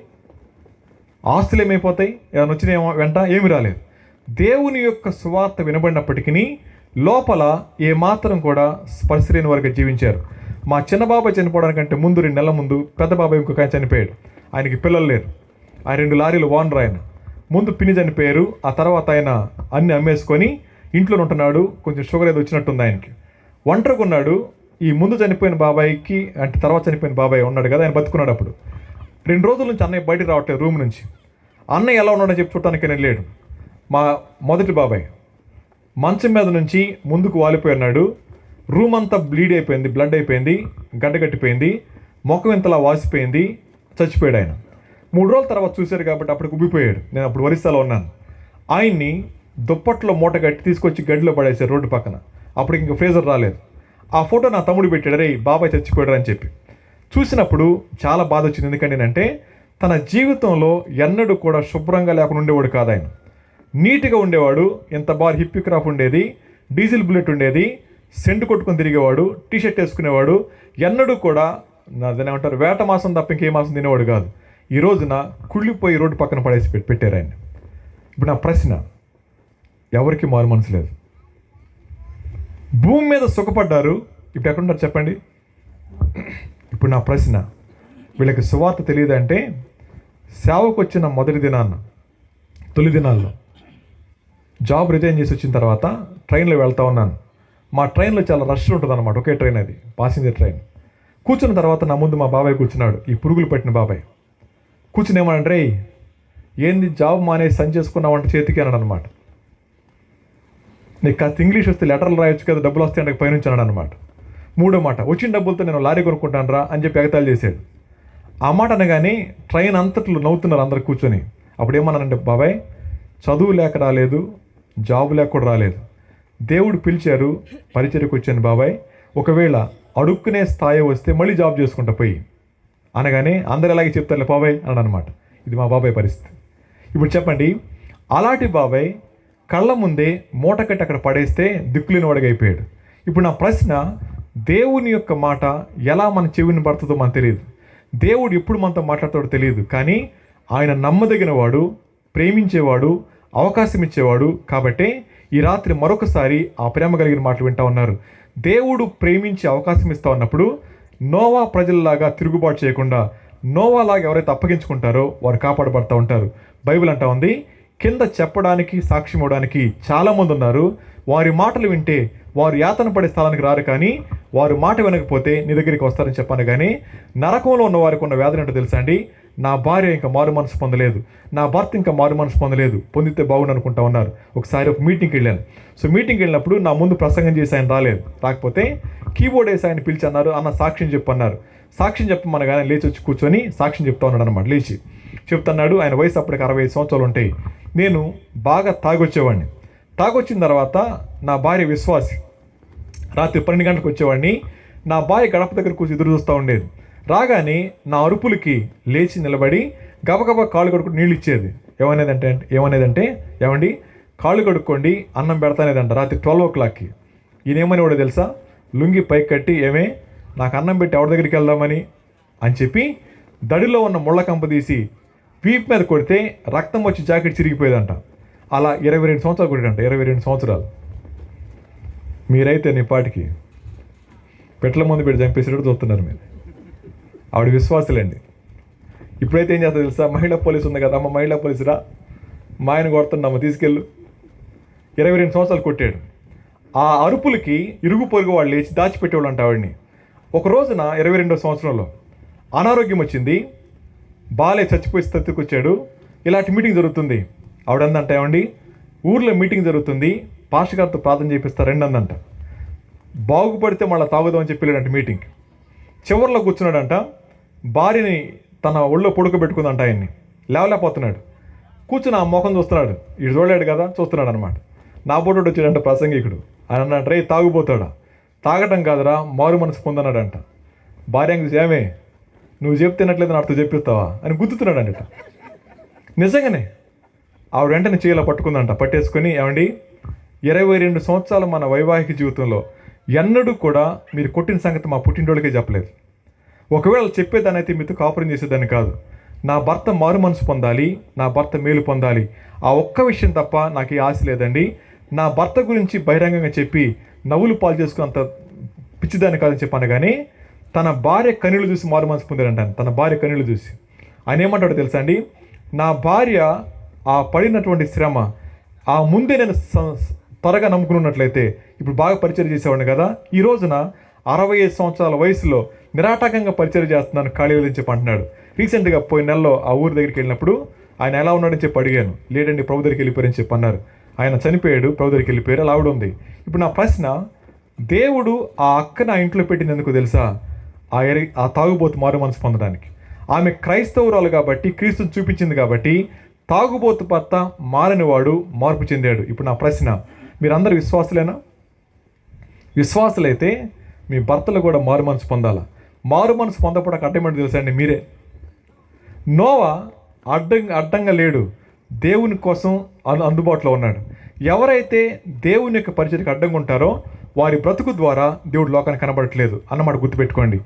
ఆస్తులు ఏమైపోతాయి, ఏమైనా వచ్చిన వెంట ఏమి రాలేదు. దేవుని యొక్క సువార్త వినబడినప్పటికీ లోపల ఏమాత్రం కూడా స్పర్శలేని వారికి జీవించారు. మా చిన్న బాబాయ్ చనిపోవడానికంటే ముందు 2 నెలల ముందు పెద్ద బాబాయ్ ఇంకొక ఆయన చనిపోయాడు. ఆయనకి పిల్లలు లేరు. ఆయన 2 లారీలు ఓనర్. ఆయన ముందు పిన్ని చనిపోయారు. ఆ తర్వాత ఆయన అన్ని అమ్మేసుకొని ఇంట్లో ఉంటున్నాడు. కొంచెం షుగర్ ఏదో వచ్చినట్టుంది ఆయనకి. ఒంటరిగా ఉన్నాడు. ఈ ముందు చనిపోయిన బాబాయ్కి, అంటే తర్వాత చనిపోయిన బాబాయ్ ఉన్నాడు కదా, ఆయన బతుకున్నాడు. అప్పుడు 2 రోజుల నుంచి అన్నయ్య బయటికి రావట్లేదు రూమ్ నుంచి. అన్నయ్య ఎలా ఉన్నాడో చెప్పి చూడటానికి నేను లేడు. మా మొదటి బాబాయ్ మంచం మీద నుంచి ముందుకు వాలిపోయి ఉన్నాడు. రూమ్ అంతా బ్లడ్ అయిపోయింది, గడ్డగట్టిపోయింది, ముఖం ఇంతలా వాసిపోయింది, చచ్చిపోయాడు ఆయన. 3 రోజుల తర్వాత చూశారు కాబట్టి అప్పటికి ఉబ్బిపోయాడు. నేను అప్పుడు ఒరిస్సాలో ఉన్నాను. ఆయన్ని దుప్పట్లో మూట కట్టి తీసుకొచ్చి గడ్డిలో పడేశారు రోడ్డు పక్కన. అప్పటికి ఇంకా ఫ్రీజర్ రాలేదు. ఆ ఫోటో నా తమ్ముడు పెట్టాడు, రే బాబాయ్ చచ్చిపోయాడు అని చెప్పి. చూసినప్పుడు చాలా బాధ వచ్చింది. ఎందుకంటే తన జీవితంలో ఎన్నడూ కూడా శుభ్రంగా లేకుండా ఉండేవాడు కాదు ఆయన. నీట్గా ఉండేవాడు. ఎంత బాగా హిప్పీ క్రాఫ్ ఉండేది, డీజిల్ బుల్లెట్ ఉండేది, సెంటు కొట్టుకొని తిరిగేవాడు, టీషర్ట్ వేసుకునేవాడు. ఎన్నడూ కూడా దాన్ని ఏమంటారు, వేట మాసం తప్ప ఇంకే మాసం తినేవాడు కాదు. ఈ రోజున కుళ్ళిపోయి రోడ్డు పక్కన పడేసి పెట్టారు ఆయన. ఇప్పుడు నా ప్రశ్న, ఎవరికి మారు మనసు లేదు. భూమి మీద సుఖపడ్డారు, ఇప్పుడు ఎక్కడున్నారు చెప్పండి. ఇప్పుడు నా ప్రశ్న, వీళ్ళకి సువార్త తెలియదంటే సేవకు వచ్చిన తొలి దినాల్లో జాబ్ రిజైన్ చేసి వచ్చిన తర్వాత ట్రైన్లో వెళ్తూ ఉన్నాను. మా ట్రైన్లో చాలా రష్ ఉంటుంది అనమాట. ఒకే ట్రైన్, అది పాసింజర్ ట్రైన్. కూర్చున్న తర్వాత నా ముందు మా బాబాయ్ కూర్చున్నాడు, ఈ పురుగులు పట్టిన బాబాయ్. కూర్చుని ఏమనంటే, ఏంది జాబ్ మానేసి సన్ చేసుకున్నావంటే చేతికి అన్నాడు అనమాట. నీకు కాస్త ఇంగ్లీష్ వస్తే లెటర్లు రాయొచ్చు కదా, డబ్బులు వస్తాయి అంటే పైనుంచి అన్నాడు అనమాట. 3వ మాట, వచ్చిన డబ్బులతో నేను లారీ కొనుక్కుంటాను రా అని చెప్పి ఎగతాళి చేశాడు. ఆ మాట అనగానే ట్రైన్ అంతట్లో నవ్వుతున్నారు అందరు కూర్చొని. అప్పుడు ఏమన్నానంటే, బాబాయ్ చదువు లేక రాలేదు, జాబ్ లేక కూడా రాలేదు, దేవుడు పిలిచారు, పరిచర్యకు వచ్చాను బాబాయ్. ఒకవేళ అడుక్కునే స్థాయి వస్తే మళ్ళీ జాబ్ చేసుకుంటా పోయి అనగానే అందరు ఎలాగే చెప్తారులే బాబాయ్ అన్నాడు అనమాట. ఇది మా బాబాయ్ పరిస్థితి. ఇప్పుడు చెప్పండి, అలాంటి బాబాయ్ కళ్ళ ముందే మూట కట్టి అక్కడ పడేస్తే దిక్కులేని వాడిగా అయిపోయాడు. ఇప్పుడు నా ప్రశ్న, దేవుని యొక్క మాట ఎలా మన చెవిని పడుతుందో మనకు తెలియదు, దేవుడు ఎప్పుడు మనతో మాట్లాడతాడో తెలియదు. కానీ ఆయన నమ్మదగిన వాడు, ప్రేమించేవాడు, అవకాశం ఇచ్చేవాడు. కాబట్టి ఈ రాత్రి మరొకసారి ఆ ప్రేమ కలిగిన మాటలు వింటా ఉన్నారు. దేవుడు ప్రేమించి అవకాశం ఇస్తా ఉన్నప్పుడు నోవా ప్రజల్లాగా తిరుగుబాటు చేయకుండా నోవాలాగా ఎవరైతే అప్పగించుకుంటారో వారు కాపాడబడతా ఉంటారు. బైబిల్ అంటా ఉంది, కింద చెప్పడానికి సాక్ష్యం ఇవ్వడానికి చాలామంది ఉన్నారు, వారి మాటలు వింటే వారు యాతన పడే స్థలానికి రారు, కానీ వారు మాట వినకపోతే నీ దగ్గరికి వస్తారని చెప్పాను. కానీ నరకంలో ఉన్న వారికి ఉన్న వేదన ఏంటో తెలుసా అండి? నా భార్య ఇంకా మారు మనసు పొందలేదు, నా భర్త ఇంకా మారు మనసు పొందలేదు, పొందితే బాగుండు అనుకుంటా ఉన్నారు. ఒకసారి ఒక మీటింగ్కి వెళ్ళాను. సో మీటింగ్కి వెళ్ళినప్పుడు నా ముందు ప్రసంగం చేసి ఆయన రాకపోతే కీబోర్డ్ వేసి ఆయన పిలిచి అన్నారు, అన్న సాక్ష్యం చెప్పన్నారు. సాక్ష్యం చెప్పమనగానే లేచి వచ్చి కూర్చొని సాక్ష్యం చెప్తా ఉన్నాడు అనమాట. లేచి చెప్తున్నాడు. ఆయన వయసు అప్పటికి 65 సంవత్సరాలు ఉంటాయి. నేను బాగా తాగొచ్చేవాడిని. తాగొచ్చిన తర్వాత నా భార్య విశ్వాసి, రాత్రి 12 గంటలకు వచ్చేవాడిని. నా భార్య గడప దగ్గర కూర్చొని ఎదురు చూస్తూ ఉండేది. రాగానే నా అరుపులకి లేచి నిలబడి గబగబా కాళ్ళు కడుక్కొని నీళ్ళు ఇచ్చేది. ఏమనేదంటే ఏమండి కాళ్ళు కడుక్కోండి అన్నం పెడతానేదంట. రాత్రి 12 o'clockకి ఈయనేమని కూడా తెలుసా, లుంగి పైకి కట్టి ఏమే నాకు అన్నం పెట్టి ఎవరి దగ్గరికి వెళ్దామని అని చెప్పి దడిలో ఉన్న ముళ్ళ కంప తీసి వీపు మీద కొడితే రక్తం వచ్చి జాకెట్ చిరిగిపోయేదంట. అలా 22 సంవత్సరాలు కొట్టాడంట. 22 సంవత్సరాలు. మీరైతే నీ పాటికి పెట్ల ముందు పెట్టి చంపేసేటట్టు చూస్తున్నారు మీరు. ఆవిడ విశ్వాసులండి. ఇప్పుడైతే ఏం చేస్తా తెలుసా, మహిళా పోలీసు ఉంది కదా, అమ్మ మహిళా పోలీసురా, మా ఆయన కొడుతున్నామ్మ తీసుకెళ్ళు. 22 సంవత్సరాలు కొట్టాడు. ఆ అరుపులకి ఇరుగు పొరుగు వాళ్ళు లేచి దాచిపెట్టేవాళ్ళు అంట ఆవిడని. ఒక రోజున 22వ సంవత్సరంలో అనారోగ్యం వచ్చింది, బాలే చచ్చిపోయి స్థితికి వచ్చాడు. ఇలాంటి మీటింగ్ జరుగుతుంది. ఆవిడందంట, ఏమండి ఊర్లో మీటింగ్ జరుగుతుంది, పాస్టర్ గారితో ప్రార్థన చేపిస్తారండి అందంట. బాగుపడితే మళ్ళీ తాగుదామని చెప్పి వెళ్ళాడంట మీటింగ్. చివరిలో కూర్చున్నాడంట. భార్యని తన ఒళ్ళో పడుకోబెట్టుకుందంట. ఆయన్ని లేవలేకపోతున్నాడు. కూర్చుని ఆ మొఖం చూస్తున్నాడు. ఇటు చూడలేడు కదా, చూస్తున్నాడు అనమాట. నా బోటోడు వచ్చాడంట ప్రసంగికుడు. ఆయన అన్నాడు, రే తాగుపోతాడా, తాగటం కాదురా మారు మనసు పొందన్నాడంట. భార్య చూసి, ఏమే నువ్వు చెప్తున్నట్లేదు నాతో చెప్పిస్తావా అని గుర్తుతున్నాడంట. నిజంగానే ఆవిడ వెంటనే చేయాల పట్టుకుందంట. పట్టేసుకొని, ఏమండి 22 సంవత్సరాలు మన వైవాహిక జీవితంలో ఎన్నడూ కూడా మీరు కొట్టిన సంగతి మా పుట్టింటోళ్ళకే చెప్పలేదు. ఒకవేళ చెప్పేదాన్ని అయితే మీతో కాపురం చేసేదాన్ని కాదు. నా భర్త మారు మనసు పొందాలి, నా భర్త మేలు పొందాలి, ఆ ఒక్క విషయం తప్ప నాకు ఈ ఆశ లేదండి. నా భర్త గురించి బహిరంగంగా చెప్పి నవ్వులు పాలు చేసుకున్నంత పిచ్చిదాన్ని కాదని చెప్పాను. కానీ తన భార్య కన్నీళ్ళు చూసి మారు మనసు పొందాడంటాను. తన భార్య కన్నీళ్ళు చూసి ఆయన ఏమంటాడో తెలుసా అండి, నా భార్య ఆ పడినటువంటి శ్రమ ఆ ముందే నేను త్వరగా నమ్ముకున్నట్లయితే ఇప్పుడు బాగా పరిచయం చేసేవాడిని కదా. ఈ రోజున 65 సంవత్సరాల వయసులో నిరాటకంగా పరిచయం చేస్తున్నాను, ఖాళీ లేదని చెప్పి అంటున్నాడు. రీసెంట్గా పోయిన నెలలో ఆ ఊరి దగ్గరికి వెళ్ళినప్పుడు ఆయన ఎలా ఉన్నాడని చెప్పి అడిగాను. లేడండి ప్రభు దగ్గరికి వెళ్ళిపోయారని చెప్పి అన్నారు. ఆయన చనిపోయాడు, ప్రభు దగ్గరికి వెళ్ళిపోయారు. అలా ఆవిడ ఉంది. ఇప్పుడు నా ప్రశ్న, దేవుడు ఆ అక్కన ఆ ఇంట్లో పెట్టినందుకు తెలుసా, ఆ తాగుబోతు మారు మనసు పొందడానికి. ఆమె క్రైస్తవురాలు కాబట్టి, క్రీస్తుని చూపించింది కాబట్టి తాగుబోతు భర్త మారనివాడు మార్పు చెందాడు. ఇప్పుడు నా ప్రశ్న, మీరందరూ విశ్వాసులేనా? విశ్వాసులైతే మీ భర్తలు కూడా మారు మనసు పొందాలా. మారు మనసు పొందపడక అడ్డమేంటో తెలుసా అండి మీరే. నోవా అడ్డంగా లేడు, దేవుని కోసం అందుబాటులో ఉన్నాడు. ఎవరైతే దేవుని యొక్క పరిచయకు అడ్డంగా ఉంటారో వారి బ్రతుకు ద్వారా దేవుడు లోకానికి కనబడట్లేదు అన్నమాట గుర్తుపెట్టుకోండి.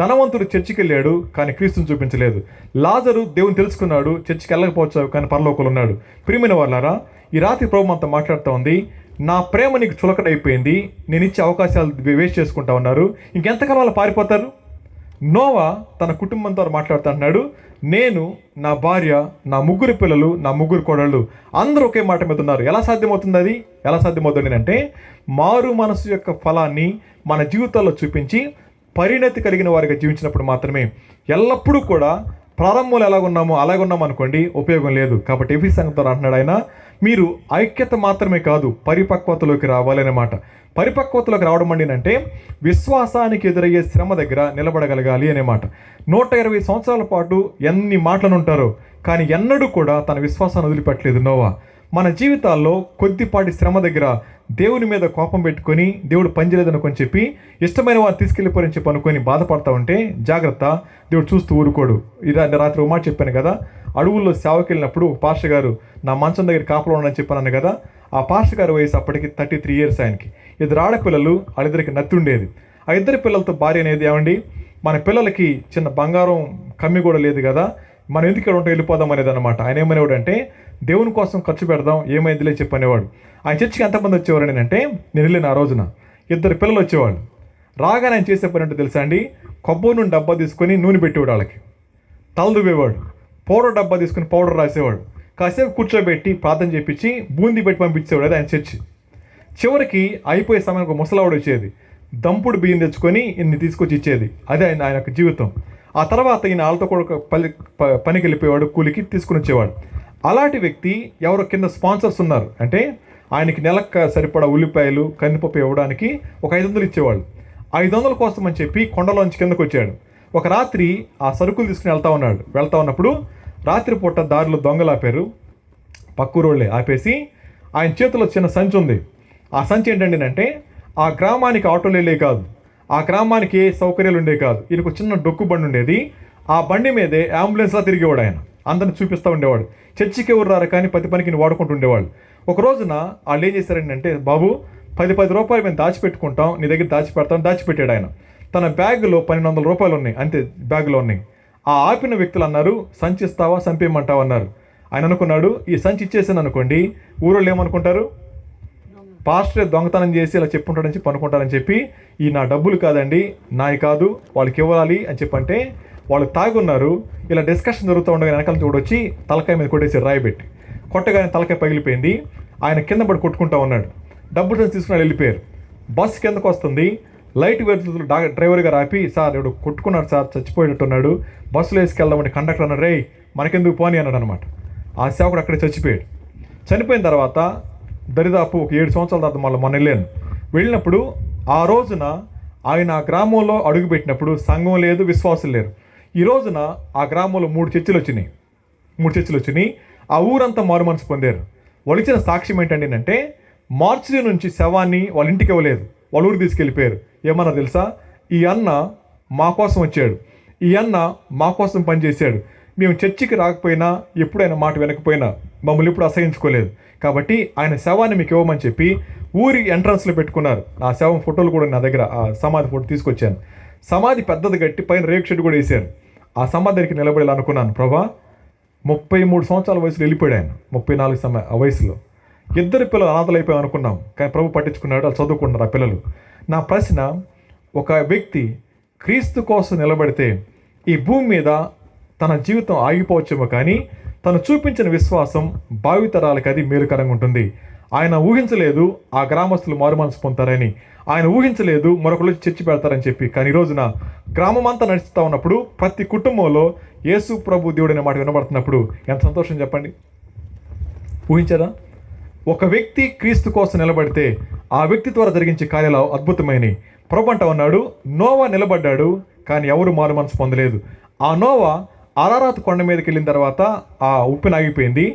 ధనవంతుడు చర్చికి వెళ్ళాడు కానీ క్రీస్తుని చూపించలేదు. లాజరు దేవుని తెలుసుకున్నాడు, చర్చికి వెళ్ళకపోవచ్చు కానీ పరలోకంలో ఉన్నాడు. ప్రియమైన వాళ్ళారా, ఈ రాత్రి ప్రభు మనతో మాట్లాడుతూ ఉంది, నా ప్రేమ నీకు చులకడైపోయింది, నేను ఇచ్చే అవకాశాలు వేస్ట్ చేసుకుంటా ఉన్నారు, ఇంకెంతకాలం వాళ్ళు పారిపోతారు. నోవా తన కుటుంబంతో మాట్లాడుతూ అంటున్నాడు, నేను, నా భార్య, నా 3 పిల్లలు, నా 3 కోడళ్ళు అందరూ ఒకే మాట మీద ఉన్నారు. ఎలా సాధ్యమవుతుంది? అది ఎలా సాధ్యమవుతుంది అంటే మారు మనసు యొక్క ఫలాన్ని మన జీవితాల్లో చూపించి పరిణతి కలిగిన వారిగా జీవించినప్పుడు మాత్రమే. ఎల్లప్పుడూ కూడా ప్రారంభంలో ఎలాగున్నామో అలాగున్నాం అనుకోండి, ఉపయోగం లేదు. కాబట్టి ఎఫెసీ సంఘంతో అంటున్నాడు ఆయన, మీరు ఐక్యత మాత్రమే కాదు పరిపక్వతలోకి రావాలన్నమాట. పరిపక్వతలోకి రావడం అంటే విశ్వాసానికి ఎదురయ్యే శ్రమ దగ్గర నిలబడగలగాలి అనే మాట. 120 సంవత్సరాల పాటు ఎన్ని మాటలు ఉంటారో కానీ ఎన్నడూ కూడా తన విశ్వాసాన్ని వదిలిపెట్టలేదు నోవా. మన జీవితాల్లో కొద్దిపాటి శ్రమ దగ్గర దేవుని మీద కోపం పెట్టుకొని దేవుడు పనిచేయలేదనుకొని చెప్పి ఇష్టమైన వారు తీసుకెళ్ళిపోరని చెప్పి అనుకొని బాధపడతా ఉంటే జాగ్రత్త, దేవుడు చూస్తూ ఊరుకోడు. రాత్రి ఒక మాట చెప్పాను కదా, అడవుల్లో సేవకి వెళ్ళినప్పుడు పాస్టర్ గారు నా మంచం దగ్గర కాపలా ఉండని చెప్పాను కదా, ఆ పాస్టర్ గారి వయసు అప్పటికి 33 years ఆయనకి. 2 ఆడపిల్లలు, వాళ్ళిద్దరికి నత్తి ఉండేది. ఆ 2 పిల్లలతో భార్య అనేది, ఏమండి మన పిల్లలకి చిన్న బంగారం కమ్మి కూడా లేదు కదా, మనం ఎందుకు ఇక్కడ ఉంటే వెళ్ళిపోదాం అనేది అనమాట. ఆయన ఏమనేవాడు అంటే, దేవుని కోసం ఖర్చు పెడదాం, ఏమైందిలే చెప్పనేవాడు. ఆయన చర్చికి ఎంతమంది వచ్చేవారు అంటే, నేను వెళ్ళిన ఆ రోజున 2 పిల్లలు వచ్చేవాళ్ళు. రాగానే ఆయన చేసే పని అంటే తెలుసా అండి, కొబ్బరి నూనె డబ్బా తీసుకొని నూనె పెట్టేవాడు, వాళ్ళకి తల దువ్వేవాడు, పౌడర్ డబ్బా తీసుకుని పౌడర్ రాసేవాడు, కాసేపు కూర్చోబెట్టి ప్రార్థన చేపించి బూందీ పెట్టి పంపించేవాడు. అది ఆయన చర్చి. చివరికి అయిపోయే సమయానికి ఒక ముసలావాడు వచ్చేది, దంపుడు బియ్యం తెచ్చుకొని ఇన్ని తీసుకొచ్చి ఇచ్చేది. అదే ఆయన యొక్క జీవితం. ఆ తర్వాత ఈయన వాళ్ళతో కూడా పనికి వెళ్ళిపోయేవాడు, కూలికి తీసుకుని వచ్చేవాడు. అలాంటి వ్యక్తి ఎవరో కింద స్పాన్సర్స్ ఉన్నారు అంటే, ఆయనకి నెలకు సరిపడా ఉల్లిపాయలు కందిపప్పు ఇవ్వడానికి ఒక 500 ఇచ్చేవాళ్ళు. 500 కోసం అని చెప్పి కొండలోంచి కిందకు వచ్చాడు. ఒక రాత్రి ఆ సరుకులు తీసుకుని వెళ్తా ఉన్నప్పుడు రాత్రిపూట దారిలో దొంగలు ఆపారు, పక్కూరోళ్ళే ఆపేసి, ఆయన చేతిలో చిన్న సంచి ఉంది. ఆ సంచి ఏంటండి అంటే, ఆ గ్రామానికి ఆటోలు వెళ్ళే కాదు, ఆ గ్రామానికి ఏ సౌకర్యాలు ఉండే కాదు, ఈయనకు చిన్న డొక్కు బండి ఉండేది. ఆ బండి మీదే అంబులెన్స్లా తిరిగేవాడు ఆయన, అందరిని చూపిస్తూ ఉండేవాడు. చర్చికి ఎవరు రారు కానీ ప్రతి పనికి వాడుకుంటూ ఉండేవాళ్ళు. ఒక రోజున వాళ్ళు ఏం చేశారండి అంటే, బాబు 10 రూపాయలు మేము దాచిపెట్టుకుంటాం, నీ దగ్గర దాచిపెట్టాడు ఆయన. తన బ్యాగులో 1200 రూపాయలు ఉన్నాయి, అంతే బ్యాగులో ఉన్నాయి. ఆ ఆపిన వ్యక్తులు అన్నారు, సంచి ఇస్తావా చంపేయమంటావా అన్నారు. ఆయన అనుకున్నాడు, ఈ సంచి ఇచ్చేసాను అనుకోండి, ఊరోళ్ళు ఏమనుకుంటారు, పాస్టరే దొంగతనం చేసి ఇలా చెప్పుకుంటాడని చెప్పి అనుకుంటారని చెప్పి, ఈ నా డబ్బులు కాదండి, నాయి కాదు, వాళ్ళకి ఇవ్వాలి అని చెప్పంటే, వాళ్ళు తాగున్నారు. ఇలా డిస్కషన్ జరుగుతూ ఉండగా వెనకాల చూడొచ్చి తలకాయ మీద కొట్టేసి రాయి పెట్టి కొట్టగానే తలకాయ పగిలిపోయింది. ఆయన కింద పడి కొట్టుకుంటూ ఉన్నాడు. డబ్బులు తీసుకుని వెళ్ళిపోయారు. బస్సు కిందకు వస్తుంది. లైట్ వెళ్తులు డ్రైవర్ గారు ఆపి, సార్ ఇప్పుడు కొట్టుకున్నాడు సార్, చచ్చిపోయేటట్టున్నాడు, బస్సులో వేసుకెళ్దామని కండక్టర్ అన్నాడు. రే మనకెందుకు పోనీ అన్నాడు అనమాట. ఆ సేవకుడు అక్కడే చచ్చిపోయాడు. చనిపోయిన తర్వాత దరిదాపు ఒక 7 సంవత్సరాల తర్వాత మొన్న వెళ్ళినప్పుడు ఆ రోజున ఆయన ఆ గ్రామంలో అడుగుపెట్టినప్పుడు సంఘం లేదు, విశ్వాసం లేరు. ఈ రోజున ఆ గ్రామంలో 3 చర్చిలు వచ్చినాయి. ఆ ఊరంతా మారు మనసు పొందారు. వాళ్ళు ఇచ్చిన సాక్ష్యం ఏంటండి అంటే, మార్చి నుంచి శవాన్ని వాళ్ళ ఇంటికి ఇవ్వలేదు, వాళ్ళ ఊరికి తీసుకెళ్ళిపోయారు. ఏమన్నా తెలుసా, ఈ అన్న మా కోసం వచ్చాడు, ఈ అన్న మా కోసం పనిచేశాడు, మేము చర్చికి రాకపోయినా ఎప్పుడైనా మాట వినకపోయినా మమ్మల్ని ఎప్పుడు అసహించుకోలేదు, కాబట్టి ఆయన శవాన్ని మీకు ఇవ్వమని చెప్పి ఊరి ఎంట్రన్స్లో పెట్టుకున్నారు. ఆ శవం ఫోటోలు కూడా నా దగ్గర, ఆ సమాధి ఫోటో తీసుకొచ్చాను. సమాధి పెద్దది కట్టి పైన రేక్ షెడ్ కూడా వేశారు. ఆ సమాధి దగ్గరికి నిలబడేలా అనుకున్నాను. ప్రభా 33 సంవత్సరాల వయసులో వెళ్ళిపోయాడు ఆయన, 34 వయసులో. 2 పిల్లలు అనాథలు అయిపోయాం అనుకున్నాం, కానీ ప్రభు పట్టించుకున్నాడు, వాళ్ళు చదువుకుంటున్నారు ఆ పిల్లలు. నా ప్రశ్న, ఒక వ్యక్తి క్రీస్తు కోసం నిలబడితే ఈ భూమి మీద తన జీవితం ఆగిపోవచ్చేమో, కానీ తను చూపించిన విశ్వాసం భావితరాలకి అది మేలుకరంగా ఉంటుంది. ఆయన ఊహించలేదు ఆ గ్రామస్తులు మారు మనసు పొందుతారని, ఆయన ఊహించలేదు మరొకరు చర్చి పెడతారని చెప్పి. కానీ ఈ రోజున గ్రామం అంతా నడుస్తూ ఉన్నప్పుడు ప్రతి కుటుంబంలో యేసు ప్రభు దేవుడు అనే మాట వినబడుతున్నప్పుడు ఎంత సంతోషం చెప్పండి. ఊహించారా? ఒక వ్యక్తి క్రీస్తు కోసం నిలబడితే ఆ వ్యక్తి ద్వారా జరిగించే కార్యాలు అద్భుతమైనవి. ప్రభు అంటా ఉన్నాడు, నోవా నిలబడ్డాడు కానీ ఎవరు మారు మనసు పొందలేదు. ఆ నోవా అరారాతు కొండ మీదకి వెళ్ళిన తర్వాత ఆ ఉప్పెన ఆగిపోయింది.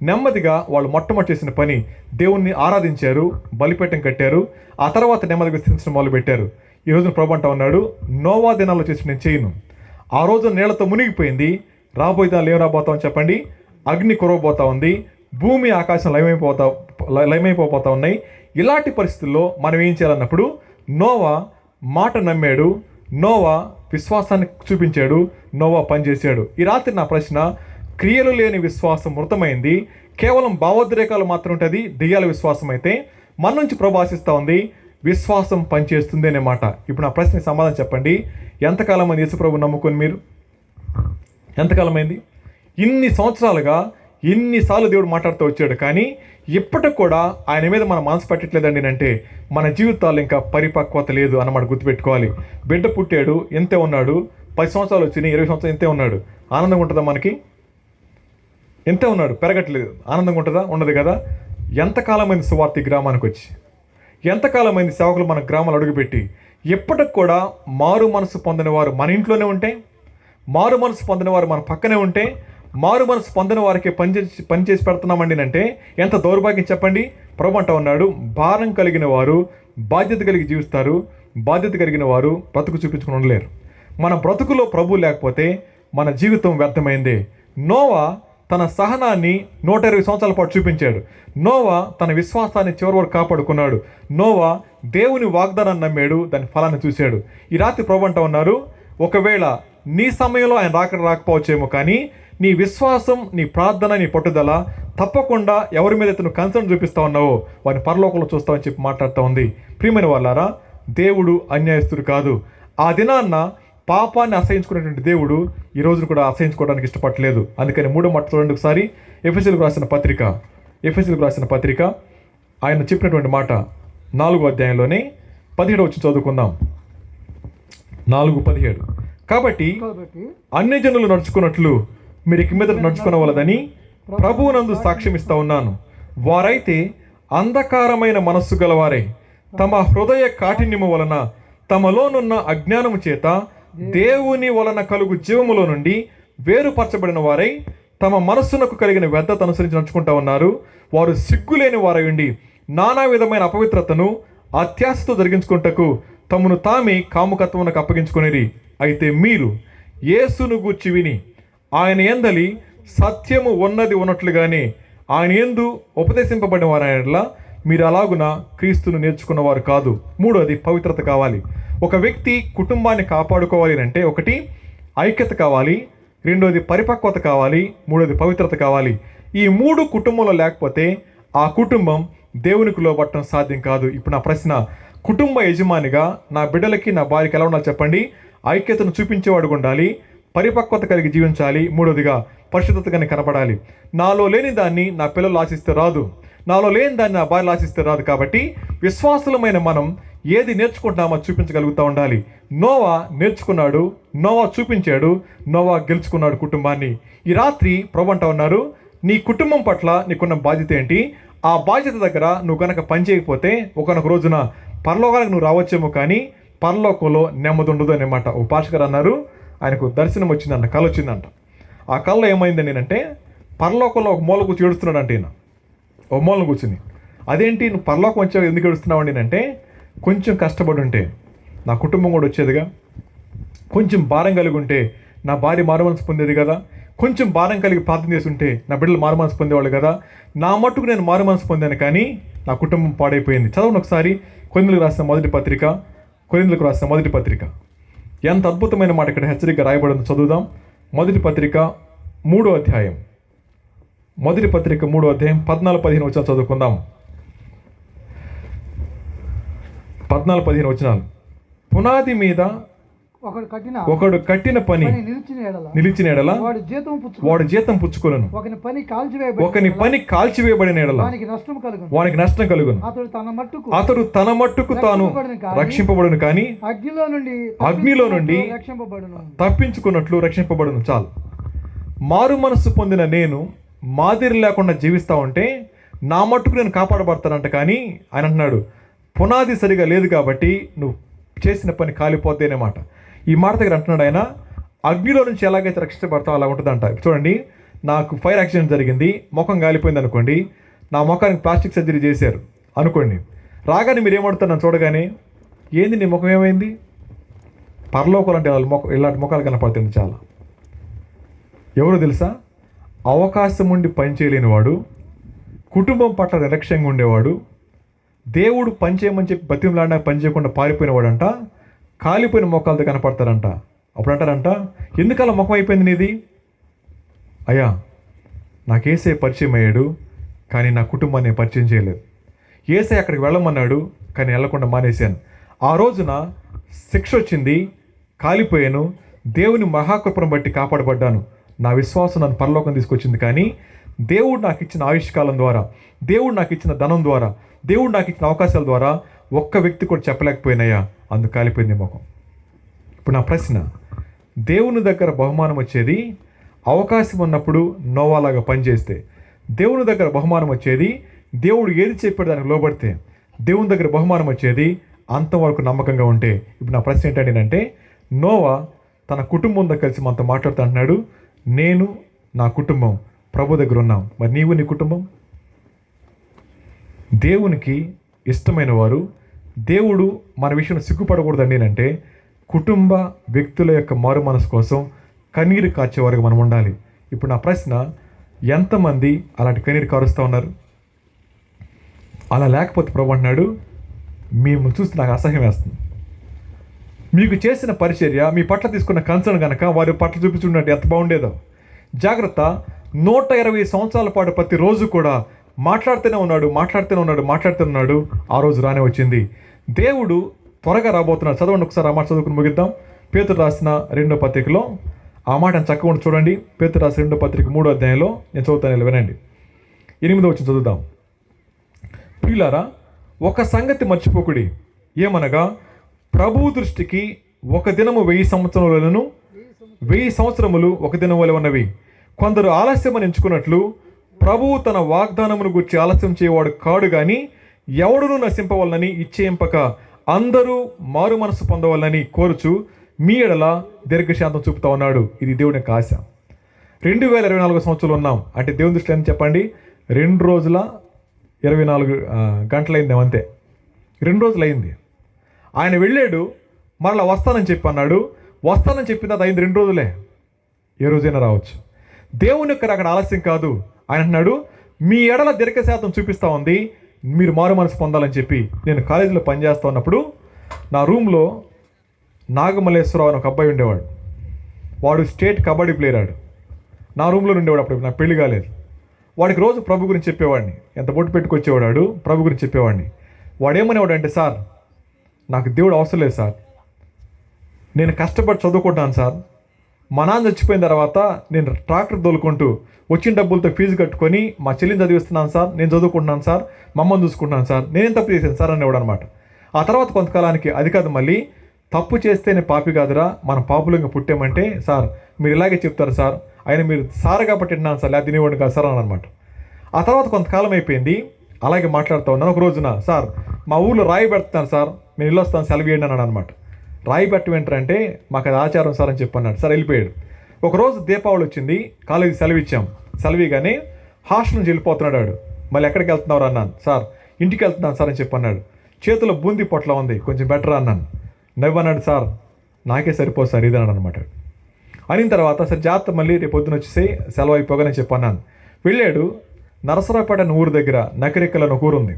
నెమ్మదిగా వాళ్ళు మొట్టమొదటి చేసిన పని, దేవుణ్ణి ఆరాధించారు, బలిపీఠం కట్టారు. ఆ తర్వాత నెమ్మదిగా విస్తరించడం మొదలుపెట్టారు. ఈ రోజున ప్రభు అంటా ఉన్నాడు, నోవా దినాల్లో చేసి నేను చేయను. ఆ రోజు నీళ్లతో మునిగిపోయింది, రాబోయే దినాలు ఏం రాబోతామని చెప్పండి, అగ్ని కురవబోతా ఉంది, భూమి ఆకాశం లయమైపోతా ఉన్నాయి. ఇలాంటి పరిస్థితుల్లో మనం ఏం చేయాలన్నప్పుడు నోవా మాట నమ్మాడు, నోవా విశ్వాసాన్ని చూపించాడు, నోవా పనిచేశాడు. ఈ రాత్రి నా ప్రశ్న, క్రియలు లేని విశ్వాసం మృతమైంది, కేవలం భావోద్రేకాలు మాత్రం ఉంటుంది దెయ్యాల విశ్వాసం అయితే. మన నుంచి ప్రభు ఆశిస్తూ ఉంది, విశ్వాసం పనిచేస్తుంది అనే మాట. ఇప్పుడు నా ప్రశ్నకి సమాధానం చెప్పండి. ఎంతకాలం అయింది యేసు ప్రభు నమ్ముకొని మీరు? ఎంతకాలమైంది? ఇన్ని సంవత్సరాలుగా ఎన్నిసార్లు దేవుడు మాట్లాడుతూ వచ్చాడు, కానీ ఇప్పటికి కూడా ఆయన మీద మన మనసు పెట్టట్లేదండి అంటే మన జీవితాలు ఇంకా పరిపక్వత లేదు అన్నమాట గుర్తుపెట్టుకోవాలి. బిడ్డ పుట్టాడు, ఎంతే ఉన్నాడు, 10 సంవత్సరాలు వచ్చినాయి, 20 సంవత్సరాలు ఎంతే ఉన్నాడు. ఆనందంగా ఉంటుందా మనకి? ఎంతే ఉన్నాడు, పెరగట్లేదు. ఆనందంగా ఉంటుందా? ఉండదు కదా. ఎంతకాలమైంది సువార్త గ్రామానికి వచ్చి, ఎంతకాలమైంది సేవకులు మన గ్రామాలు అడుగుపెట్టి, ఇప్పటికి కూడా మారు మనసు పొందిన వారు మన ఇంట్లోనే ఉంటే, మారు మనసు పొందిన వారు మన పక్కనే ఉంటే, మారు మనసు పొందిన వారికి పనిచేసి పెడుతున్నామండి అంటే ఎంత దౌర్భాగ్యం చెప్పండి. ప్రభు అంటా ఉన్నాడు, భారం కలిగిన వారు బాధ్యత కలిగి జీవిస్తారు, బాధ్యత కలిగిన వారు బ్రతుకు చూపించుకుని ఉండలేరు. మన బ్రతుకులో ప్రభు లేకపోతే మన జీవితం వ్యర్థమైందే. నోవా తన సహనాన్ని 120 సంవత్సరాల పాటు చూపించాడు. నోవా తన విశ్వాసాన్ని చివరి వరకు కాపాడుకున్నాడు. నోవా దేవుని వాగ్దానాన్ని నమ్మాడు, దాని ఫలాన్ని చూశాడు. ఈ రాత్రి ప్రభు అంటా ఉన్నారు, ఒకవేళ నీ సమయంలో ఆయన రాకపోవచ్చేమో, కానీ నీ విశ్వాసం, నీ ప్రార్థన, నీ పట్టుదల తప్పకుండా ఎవరి మీద నువ్వు కన్సర్న్ చూపిస్తా ఉన్నావో వారిని పరలోకంలో చూస్తావని చెప్పి మాట్లాడుతూ ఉంది. ప్రియమైన వాళ్ళారా, దేవుడు అన్యాయస్తుడు కాదు. ఆ దినాన్న పాపాన్ని అసహించుకునేటువంటి దేవుడు ఈ రోజును కూడా అసహించుకోవడానికి ఇష్టపడలేదు. అందుకని 3వ మాట చూడండి ఒకసారి. ఎఫెసీయులకు రాసిన పత్రిక ఆయన చెప్పినటువంటి మాట 4వ అధ్యాయంలోనే 17వ వచనం చదువుకుందాం. 4:17. కాబట్టి అన్ని జనులు నడుచుకున్నట్లు మీరు ఇక మీద నడుచుకోవలదని ప్రభువునందు సాక్ష్యం ఇస్తా ఉన్నాను. వారైతే అంధకారమైన మనస్సు గలవారే, తమ హృదయ కాఠిన్యము వలన తమలోనున్న అజ్ఞానము చేత దేవుని వలన కలుగు జీవములో నుండి వేరుపరచబడిన వారై తమ మనస్సునకు కలిగిన వ్యర్థత అనుసరించి నడుచుకుంటా ఉన్నారు. వారు సిగ్గులేని వారై ఉండి నానా విధమైన అపవిత్రతను అత్యాశతో జరిగించుకుంటకు తమను తామే కాముకత్వమునకు అప్పగించుకునేది. అయితే మీరు యేసును గూర్చి విని ఆయన యందలి సత్యము ఉన్నట్లుగానే ఆయన యందు ఉపదేశింపబడిన వారైనట్లా మీరు అలాగున క్రీస్తును నేర్చుకున్నవారు కాదు. 3వది పవిత్రత కావాలి. ఒక వ్యక్తి కుటుంబాన్ని కాపాడుకోవాలి అంటే 1 ఐక్యత కావాలి, 2వది పరిపక్వత కావాలి, 3వది పవిత్రత కావాలి. ఈ 3 కుటుంబంలో లేకపోతే ఆ కుటుంబం దేవునికి లోబట్టడం సాధ్యం కాదు. ఇప్పుడు నా ప్రశ్న, కుటుంబ యజమానిగా నా బిడ్డలకి, నా భార్యకి ఎలా ఉండాలి చెప్పండి? ఐక్యతను చూపించేవాడుగా ఉండాలి, పరిపక్వత కలిగి జీవించాలి, 3వదిగా పరిశుద్ధతగానే కనపడాలి. నాలో లేని దాన్ని నా పిల్లలు ఆశిస్తే రాదు, నాలో లేని దాన్ని నా భార్యలు ఆశిస్తే రాదు. కాబట్టి విశ్వాసులమైన మనం ఏది నేర్చుకుంటున్నామో చూపించగలుగుతూ ఉండాలి. నోవా నేర్చుకున్నాడు, నోవా చూపించాడు, నోవా గెలుచుకున్నాడు కుటుంబాన్ని. ఈ రాత్రి ప్రభు అంటా ఉన్నారు, నీ కుటుంబం పట్ల నీకున్న బాధ్యత ఏంటి? ఆ బాధ్యత దగ్గర నువ్వు కనుక పని చేయకపోతే ఒకనొక రోజున పరలోకానికి నువ్వు రావచ్చేమో, కానీ పరలోకంలో నెమ్మది ఉండదు అన్నమాట. ఓ పాస్టర్ గారు అన్నారు, ఆయనకు దర్శనం వచ్చిందంట, కళ వచ్చిందంట. ఆ కళలో ఏమైందని నేనంటే, పరలోకంలో ఒక మూల కూర్చొని ఏడుస్తున్నాడు అంటే, ఈయన ఒక మూలను కూర్చుని, అదేంటి నువ్వు పరలోకం వచ్చావు ఎందుకు ఏడుస్తున్నావు అండి అంటే, కొంచెం కష్టపడి ఉంటే నా కుటుంబం కూడా వచ్చేదిగా, కొంచెం భారం కలిగి ఉంటే నా భార్య మారుమనసు పొందేది కదా, కొంచెం భారం కలిగి ప్రార్థన చేసి ఉంటే నా బిడ్డలు మారుమనసు పొందేవాళ్ళు కదా, నా మట్టుకు నేను మారుమనసు పొందాను కానీ నా కుటుంబం పాడైపోయింది. చదవండి ఒకసారి కొరింథీయులకు రాసిన మొదటి పత్రిక. ఎంత అద్భుతమైన మాట ఇక్కడ హెచ్చరిక రాయబడింది, చదువుదాం. మొదటి పత్రిక 3వ అధ్యాయం 14-15 వచనాలు చదువుకుందాం. 14-15 వచనాలు. పునాది మీద ఒకడు కట్టిన పని నిలిచిన ఎడల వాడు జీతం పుచ్చుకొనును, ఒకని పని కాల్చివేయబడిన ఎడల వానికి నష్టం కలుగును. అతడు తన మట్టుకు తాను రక్షింపబడును, కానీ అగ్నిలో నుండి తప్పించుకున్నట్లు రక్షింపబడును. చాలు. మారు మనస్సు పొందిన నేను మాదిరి లేకుండా జీవిస్తా ఉంటే నా మట్టుకు నేను కాపాడబడతానంట. కానీ ఆయన అంటున్నాడు, పునాది సరిగా లేదు కాబట్టి నువ్వు చేసిన పని కాలిపోతేనేమాట. ఈ మాట దగ్గర అంటున్నాడు ఆయన, అగ్నిలో నుంచి ఎలాగైతే రక్షించబడతావు అలా ఉంటుందంట. చూడండి, నాకు ఫైర్ యాక్సిడెంట్ జరిగింది, ముఖం కాలిపోయింది అనుకోండి, నా ముఖానికి ప్లాస్టిక్ సర్జరీ చేశారు అనుకోండి, రాగానే మీరు ఏమడుతారు నన్ను చూడగానే, ఏంది నీ ముఖం ఏమైంది? పరలోకాలు అంటే ఇలాంటి ముఖాలు కనపడుతుంది చాలా. ఎవరు తెలుసా? అవకాశం ఉండి పని చేయలేనివాడు, కుటుంబం పట్ల నిర్లక్ష్యంగా ఉండేవాడు, దేవుడు పని చేయమని చెప్పి బతిమలాడినా పని చేయకుండా పారిపోయినవాడంట, కాలిపోయిన మొక్కలతో కనపడతారంట. అప్పుడు అంటారంట, ఎందుకలా ముఖం అయిపోయింది నీది? అయ్యా, నాకు ఏసై పరిచయం అయ్యాడు, కానీ నా కుటుంబాన్ని పరిచయం చేయలేదు. ఏసై అక్కడికి వెళ్ళమన్నాడు, కానీ వెళ్ళకుండా మానేశాను. ఆ రోజున శిక్ష వచ్చింది, కాలిపోయాను, దేవుని మహాకృపను బట్టి కాపాడబడ్డాను. నా విశ్వాసం నన్ను పరలోకం తీసుకొచ్చింది. కానీ దేవుడు నాకు ఇచ్చిన ఆయుష్కాలం ద్వారా, దేవుడు నాకు ఇచ్చిన ధనం ద్వారా, దేవుడు నాకు ఇచ్చిన అవకాశాల ద్వారా ఒక్క వ్యక్తి కూడా చెప్పలేకపోయినాయా, అందుకు కాలిపోయింది ముఖం. ఇప్పుడు నా ప్రశ్న, దేవుని దగ్గర బహుమానం వచ్చేది అవకాశం ఉన్నప్పుడు నోవాలాగా పనిచేస్తే, దేవుని దగ్గర బహుమానం వచ్చేది దేవుడు ఏది చెప్పాడు దానికి లోబడితే, దేవుని దగ్గర బహుమానం వచ్చేది అంతవరకు నమ్మకంగా ఉంటే. ఇప్పుడు నా ప్రశ్న ఏంటంటే, నోవా తన కుటుంబంతో కలిసి మనతో మాట్లాడుతూ అంటున్నాడు, నేను నా కుటుంబం ప్రభు దగ్గర ఉన్నాం. మరి నీవు నీ కుటుంబం? దేవునికి ఇష్టమైన వారు, దేవుడు మన విషయంలో సిగ్గుపడకూడదండి అంటే, కుటుంబ వ్యక్తుల యొక్క మారు మనసు కోసం కన్నీరు కార్చేవారుగా మనం ఉండాలి. ఇప్పుడు నా ప్రశ్న, ఎంతమంది అలాంటి కన్నీరు కారుస్తూ ఉన్నారు? అలా లేకపోతే ప్రభు అంటున్నాడు, మేము చూస్తే నాకు అసహ్యం వేస్తుంది. మీకు చేసిన పరిచర్య, మీ పట్ల తీసుకున్న కన్సర్న్ కనుక వారి పట్ల చూపించుకున్నట్టు ఎంత బాగుండేదో. జాగ్రత్త, 120 సంవత్సరాల పాటు ప్రతిరోజు కూడా మాట్లాడుతూనే ఉన్నాడు. ఆ రోజు రానే వచ్చింది. దేవుడు త్వరగా రాబోతున్నాడు. చదవండి ఒకసారి, ఆ మాట చదువుకుని ముగిద్దాం. పేతురు రాసిన 2వ పత్రికలో ఆ మాటను చక్కగా చూడండి. పేతురు రాసిన 2వ పత్రిక 3వ అధ్యాయంలో నేను చదువుతాను, వినండి. 8వ వచనం చదువుదాం. ప్రియులారా, ఒక సంగతి మర్చిపోకుడి, ఏమనగా ప్రభువు దృష్టికి ఒక దినము 1000 సంవత్సరములను, 1000 సంవత్సరములు ఒక దినం వలె ఉన్నవి. కొందరు ఆలస్యమని ఎంచుకున్నట్లు ప్రభువు తన వాగ్దానమును గురించి ఆలస్యం చేయవాడు కాడు గాని, ఎవడును నశింపవలనని ఇచ్చేయింపక అందరూ మారు మనసు పొందవాలని కోరుచు మీ ఎడల దీర్ఘశాంతం చూపుతా ఉన్నాడు. ఇది దేవుని యొక్క ఆశ. 2024 సంవత్సరాలు ఉన్నాం అంటే దేవుని దృష్టిలో ఎంత చెప్పండి? 2 రోజుల 24 గంటలైంది, అంతే. 2 రోజులు అయింది. ఆయన వెళ్ళాడు, మరలా వస్తానని చెప్పి అన్నాడు. వస్తానని చెప్పిన అది అయింది 2 రోజులే. ఏ రోజైనా రావచ్చు. దేవుని యొక్క అక్కడ ఆలస్యం కాదు. ఆయన అంటున్నాడు, మీ ఎడల దీర్ఘశాంతం చూపిస్తూ ఉంది, మీరు మారు మనసు పొందాలని చెప్పి. నేను కాలేజీలో పనిచేస్తూ ఉన్నప్పుడు నా రూమ్లో నాగమల్లేశ్వరరావు అని ఒక అబ్బాయి ఉండేవాడు. వాడు స్టేట్ కబడ్డీ ప్లేయర్. ఆడు నా రూమ్లో ఉండేవాడు. అప్పుడు నాకు పెళ్లి కాలేదు. వాడికి రోజు ప్రభు గురించి చెప్పేవాడిని. ఎంత బొట్టు పెట్టుకొచ్చేవాడు, ప్రభు గురించి చెప్పేవాడిని. వాడు ఏమనేవాడు అంటే, సార్ నాకు దేవుడు అవసరం లేదు సార్, నేను కష్టపడి చదువుకుంటాను సార్. మా నాన్న చచ్చిపోయిన తర్వాత నేను ట్రాక్టర్ తోలుకుంటూ వచ్చిన డబ్బులతో ఫీజు కట్టుకొని మా చెల్లిని చదివిస్తున్నాను సార్, నేను చదువుకుంటున్నాను సార్, మా అమ్మని చూసుకుంటున్నాను సార్, నేనేం తప్పు చేశాను సార్ అనేవాడు అనమాట. ఆ తర్వాత కొంతకాలానికి అది కాదు, మళ్ళీ తప్పు చేస్తేనే పాపి కాదురా, మనం పాపులంగా పుట్టామంటే సార్ మీరు ఇలాగే చెప్తారు సార్, ఆయన మీరు సార్ కాబట్టి విన్నాను సార్, లేదా తినేవాడిని కాదు సార్ అని అనమాట. ఆ తర్వాత కొంతకాలం అయిపోయింది, అలాగే మాట్లాడుతూ ఉన్నాను. ఒక రోజున, సార్ మా ఊళ్ళో రాయి పెడతాను సార్, నేను ఇల్లు వస్తాను, సెలవు ఇవ్వండి అన్నాడు అనమాట. రాయి పెట్ట వెంటంటే మాకు అది ఆచారం సార్ అని చెప్పన్నాడు. సార్ వెళ్ళిపోయాడు. ఒకరోజు దీపావళి వచ్చింది, కాలేజీ సెలవు ఇచ్చాం. సెలవుగానే హాస్టల్ నుంచి వెళ్ళిపోతున్నాడు వాడు. మళ్ళీ ఎక్కడికి వెళ్తున్నారు అన్నాను. సార్ ఇంటికి వెళ్తున్నాను సార్ అని చెప్పన్నాడు. చేతిలో బూందీ పొట్ల ఉంది, కొంచెం బెటర్ అన్నాను. నవ్వన్నాడు, సార్ నాకే సరిపోదు సార్ ఇది అన్నాడు అనమాట. అయిన తర్వాత సరే జాగ్రత్త, మళ్ళీ రేపు పొద్దున వచ్చేసి సెలవు అయిపోగానే చెప్పన్నాను. వెళ్ళాడు. నరసరావుపేట అనే ఊరు దగ్గర నకరికల్ అని ఒక ఊరు ఉంది.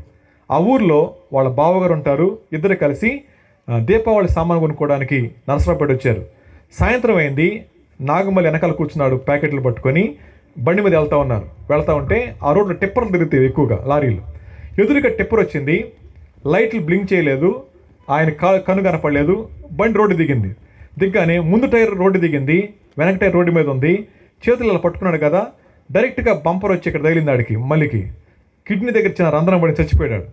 ఆ ఊర్లో వాళ్ళ బావగారు ఉంటారు. ఇద్దరు కలిసి దీపావళి సామాను కొనుక్కోవడానికి నరసరావుపేట వచ్చారు. సాయంత్రం అయింది. నాగమల్లి వెనకాల కూర్చున్నాడు, ప్యాకెట్లు పట్టుకొని బండి మీద వెళ్తూ ఉంటే ఆ రోడ్లో టిప్పర్లు తిరుగుతాయి ఎక్కువగా, లారీలు. ఎదురుగా టిప్పర్ వచ్చింది, లైట్లు బ్లింక్ చేయలేదు, ఆయన కను కనపడలేదు. బండి రోడ్డు దిగింది. దిగ్గానే ముందు టైర్ రోడ్డు దిగింది, వెనక టైర్ రోడ్డు మీద ఉంది. చేతులు ఇలా పట్టుకున్నాడు కదా, డైరెక్ట్గా బంపర్ వచ్చి ఇక్కడ తగిలింది ఆడికి, మళ్ళీకి కిడ్నీ దగ్గర చిన్న రంధ్రం పడి చచ్చిపోయాడు.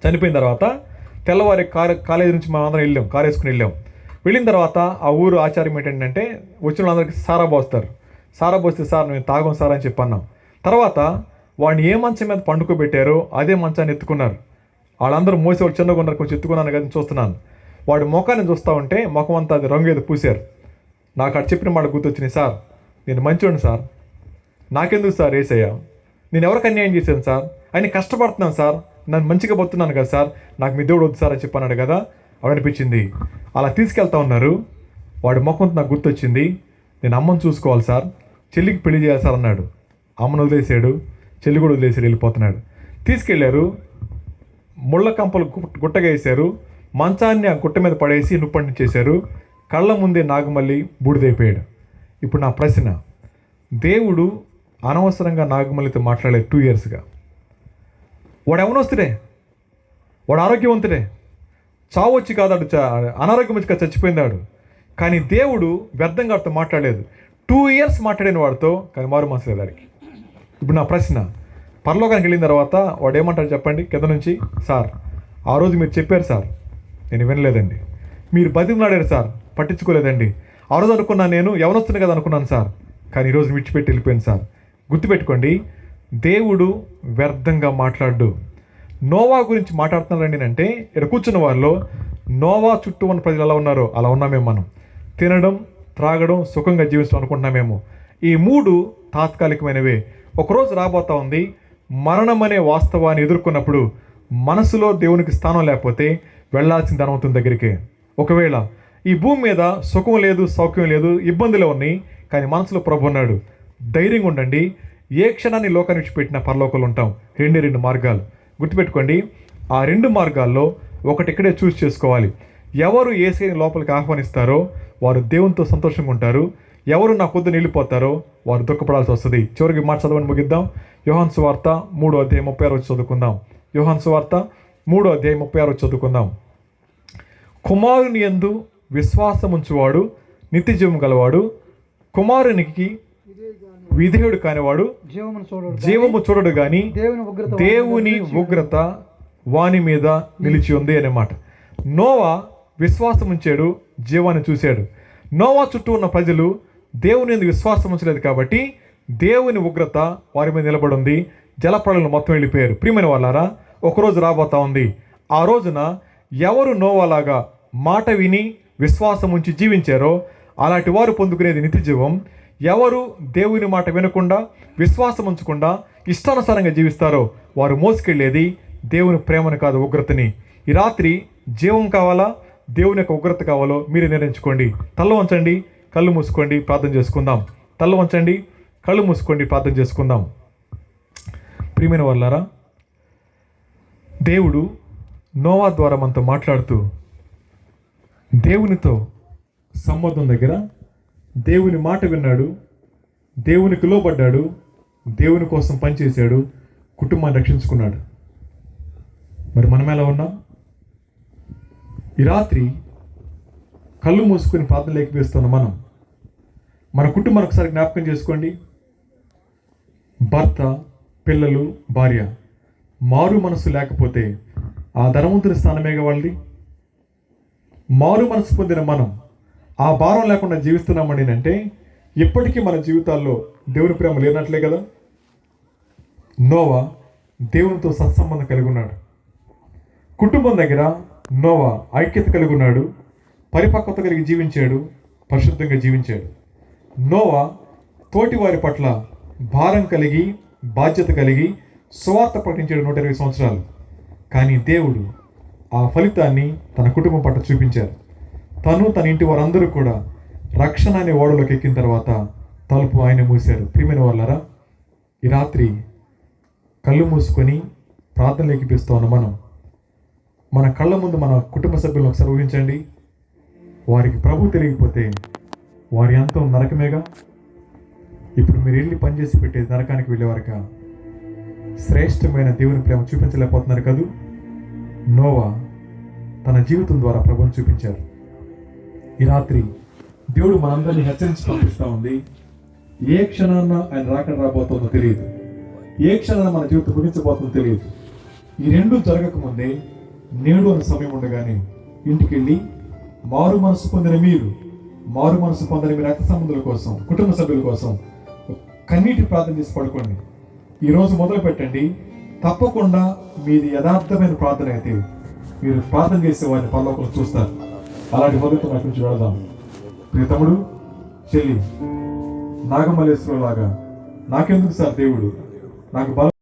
చనిపోయిన తర్వాత తెల్లవారి కాలేజీ నుంచి మనం అందరం వెళ్ళాం, కారు వేసుకుని వెళ్ళాం. వెళ్ళిన తర్వాత ఆ ఊరు ఆచారం ఏంటంటే వచ్చిన వాళ్ళందరికీ సారా పోస్తారు. సారా పోస్తే సార్ మేము తాగం సార్ అని చెప్పి అన్నాం. తర్వాత వాడిని ఏ మంచం మీద పండుకోబెట్టారో అదే మంచాన్ని ఎత్తుకున్నారు. వాళ్ళందరూ మోసేవాళ్ళు చిన్నగా ఉన్నారు, కొంచెం ఎత్తుకున్నాను కదా చూస్తున్నాను. వాడి ముఖాన్ని చూస్తూ ఉంటే ముఖం అంతా అది రంగు ఏదో పూసారు. నాకు అటు చెప్పిన మాట గుర్తొచ్చినాయి. సార్ నేను మంచోడిని సార్, నాకెందుకు సార్ ఏసయ్యా, నేను ఎవరికి అన్యాయం చేశాను సార్, ఆయన కష్టపడుతున్నాను సార్, నన్ను మంచిగా బతున్నాను కదా సార్, నాకు మీ దేవుడు వద్దు సార్ అని చెప్పన్నాడు కదా. అనిపించింది. అలా తీసుకెళ్తా ఉన్నారు. వాడి ముఖంతో నాకు గుర్తొచ్చింది, నేను అమ్మను చూసుకోవాలి సార్, చెల్లికి పెళ్లి చేయాలి సార్ అన్నాడు. అమ్మను వదిలేసాడు, చెల్లి కూడా వదిలేసాడు, వెళ్ళిపోతున్నాడు. తీసుకెళ్లారు, ముళ్ళ కంపలు గుట్టగా వేశారు, మంచాన్ని ఆ గుట్ట మీద పడేసి నుప్పంటించేశారు. కళ్ళ ముందే నాగమల్లి బూడిదైపోయాడు. ఇప్పుడు నా ప్రశ్న, దేవుడు అనవసరంగా నాగమల్లితో మాట్లాడలేదు 2 ఇయర్స్గా. వాడు ఎవనొస్తుడే, వాడు ఆరోగ్యవంతుడే, చావు వచ్చి కాదాడు, అనారోగ్యం వచ్చి కాదు చచ్చిపోయిందాడు. కానీ దేవుడు వ్యర్థంగా వాడితో మాట్లాడలేదు. 2 ఇయర్స్ మాట్లాడిన వాడితో, కానీ మారు మనసు లేదు వాడికి. ఇప్పుడు నా ప్రశ్న, పరలోకానికి వెళ్ళిన తర్వాత వాడు ఏమంటాడు చెప్పండి కింద నుంచి? సార్ ఆ రోజు మీరు చెప్పారు సార్, నేను వినలేదండి. మీరు బతిమలాడారు సార్, పట్టించుకోలేదండి. ఆ రోజు అనుకున్నాను, నేను ఎవనొస్తుంది కదా అనుకున్నాను సార్, కానీ ఈరోజు విడిచిపెట్టి వెళ్ళిపోయింది సార్. గుర్తుపెట్టుకోండి, దేవుడు వ్యర్థంగా మాట్లాడు. నోవా గురించి మాట్లాడుతున్నారండి అంటే ఇక్కడ కూర్చున్న వారిలో నోవా చుట్టూ ఉన్న ప్రజలు ఎలా ఉన్నారో అలా ఉన్నామేమో. మనం తినడం, త్రాగడం, సుఖంగా జీవించడం అనుకుంటున్నామేమో. ఈ 3 తాత్కాలికమైనవే. ఒకరోజు రాబోతా ఉంది, మరణం అనే వాస్తవాన్ని ఎదుర్కొన్నప్పుడు మనసులో దేవునికి స్థానం లేకపోతే వెళ్ళాల్సిన ధనవంతుని దగ్గరికే. ఒకవేళ ఈ భూమి మీద సుఖం లేదు, సౌఖ్యం లేదు, ఇబ్బందులు ఉన్నాయి, కానీ మనసులో ప్రభు ఉన్నాడు, ధైర్యంగా ఉండండి, ఏ క్షణాన్ని లోకాన్ని విడిచిపెట్టినా పరలోకంలో ఉంటాం. రెండు మార్గాలు గుర్తుపెట్టుకోండి. ఆ 2 మార్గాల్లో ఒకటి ఇక్కడే చూస్ చేసుకోవాలి. ఎవరు యేసయ్యని లోపలికి ఆహ్వానిస్తారో వారు దేవునితో సంతోషంగా ఉంటారు. ఎవరు నా పొద్దున వెళ్ళిపోతారో వారు దుఃఖపడాల్సి వస్తుంది. చివరికి మాట చదవని ముగిద్దాం. యోహాను సువార్త 3:36 చదువుకుందాం. యోహాను సువార్త 3:36 చదువుకుందాం. కుమారుని యందు విశ్వాసముంచువాడు నిత్యజీవం గలవాడు, కుమారునికి విధేయుడు కానివాడు జీవము చూడడు గాని దేవుని ఉగ్రత వాని మీద నిలిచి ఉంది అనే మాట. నోవా విశ్వాసం ఉంచాడు, జీవాన్ని చూశాడు. నోవా చుట్టూ ఉన్న ప్రజలు దేవుని యందు విశ్వాసం ఉంచలేదు కాబట్టి దేవుని ఉగ్రత వారి మీద నిలబడి ఉంది. జలప్రళయంలో మొత్తం వెళ్ళిపోయారు. ప్రియమైన వాళ్ళారా, ఒకరోజు రాబోతా ఉంది. ఆ రోజున ఎవరు నోవాలాగా మాట విని విశ్వాసం ఉంచి జీవించారో అలాంటి వారు పొందుకునేది నిత్యజీవం. ఎవరు దేవుని మాట వినకుండా విశ్వాసం ఉంచకుండా ఇష్టానుసారంగా జీవిస్తారో వారు మోసుకెళ్ళేది దేవుని ప్రేమను కాదు, ఉగ్రతని. ఈ రాత్రి జీవం కావాలా, దేవుని యొక్క ఉగ్రత కావాలో మీరే నిర్ణయించుకోండి. తల్ల వంచండి, కళ్ళు మూసుకోండి, ప్రార్థన చేసుకుందాం. తల్ల వంచండి, కళ్ళు మూసుకోండి, ప్రార్థన చేసుకుందాం. ప్రియమైన వాళ్ళారా, దేవుడు నోవా ద్వారా మనతో మాట్లాడుతూ దేవునితో సంబంధం దగ్గర దేవుని మాట విన్నాడు, దేవునికి లోబడ్డాడు, దేవుని కోసం పనిచేశాడు, కుటుంబాన్ని రక్షించుకున్నాడు. మరి మనం ఎలా ఉన్నాం? ఈ రాత్రి కళ్ళు మూసుకొని ప్రార్థన లేకపోతున్న మనం మన కుటుంబాన్ని ఒకసారి జ్ఞాపకం చేసుకోండి. భర్త, పిల్లలు, భార్య మారు మనసు లేకపోతే ఆ ధనవంతుని స్థానమేగా వాళ్ళది. మారు మనసు పొందిన మనం ఆ భారం లేకుండా జీవిస్తున్నామని అంటే ఇప్పటికీ మన జీవితాల్లో దేవుని ప్రేమ లేనట్లే కదా. నోవా దేవునితో సత్సంబంధం కలిగి ఉన్నాడు. కుటుంబం దగ్గర నోవా ఐక్యత కలిగి ఉన్నాడు, పరిపక్వత కలిగి జీవించాడు, పరిశుద్ధంగా జీవించాడు. నోవా తోటి వారి పట్ల భారం కలిగి బాధ్యత కలిగి సువార్త ప్రకటించాడు 120 సంవత్సరాలు. కానీ దేవుడు ఆ ఫలితాన్ని తన కుటుంబం పట్ల చూపించారు. తను తన ఇంటి వారందరూ కూడా రక్షణ అనే ఓడలోకి ఎక్కిన తర్వాత తలుపు ఆయన మూశారు. ప్రియమైన వాళ్ళారా, ఈ రాత్రి కళ్ళు మూసుకొని ప్రార్థన లేకిపిస్తూ ఉన్న మనం మన కళ్ళ ముందు మన కుటుంబ సభ్యులను ఒకసారి ఊహించండి. వారికి ప్రభు తెలియకపోతే వారి అంతం నరకమేగా. ఇప్పుడు మీరు వెళ్ళి పనిచేసి పెట్టేది నరకానికి వెళ్ళేవారుగా. శ్రేష్టమైన దేవుని ప్రేమ చూపించలేకపోతున్నారు కదూ. నోవా తన జీవితం ద్వారా ప్రభువుని చూపించారు. ఈ రాత్రి దేవుడు మనందరినీ హెచ్చరించి పంపిస్తూ ఉంది. ఏ క్షణాన ఆయన రాకడ రాబోతుందో తెలియదు, ఏ క్షణాన మన జీవితం ముగించబోతుందో తెలియదు. ఈ రెండు జరగకముందే నేడు అనే సమయం ఉండగానే ఇంటికి వెళ్ళి మారు మనసు పొందిన మీరు రక్త సంబంధుల కోసం, కుటుంబ సభ్యుల కోసం కన్నీటి ప్రార్థన చేసి పడుకోండి. ఈరోజు మొదలు పెట్టండి. తప్పకుండా మీది యథార్థమైన ప్రార్థన అయితే మీరు ప్రార్థన చేసే వారిని పరలోకంలో చూస్తారు. అలాంటి మొదటి నాకు నుంచి వెళదాం. ప్రియ తమ్ముడు, చెల్లి, నాగమల్లేశ్వరం లాగా నాకెందుకు సార్ దేవుడు నాకు బలం